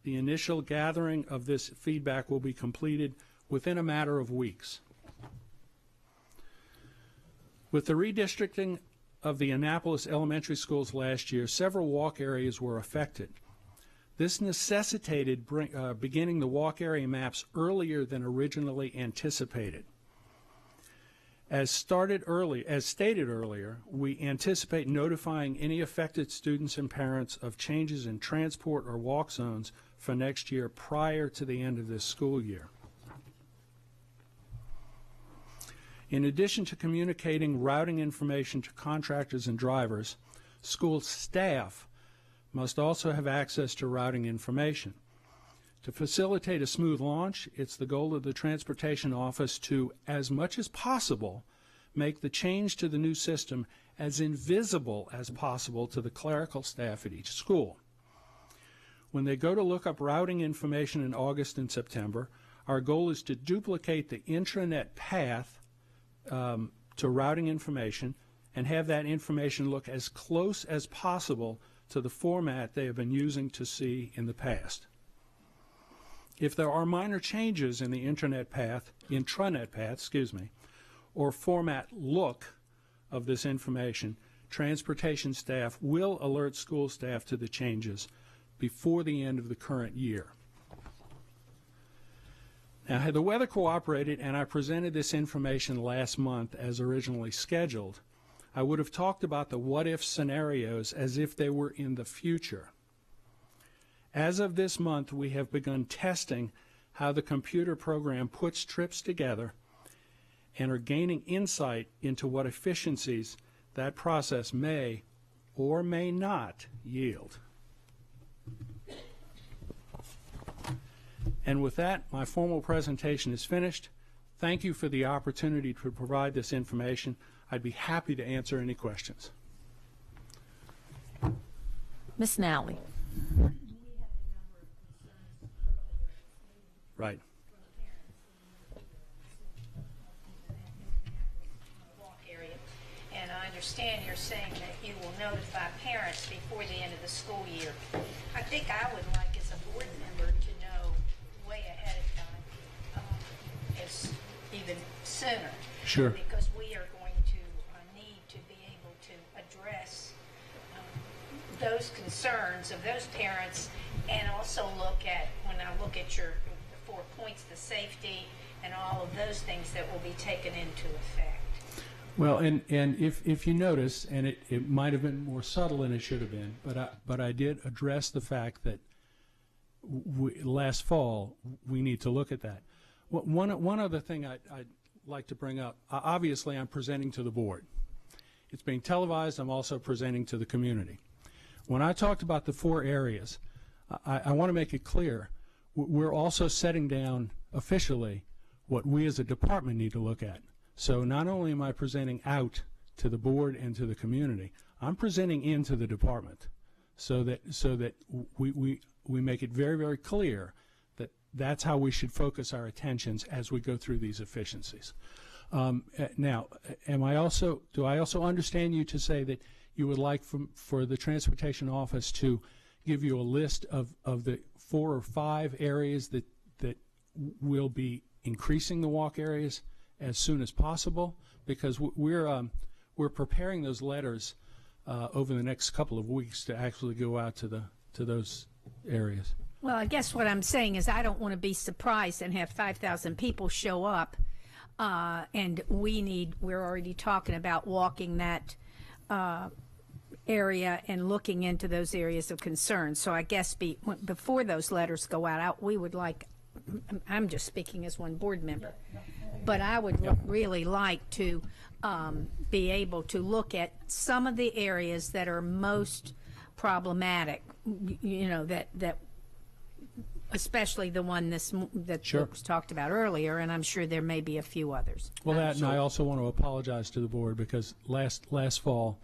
the initial gathering of this feedback will be completed within a matter of weeks. With the redistricting of the Annapolis elementary schools last year, several walk areas were affected. This necessitated beginning the walk area maps earlier than originally anticipated. As stated earlier, we anticipate notifying any affected students and parents of changes in transport or walk zones for next year prior to the end of this school year. In addition to communicating routing information to contractors and drivers, school staff must also have access to routing information. To facilitate a smooth launch, it's the goal of the Transportation Office to, as much as possible, make the change to the new system as invisible as possible to the clerical staff at each school. When they go to look up routing information in August and September, our goal is to duplicate the intranet path to routing information and have that information look as close as possible to the format they have been using to see in the past. If there are minor changes in the intranet path, or format look of this information, transportation staff will alert school staff to the changes before the end of the current year. Now, had the weather cooperated and I presented this information last month as originally scheduled, I would have talked about the what-if scenarios as if they were in the future. As of this month, we have begun testing how the computer program puts trips together and are gaining insight into what efficiencies that process may or may not yield. And with that, my formal presentation is finished. Thank you for the opportunity to provide this information. I'd be happy to answer any questions. Ms. Nally. Right. And I understand you're saying that you will notify parents before the end of the school year. I think I would like, as a board member, to know way ahead of time, as even sooner. Sure. Because we are going to need to be able to address those concerns of those parents, and also look at, when I look at your 4 points, the safety and all of those things that will be taken into effect. Well, and if you notice, and it might have been more subtle than it should have been, but I did address the fact that last fall we need to look at that. One other thing I'd like to bring up, obviously I'm presenting to the board. It's being televised. I'm also presenting to the community. When I talked about the 4 areas, I want to make it clear, we're also setting down officially what we as a department need to look at. So not only am I presenting out to the board and to the community, I'm presenting into the department so that we make it very, very clear that that's how we should focus our attentions as we go through these efficiencies. Now, do I also understand you to say that you would like for the Transportation Office to give you a list of the 4 or 5 areas that will be increasing the walk areas as soon as possible? Because we're preparing those letters over the next couple of weeks to actually go out to those areas. Well, I guess what I'm saying is I don't want to be surprised and have 5,000 people show up, and we're already talking about walking that area and looking into those areas of concern. So I guess before those letters go out, we would like, I'm just speaking as one board member, but I would really like to be able to look at some of the areas that are most problematic, that especially the one that Sure. was talked about earlier, and I'm sure there may be a few others. Well, and I also want to apologize to the board because last fall,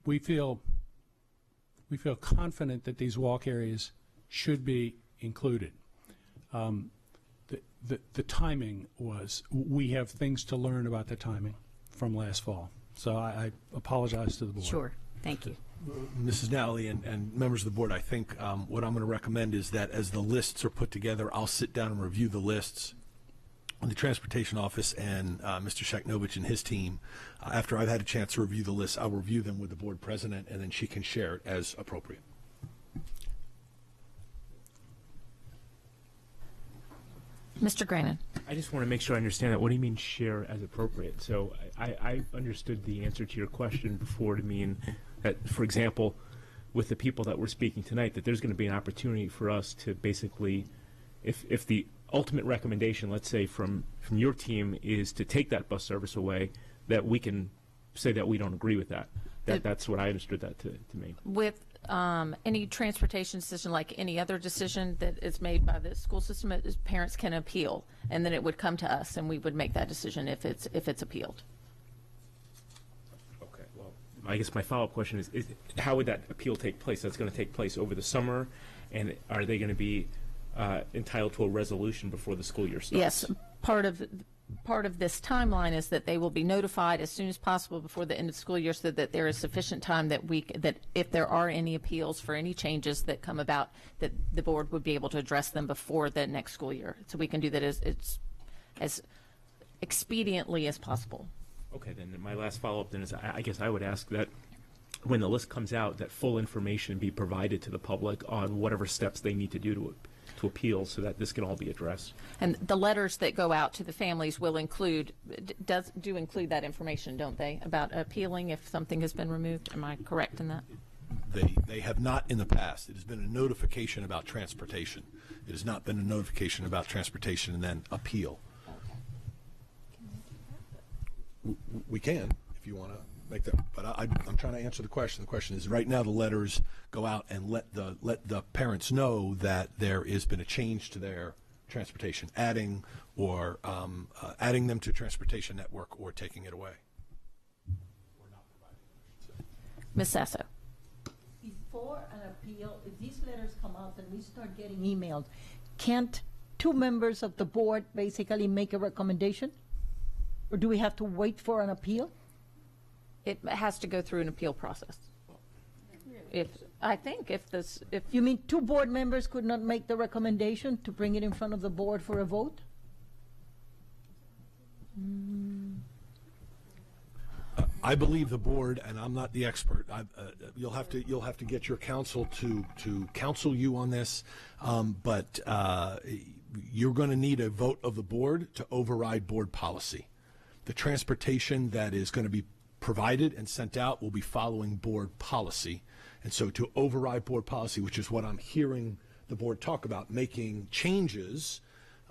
we feel confident that these walk areas should be included. The timing was, we have things to learn about the timing from last fall. So I apologize to the board. Sure. Thank you. Mrs. Nally and members of the board, I think what I'm going to recommend is that as the lists are put together, I'll sit down and review the lists with the Transportation Office and Mr. Shaknovich and his team. After I've had a chance to review the lists, I'll review them with the board president, and then she can share it as appropriate. Mr. Grannon. I just want to make sure I understand that. What do you mean share as appropriate? So I understood the answer to your question before to mean that, for example, with the people that we're speaking tonight, that there's going to be an opportunity for us to basically, if the ultimate recommendation, let's say from your team, is to take that bus service away, that we can say that we don't agree with that. That's what I understood that to mean. any transportation decision, like any other decision that is made by the school system, parents can appeal, and then it would come to us, and we would make that decision if it's appealed. Okay, well, I guess my follow-up question is how would that appeal take place? That's going to take place over the summer, and are they going to be entitled to a resolution before the school year starts? Yes, part of this timeline is that they will be notified as soon as possible before the end of the school year, so that there is sufficient time that that if there are any appeals for any changes that come about, that the board would be able to address them before the next school year. So we can do that as expediently as possible. Okay, then my last follow-up then is I guess I would ask that when the list comes out, that full information be provided to the public on whatever steps they need to do to appeal, so that this can all be addressed. And the letters that go out to the families will include include that information, don't they, about appealing if something has been removed? Am I correct in that? They have not in the past. It has been a notification about transportation. It has not been a notification about transportation and then appeal. We can, if you want to make that, but I'm trying to answer the question. The question is, right now the letters go out and let the parents know that there has been a change to their transportation, adding them to transportation network or taking it away. Ms. Sasso. Before an appeal, if these letters come out and we start getting emailed, can't two members of the board basically make a recommendation? Or do we have to wait for an appeal? It has to go through an appeal process. If you mean two board members could not make the recommendation to bring it in front of the board for a vote? I believe the board, and I'm not the expert. You'll have to get your counsel to counsel you on this, but you're going to need a vote of the board to override board policy. The transportation that is going to be provided and sent out will be following board policy. And so to override board policy, which is what I'm hearing the board talk about, making changes,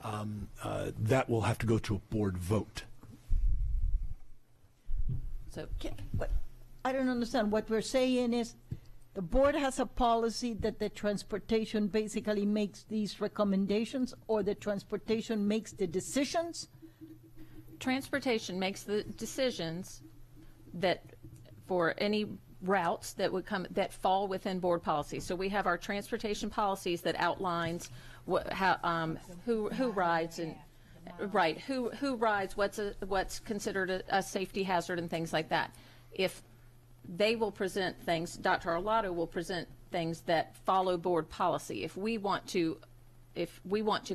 that will have to go to a board vote. So, I don't understand. What we're saying is the board has a policy that the transportation basically makes these recommendations, or the transportation makes the decisions? Transportation makes the decisions that for any routes that would come that fall within board policy. So we have our transportation policies that outlines who rides and who rides, what's considered a safety hazard and things like that. If they will present things, Dr. Arlotto will present things that follow board policy. If we want to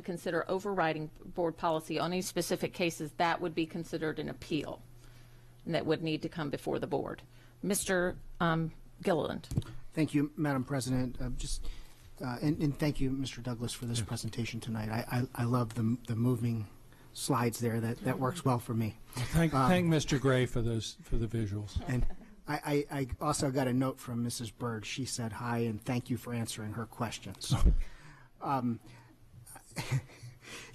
consider overriding board policy on any specific cases, that would be considered an appeal, and that would need to come before the board. Mr. Gilliland. Thank you, Madam President. And thank you, Mr. Douglas, for this presentation tonight. I love the moving slides there. That works well for me. Thank Mr. Gray for the visuals. And I also got a note from Mrs. Bird. She said hi and thank you for answering her questions.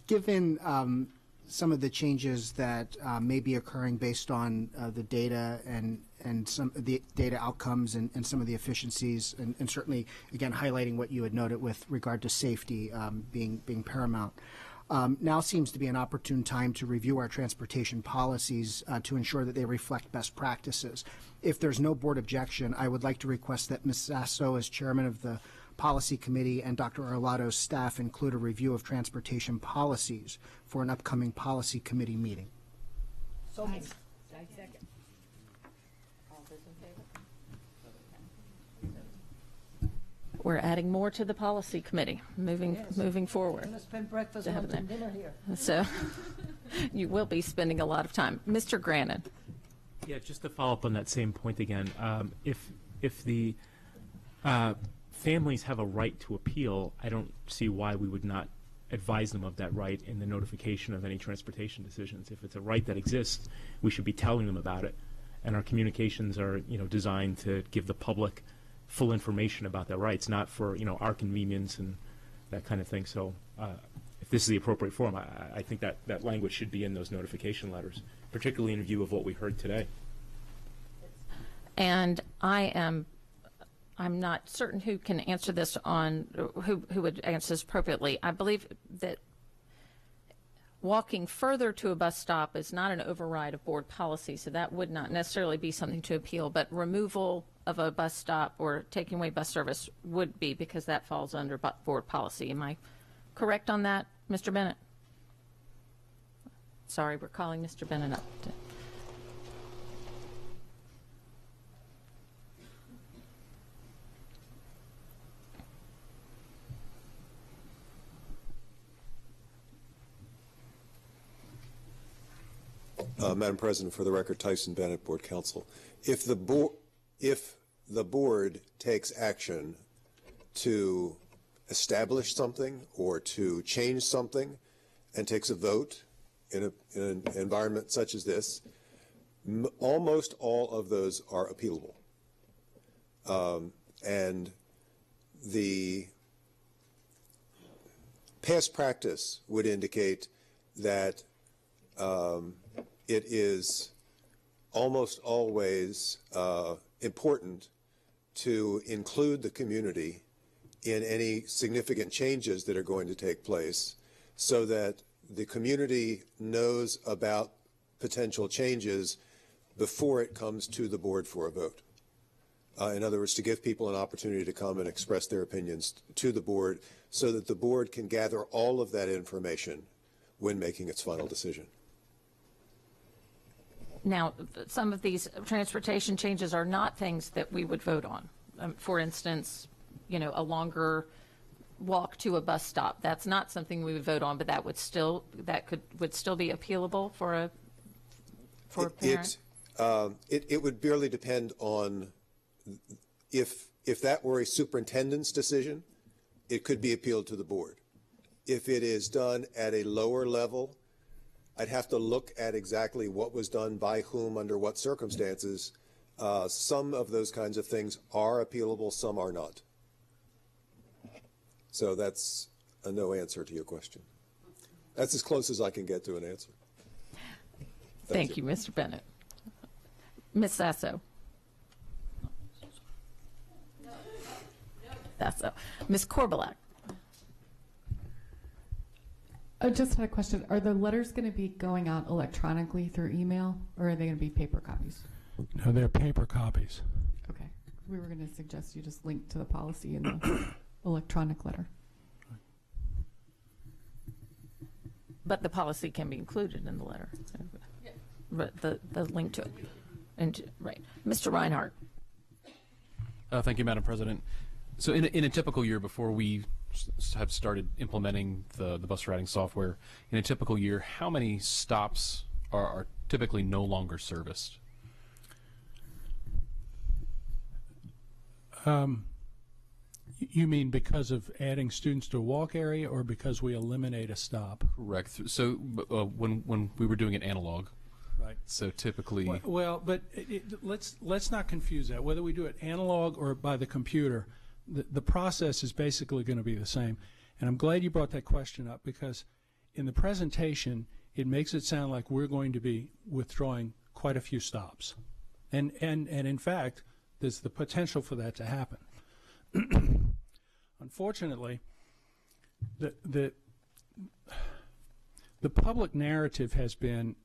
Given some of the changes that may be occurring based on the data and some of the data outcomes and some of the efficiencies, and certainly, again, highlighting what you had noted with regard to safety being paramount. Now seems to be an opportune time to review our transportation policies to ensure that they reflect best practices. If there's no board objection, I would like to request that Ms. Sasso, as chairman of the Policy Committee, and Dr. Arlotto's staff include a review of transportation policies for an upcoming Policy Committee meeting. So moved. Second. All those in favor? We're adding more to the Policy Committee, moving forward. I'm going to spend breakfast, lunch, and dinner here. So you will be spending a lot of time. Mr. Grannon. Yeah, just to follow up on that same point again, if the families have a right to appeal, I don't see why we would not advise them of that right in the notification of any transportation decisions. If it's a right that exists, we should be telling them about it. And our communications are, designed to give the public full information about their rights, not for, our convenience and that kind of thing. So if this is the appropriate form, I think that language should be in those notification letters, particularly in view of what we heard today. And I I'm not certain who can answer this who would answer this appropriately. I believe that walking further to a bus stop is not an override of board policy, so that would not necessarily be something to appeal, but removal of a bus stop or taking away bus service would be, because that falls under board policy. Am I correct on that, Mr. Bennett? Sorry, we're calling Mr. Bennett up. Madam President, for the record, Tyson Bennett, Board Counsel. If the board takes action to establish something or to change something and takes a vote in an environment such as this, almost all of those are appealable. And the past practice would indicate that it is almost always important to include the community in any significant changes that are going to take place, so that the community knows about potential changes before it comes to the board for a vote. In other words, to give people an opportunity to come and express their opinions to the board, so that the board can gather all of that information when making its final decision. Now, some of these transportation changes are not things that we would vote on. For instance, a longer walk to a bus stop. That's not something we would vote on, but that would still would still be appealable for a parent. It would barely depend on if that were a superintendent's decision, it could be appealed to the board. If it is done at a lower level, I'd have to look at exactly what was done by whom under what circumstances. Some of those kinds of things are appealable, some are not. So that's a no answer to your question. That's as close as I can get to an answer. Thank you, Mr. Bennett. Ms. Sasso. Ms. Korbelak. I just had a question. Are the letters going to be going out electronically through email, or are they going to be paper copies? No, they're paper copies. Okay. We were going to suggest you just link to the policy in the electronic letter. But the policy can be included in the letter. Yeah. But the link to it. Right. Mr. Reinhardt. Thank you, Madam President. So in a typical year, before we have started implementing the bus routing software, in a typical year, how many stops are typically no longer serviced? You mean because of adding students to a walk area, or because we eliminate a stop? Correct. So when we were doing it analog, right? So typically, but let's not confuse that. Whether we do it analog or by the computer, the process is basically going to be the same. And I'm glad you brought that question up, because in the presentation it makes it sound like we're going to be withdrawing quite a few stops, and in fact there's the potential for that to happen. Unfortunately, the public narrative has been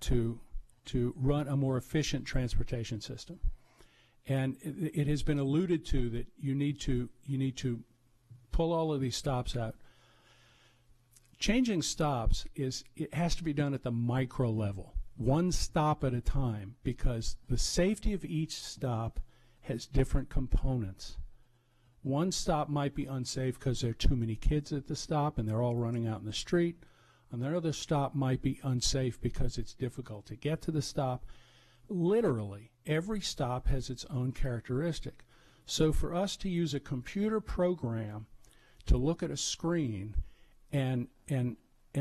to run a more efficient transportation system, and it has been alluded to that you need to pull all of these stops out. Changing stops it has to be done at the micro level, one stop at a time, because the safety of each stop has different components. One stop might be unsafe because there are too many kids at the stop and they're all running out in the street. Another stop might be unsafe because it's difficult to get to the stop. Literally, every stop has its own characteristic. So for us to use a computer program to look at a screen and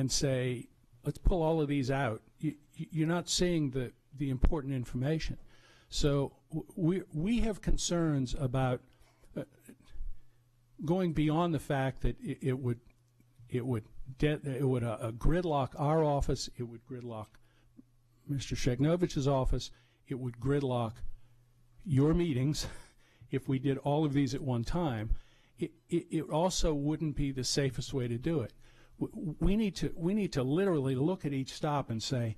say, let's pull all of these out, you're not seeing the important information. So we have concerns about going beyond the fact that it would gridlock our office, it would gridlock Mr. Shegnovich's office, it would gridlock your meetings, if we did all of these at one time, it also wouldn't be the safest way to do it. We need to literally look at each stop and say,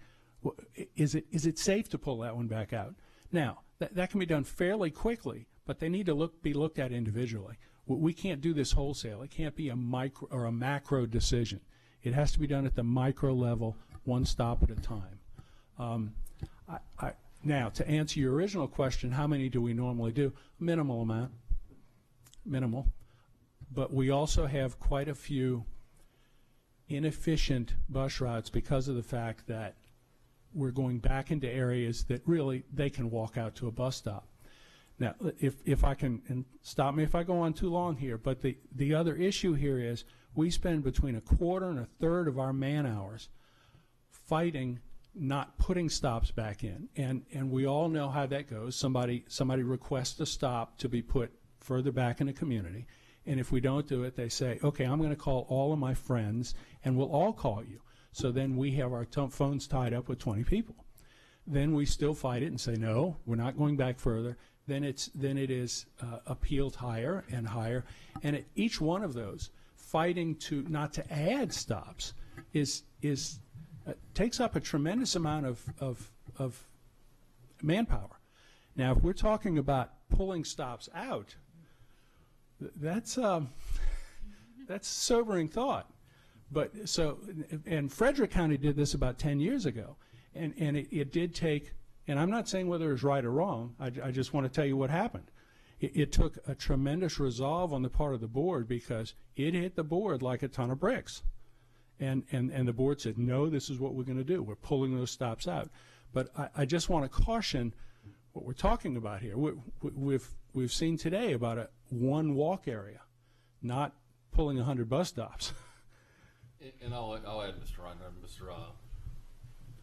is it safe to pull that one back out? Now, that can be done fairly quickly, but they need to be looked at individually. We can't do this wholesale. It can't be a micro or a macro decision. It has to be done at the micro level, one stop at a time. Now, to answer your original question, how many do we normally do? Minimal amount. Minimal. But we also have quite a few inefficient bus routes because of the fact that we're going back into areas that really they can walk out to a bus stop. Now, if I can, and stop me if I go on too long here, but the other issue here is we spend between a quarter and a third of our man hours fighting not putting stops back in, and we all know how that goes. Somebody requests a stop to be put further back in the community, and if we don't do it, they say, okay, I'm going to call all of my friends, and we'll all call you. So then we have our phones tied up with 20 people. Then we still fight it and say, no, we're not going back further. Then it is appealed higher and higher, and at each one of those, fighting not to add stops takes up a tremendous amount of manpower. Now, if we're talking about pulling stops out, that's sobering thought. But so, and Frederick County did this about 10 years ago, and it did take. And I'm not saying whether it's right or wrong. I just want to tell you what happened. It took a tremendous resolve on the part of the board because it hit the board like a ton of bricks. And the board said, no, this is what we're going to do. We're pulling those stops out. But I just want to caution what we're talking about here. We've seen today about a one walk area, not pulling 100 bus stops. And I'll add, Mr. Reiner, Mr.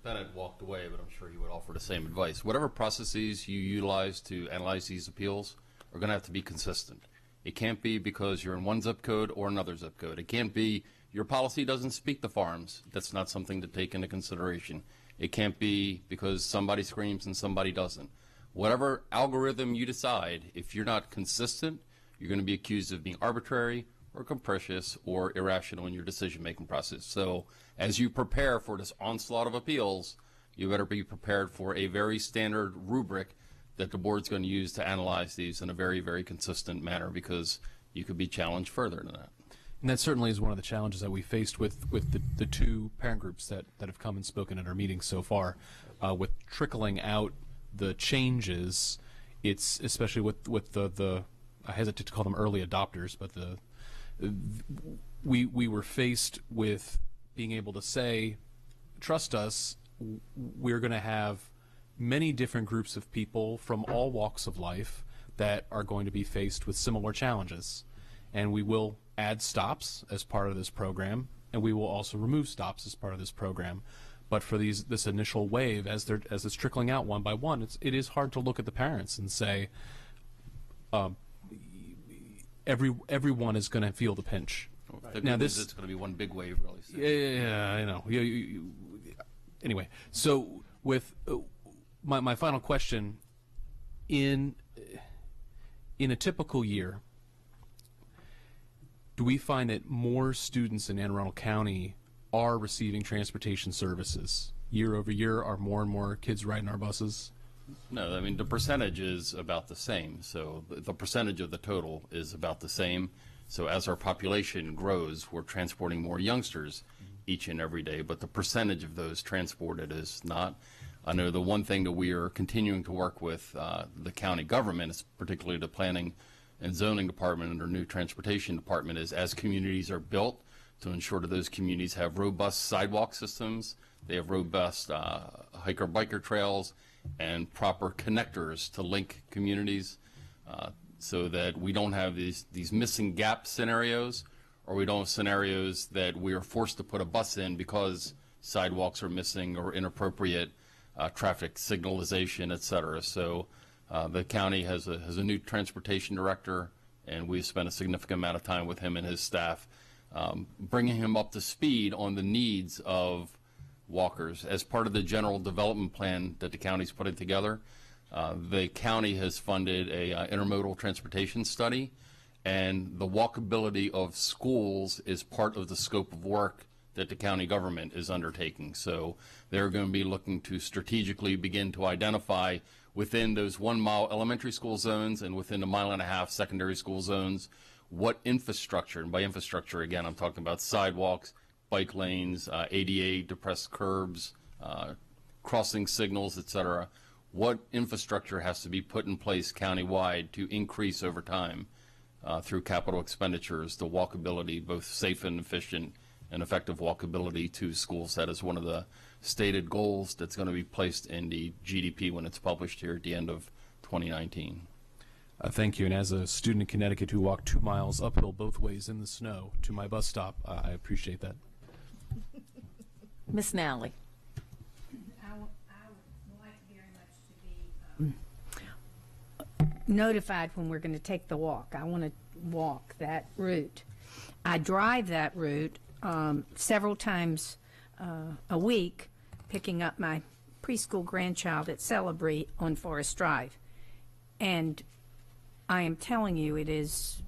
Bennett walked away, but I'm sure he would offer the same advice. Whatever processes you utilize to analyze these appeals are going to have to be consistent. It can't be because you're in one zip code or another zip code. It can't be your policy doesn't speak the farms. That's not something to take into consideration. It can't be because somebody screams and somebody doesn't. Whatever algorithm you decide, if you're not consistent, you're going to be accused of being arbitrary or capricious or irrational in your decision-making process. So as you prepare for this onslaught of appeals, you better be prepared for a very standard rubric that the board's going to use to analyze these in a very, very consistent manner, because you could be challenged further than that. And that certainly is one of the challenges that we faced with the two parent groups that have come and spoken at our meetings so far. With trickling out the changes, it's especially with the I hesitate to call them early adopters, but we were faced with being able to say, trust us, we're going to have many different groups of people from all walks of life that are going to be faced with similar challenges. And we will add stops as part of this program, and we will also remove stops as part of this program. But for this initial wave, as it's trickling out one by one, it is hard to look at the parents and say, everyone is going to feel the pinch. Now it's going to be one big wave, really. Yeah, I know. Anyway, so with my final question, in a typical year, do we find that more students in Anne Arundel County are receiving transportation services year over year? Are more and more kids riding our buses? No, I mean, the percentage is about the same. So the percentage of the total is about the same. So as our population grows, we're transporting more youngsters each and every day, but the percentage of those transported is not. I know the one thing that we are continuing to work with the county government, is particularly the planning and zoning department and our new transportation department, is as communities are built, to ensure that those communities have robust sidewalk systems, they have robust hiker-biker trails, and proper connectors to link communities, so that we don't have these missing gap scenarios, or we don't have scenarios that we are forced to put a bus in because sidewalks are missing or inappropriate traffic signalization, et cetera. So the county has a new transportation director, and we've spent a significant amount of time with him and his staff, bringing him up to speed on the needs of walkers. As part of the general development plan that the county's putting together, The county has funded a intermodal transportation study, and the walkability of schools is part of the scope of work that the county government is undertaking. So they're going to be looking to strategically begin to identify within those 1 mile elementary school zones and within the 1.5 mile secondary school zones what infrastructure, and by infrastructure again I'm talking about sidewalks, bike lanes, ADA depressed curbs, crossing signals, etc. What infrastructure has to be put in place countywide to increase over time through capital expenditures the walkability, both safe and efficient and effective walkability to schools. That is one of the stated goals that's going to be placed in the GDP when it's published here at the end of 2019. Thank you. And as a student in Connecticut who walked 2 miles uphill both ways in the snow to my bus stop, I appreciate that. Miss Nally. I would like very much to be notified when we're going to take the walk. I want to walk that route. I drive that route several times a week, picking up my preschool grandchild at Celebrate on Forest Drive. And I am telling you, it is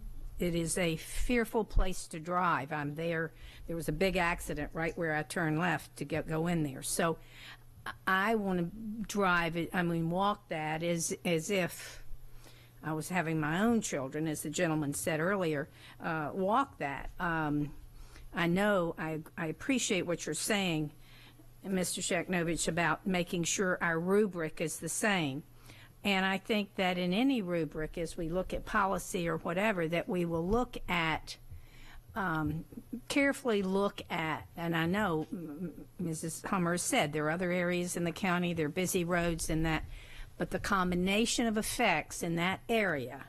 a fearful place to drive. I'm there. There was a big accident right where I turned left to go in there. So I want to drive it, walk that as if I was having my own children, as the gentleman said earlier, walk that. I know, I appreciate what you're saying, Mr. Sheknovich, about making sure our rubric is the same. And I think that in any rubric, as we look at policy or whatever, that we will look at, carefully look at, and I know Mrs. Hummer said there are other areas in the county, there are busy roads and that, but the combination of effects in that area,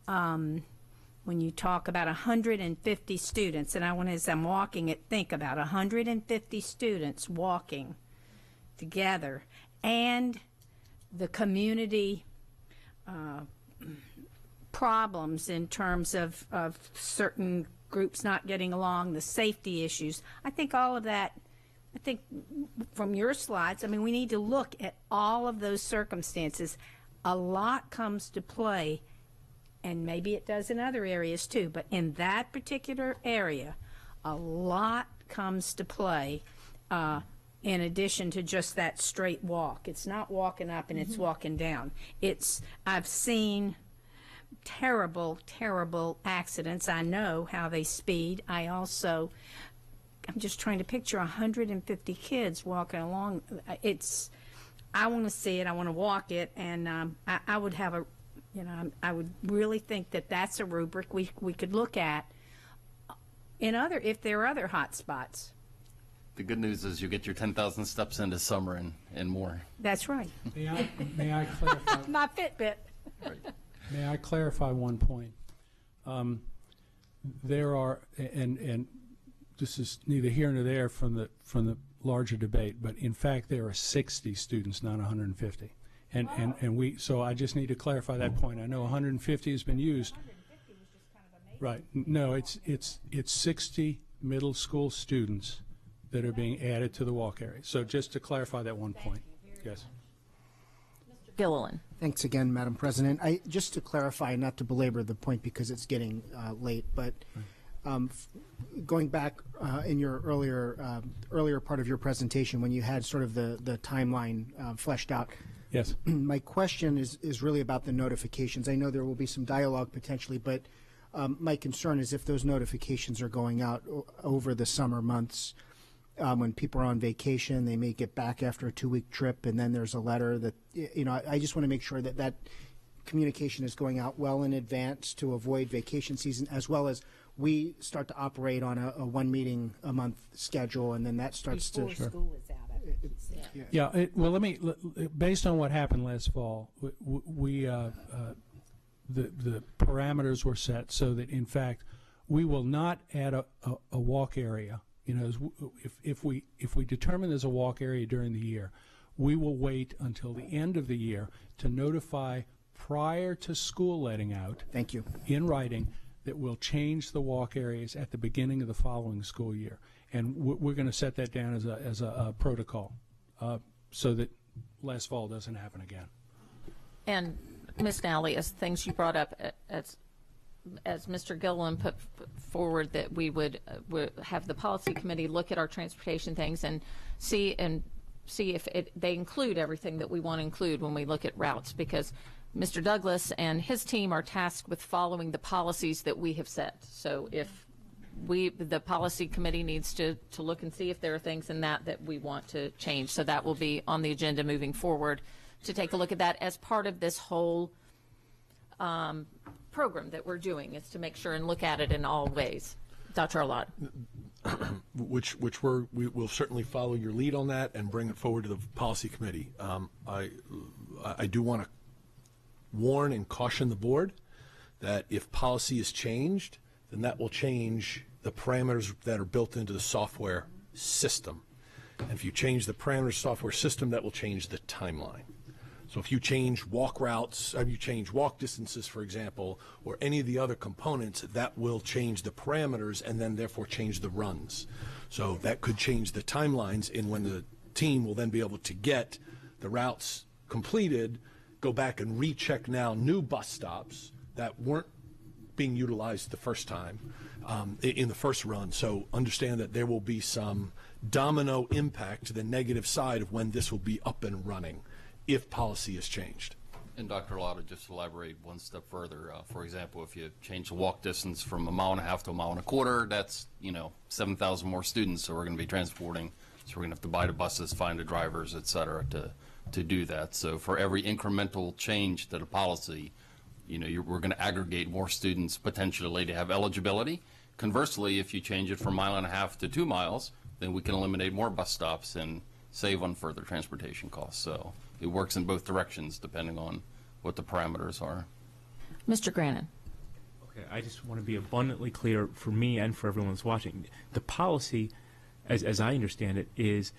when you talk about 150 students, and I want to, as I'm walking it, think about 150 students walking together, and the community problems in terms of certain groups not getting along, the safety issues. I think all of that, I think from your slides, we need to look at all of those circumstances. A lot comes to play, and maybe it does in other areas too, but in that particular area, a lot comes to play in addition to just that straight walk. It's not walking up and it's walking down. I've seen terrible, terrible accidents. I know how they speed. I'm just trying to picture 150 kids walking along. I want to see it, I want to walk it, and I would have I would really think that that's a rubric we could look at if there are other hot spots. The good news is you get your 10,000 steps into summer and more. That's right. May I clarify? My Fitbit. Right. May I clarify one point? There are, and this is neither here nor there from the larger debate, but in fact there are 60 students, not 150. So I just need to clarify that point. I know 150 has been used. 150 was just kind of amazing. Right. No, it's 60 middle school students that are being added to the walk area. So just to clarify that one point. Yes. Mr. Gilliland. Thanks again, Madam President. Just to clarify, not to belabor the point because it's getting late, but going back in your earlier part of your presentation when you had sort of the timeline fleshed out. Yes. My question is really about the notifications. I know there will be some dialogue potentially, but my concern is if those notifications are going out over the summer months, when people are on vacation, they may get back after a 2-week trip, and then there's a letter that, I just want to make sure that communication is going out well in advance to avoid vacation season, as well as we start to operate on a one meeting a month schedule, and then that starts Before to. school is out, I think he said. Yeah. Based on what happened last fall, the parameters were set so that, in fact, we will not add a walk area. If we determine there's a walk area during the year, we will wait until the end of the year to notify prior to school letting out. Thank you. In writing that we'll change the walk areas at the beginning of the following school year, and we're going to set that down as a protocol, so that last fall doesn't happen again. And Ms. Nally, as things you brought up, as Mr. Gilliland put forward, that we would have the policy committee look at our transportation things and see if they include everything that we want to include when we look at routes, because Mr. Douglas and his team are tasked with following the policies that we have set. So if the policy committee needs to look and see if there are things in that we want to change. So that will be on the agenda moving forward, to take a look at that as part of this whole program that we're doing, is to make sure and look at it in all ways. Dr. Arlotto. Which we will certainly follow your lead on that and bring it forward to the policy committee. I do want to warn and caution the board that if policy is changed, then that will change the parameters that are built into the software system. And if you change the parameters software system, that will change the timeline. So if you change walk routes, if you change walk distances, for example, or any of the other components, that will change the parameters and then therefore change the runs. So that could change the timelines in when the team will then be able to get the routes completed, go back and recheck now new bus stops that weren't being utilized the first time in the first run. So understand that there will be some domino impact to the negative side of when this will be up and running if policy is changed. And Dr. Arlotto, just to elaborate one step further, for example, if you change the walk distance from 1.5 miles to 1.25 miles, that's 7,000 more students, so we're going to be transporting. So we're going to have to buy the buses, find the drivers, et cetera, to do that. So for every incremental change to the policy, we're going to aggregate more students potentially to have eligibility. Conversely, if you change it from 1.5 miles to 2 miles, then we can eliminate more bus stops and save on further transportation costs. So it works in both directions depending on what the parameters are. Mr. Grannon. Okay, I just want to be abundantly clear for me and for everyone that's watching. The policy, as I understand it, is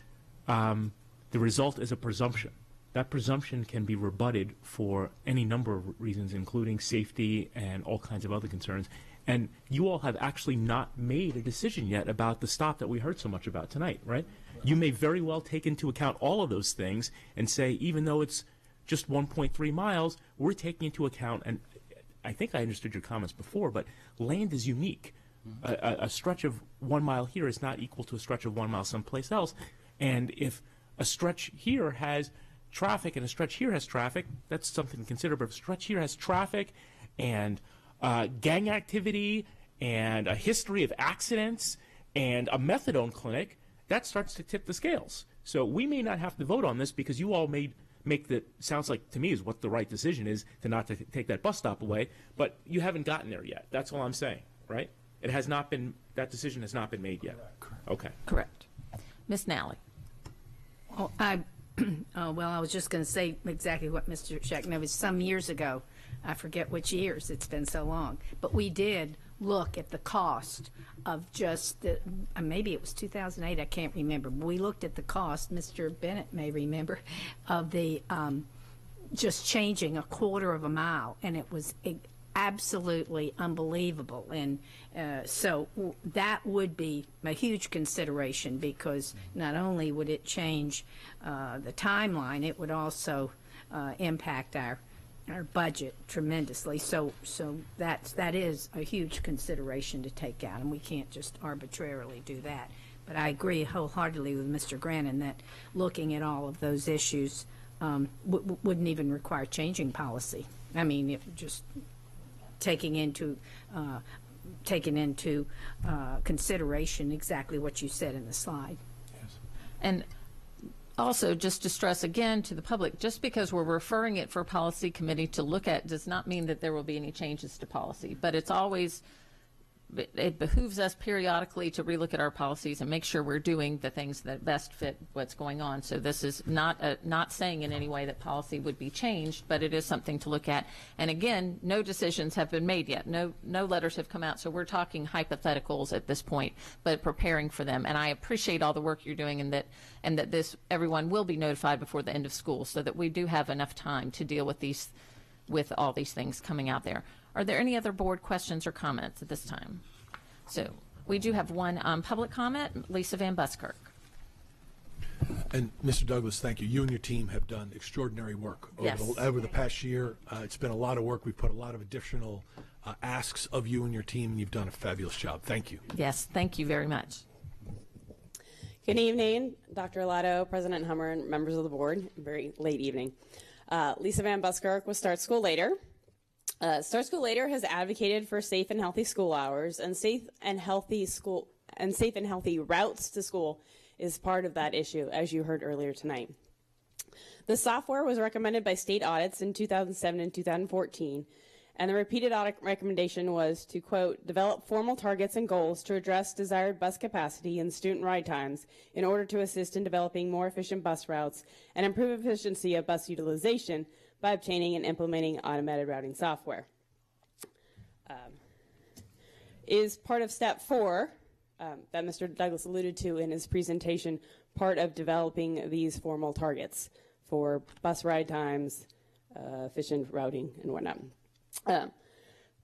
the result is a presumption. That presumption can be rebutted for any number of reasons, including safety and all kinds of other concerns. And you all have actually not made a decision yet about the stop that we heard so much about tonight, right? You may very well take into account all of those things and say, even though it's just 1.3 miles, we're taking into account, and I think I understood your comments before, but land is unique. A stretch of 1 mile here is not equal to a stretch of 1 mile someplace else. And if a stretch here has traffic and a stretch here has traffic, that's something to consider. But if a stretch here has traffic and gang activity and a history of accidents and a methadone clinic, that starts to tip the scales. So we may not have to vote on this because you all may make the, sounds like to me is what the right decision is, to not to take that bus stop away, but you haven't gotten there yet. That's all I'm saying, right? It has not been, that decision has not been made yet. Correct. Okay. Correct. Ms. Nally. Oh, well, I was just going to say exactly what Mr. Shacknovich, some years ago, I forget which years, it's been so long, but we did look at the cost of just the, maybe it was 2008, I can't remember. We looked at the cost, Mr. Bennett may remember, of the just changing 1/4 mile, and it was absolutely unbelievable. And so that would be a huge consideration, because not only would it change the timeline, it would also impact our budget tremendously. So that is a huge consideration to take out, and we can't just arbitrarily do that. But I agree wholeheartedly with Mr. Grannon that looking at all of those issues wouldn't even require changing policy. I mean, if just taking into consideration exactly what you said in the slide. Yes. And also, just to stress again to the public, just because we're referring it for policy committee to look at does not mean that there will be any changes to policy. But it's always, it behooves us periodically to relook at our policies and make sure we're doing the things that best fit what's going on. So this is not saying in any way that policy would be changed, but it is something to look at. And again, no decisions have been made yet. No letters have come out. So we're talking hypotheticals at this point, but preparing for them. And I appreciate all the work you're doing, and that this everyone will be notified before the end of school, so that we do have enough time to deal with all these things coming out there. Are there any other board questions or comments at this time? So we do have one public comment. Lisa Van Buskirk. And Mr. Douglas, thank you. You and your team have done extraordinary work over the past year. It's been a lot of work. We've put a lot of additional asks of you and your team, and you've done a fabulous job. Thank you. Yes, thank you very much. Good evening, Dr. Arlotto, President Hummer, and members of the board. Very late evening. Lisa Van Buskirk with Start School Later. Start School Later has advocated for safe and healthy school hours, and safe and healthy routes to school is part of that issue, as you heard earlier tonight. The software was recommended by state audits in 2007 and 2014, and the repeated audit recommendation was to, quote, develop formal targets and goals to address desired bus capacity and student ride times in order to assist in developing more efficient bus routes and improve efficiency of bus utilization by obtaining and implementing automated routing software. Is part of step 4 that Mr. Douglas alluded to in his presentation, part of developing these formal targets for bus ride times, efficient routing, and whatnot.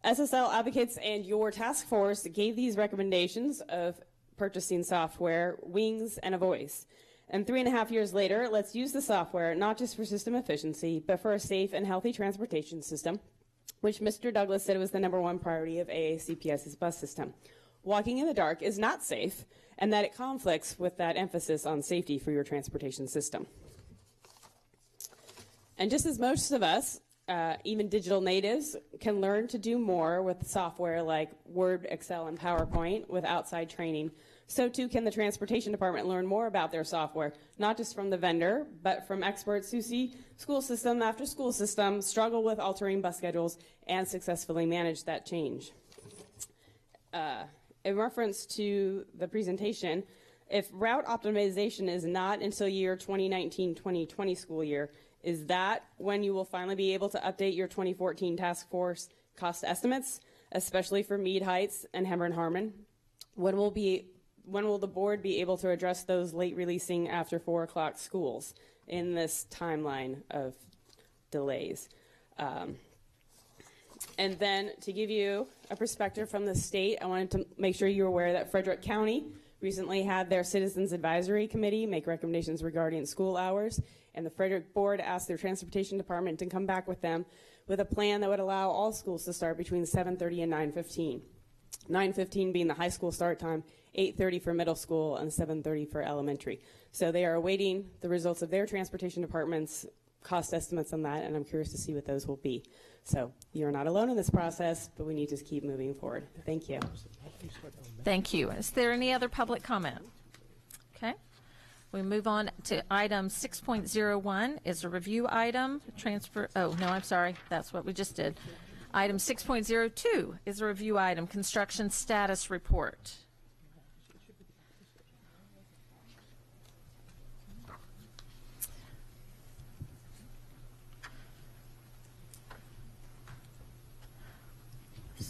SSL advocates and your task force gave these recommendations of purchasing software, wings, and a voice. And 3.5 years later, let's use the software not just for system efficiency, but for a safe and healthy transportation system, which Mr. Douglas said was the #1 priority of AACPS's bus system. Walking in the dark is not safe, and that it conflicts with that emphasis on safety for your transportation system. And just as most of us, even digital natives, can learn to do more with software like Word, Excel, and PowerPoint with outside training, so too can the Transportation Department learn more about their software, not just from the vendor, but from experts who see school system after school system struggle with altering bus schedules and successfully manage that change. In reference to the presentation, if route optimization is not until year 2019-2020 school year, is that when you will finally be able to update your 2014 task force cost estimates, especially for Meade Heights and Hemmer-Harmon? When will the board be able to address those late releasing after 4 o'clock schools in this timeline of delays? And then to give you a perspective from the state, I wanted to make sure you're aware that Frederick County recently had their Citizens Advisory Committee make recommendations regarding school hours, and the Frederick Board asked their Transportation Department to come back with them with a plan that would allow all schools to start between 7:30 and 9:15. 9:15 being the high school start time, 8:30 for middle school, and 7:30 for elementary. So they are awaiting the results of their Transportation Department's cost estimates on that, and I'm curious to see what those will be. So you're not alone in this process, but we need to keep moving forward. Thank you. Thank you. Is there any other public comment? Okay. We move on to item 6.01 is a review item. I'm sorry. That's what we just did. Item 6.02 is a review item, construction status report.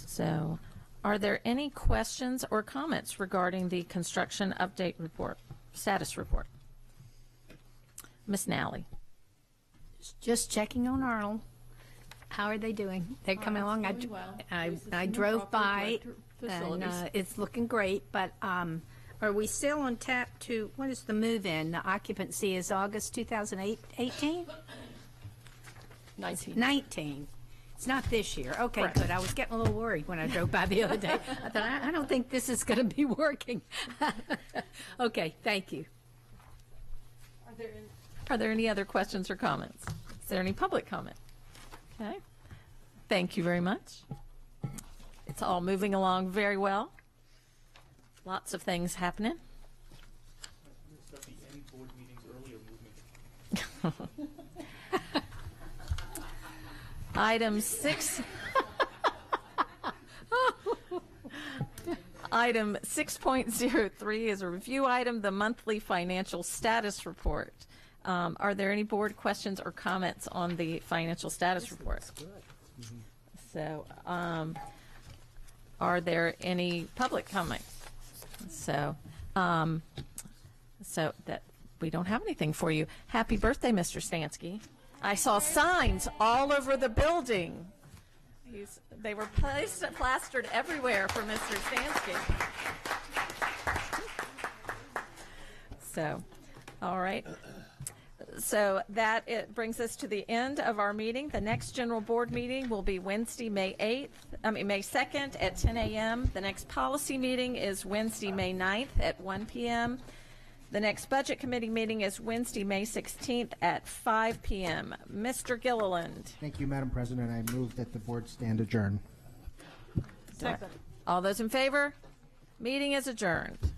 So, are there any questions or comments regarding the construction update report, status report? Ms. Nally. Just checking on Arnold. How are they doing? They're coming along. I drove by, and it's looking great. But are we still on tap to, what is the move-in? The occupancy is August 2018? 19. It's not this year. Okay, correct. Good. I was getting a little worried when I drove by the other day. I thought, I don't think this is going to be working. Okay, thank you. Are there any other questions or comments? Is there any public comment? Okay. Thank you very much. It's all moving along very well. Lots of things happening. Item 6. Item 6.03 is a review item, the monthly financial status report. Are there any board questions or comments on the financial status report? So, are there any public comments? So that we don't have anything for you. Happy birthday, Mr. Stansky. I saw signs all over the building. They were plastered everywhere for Mr. Stansky. So, All right. So that it brings us to the end of our meeting. The next general board meeting will be Wednesday, May 2nd at 10 a.m. The next policy meeting is Wednesday, May 9th at 1 p.m. The next budget committee meeting is Wednesday, May 16th at 5 p.m. Mr. Gilliland. Thank you, Madam President. I move that the board stand adjourned. Second. All those in favor? Meeting is adjourned.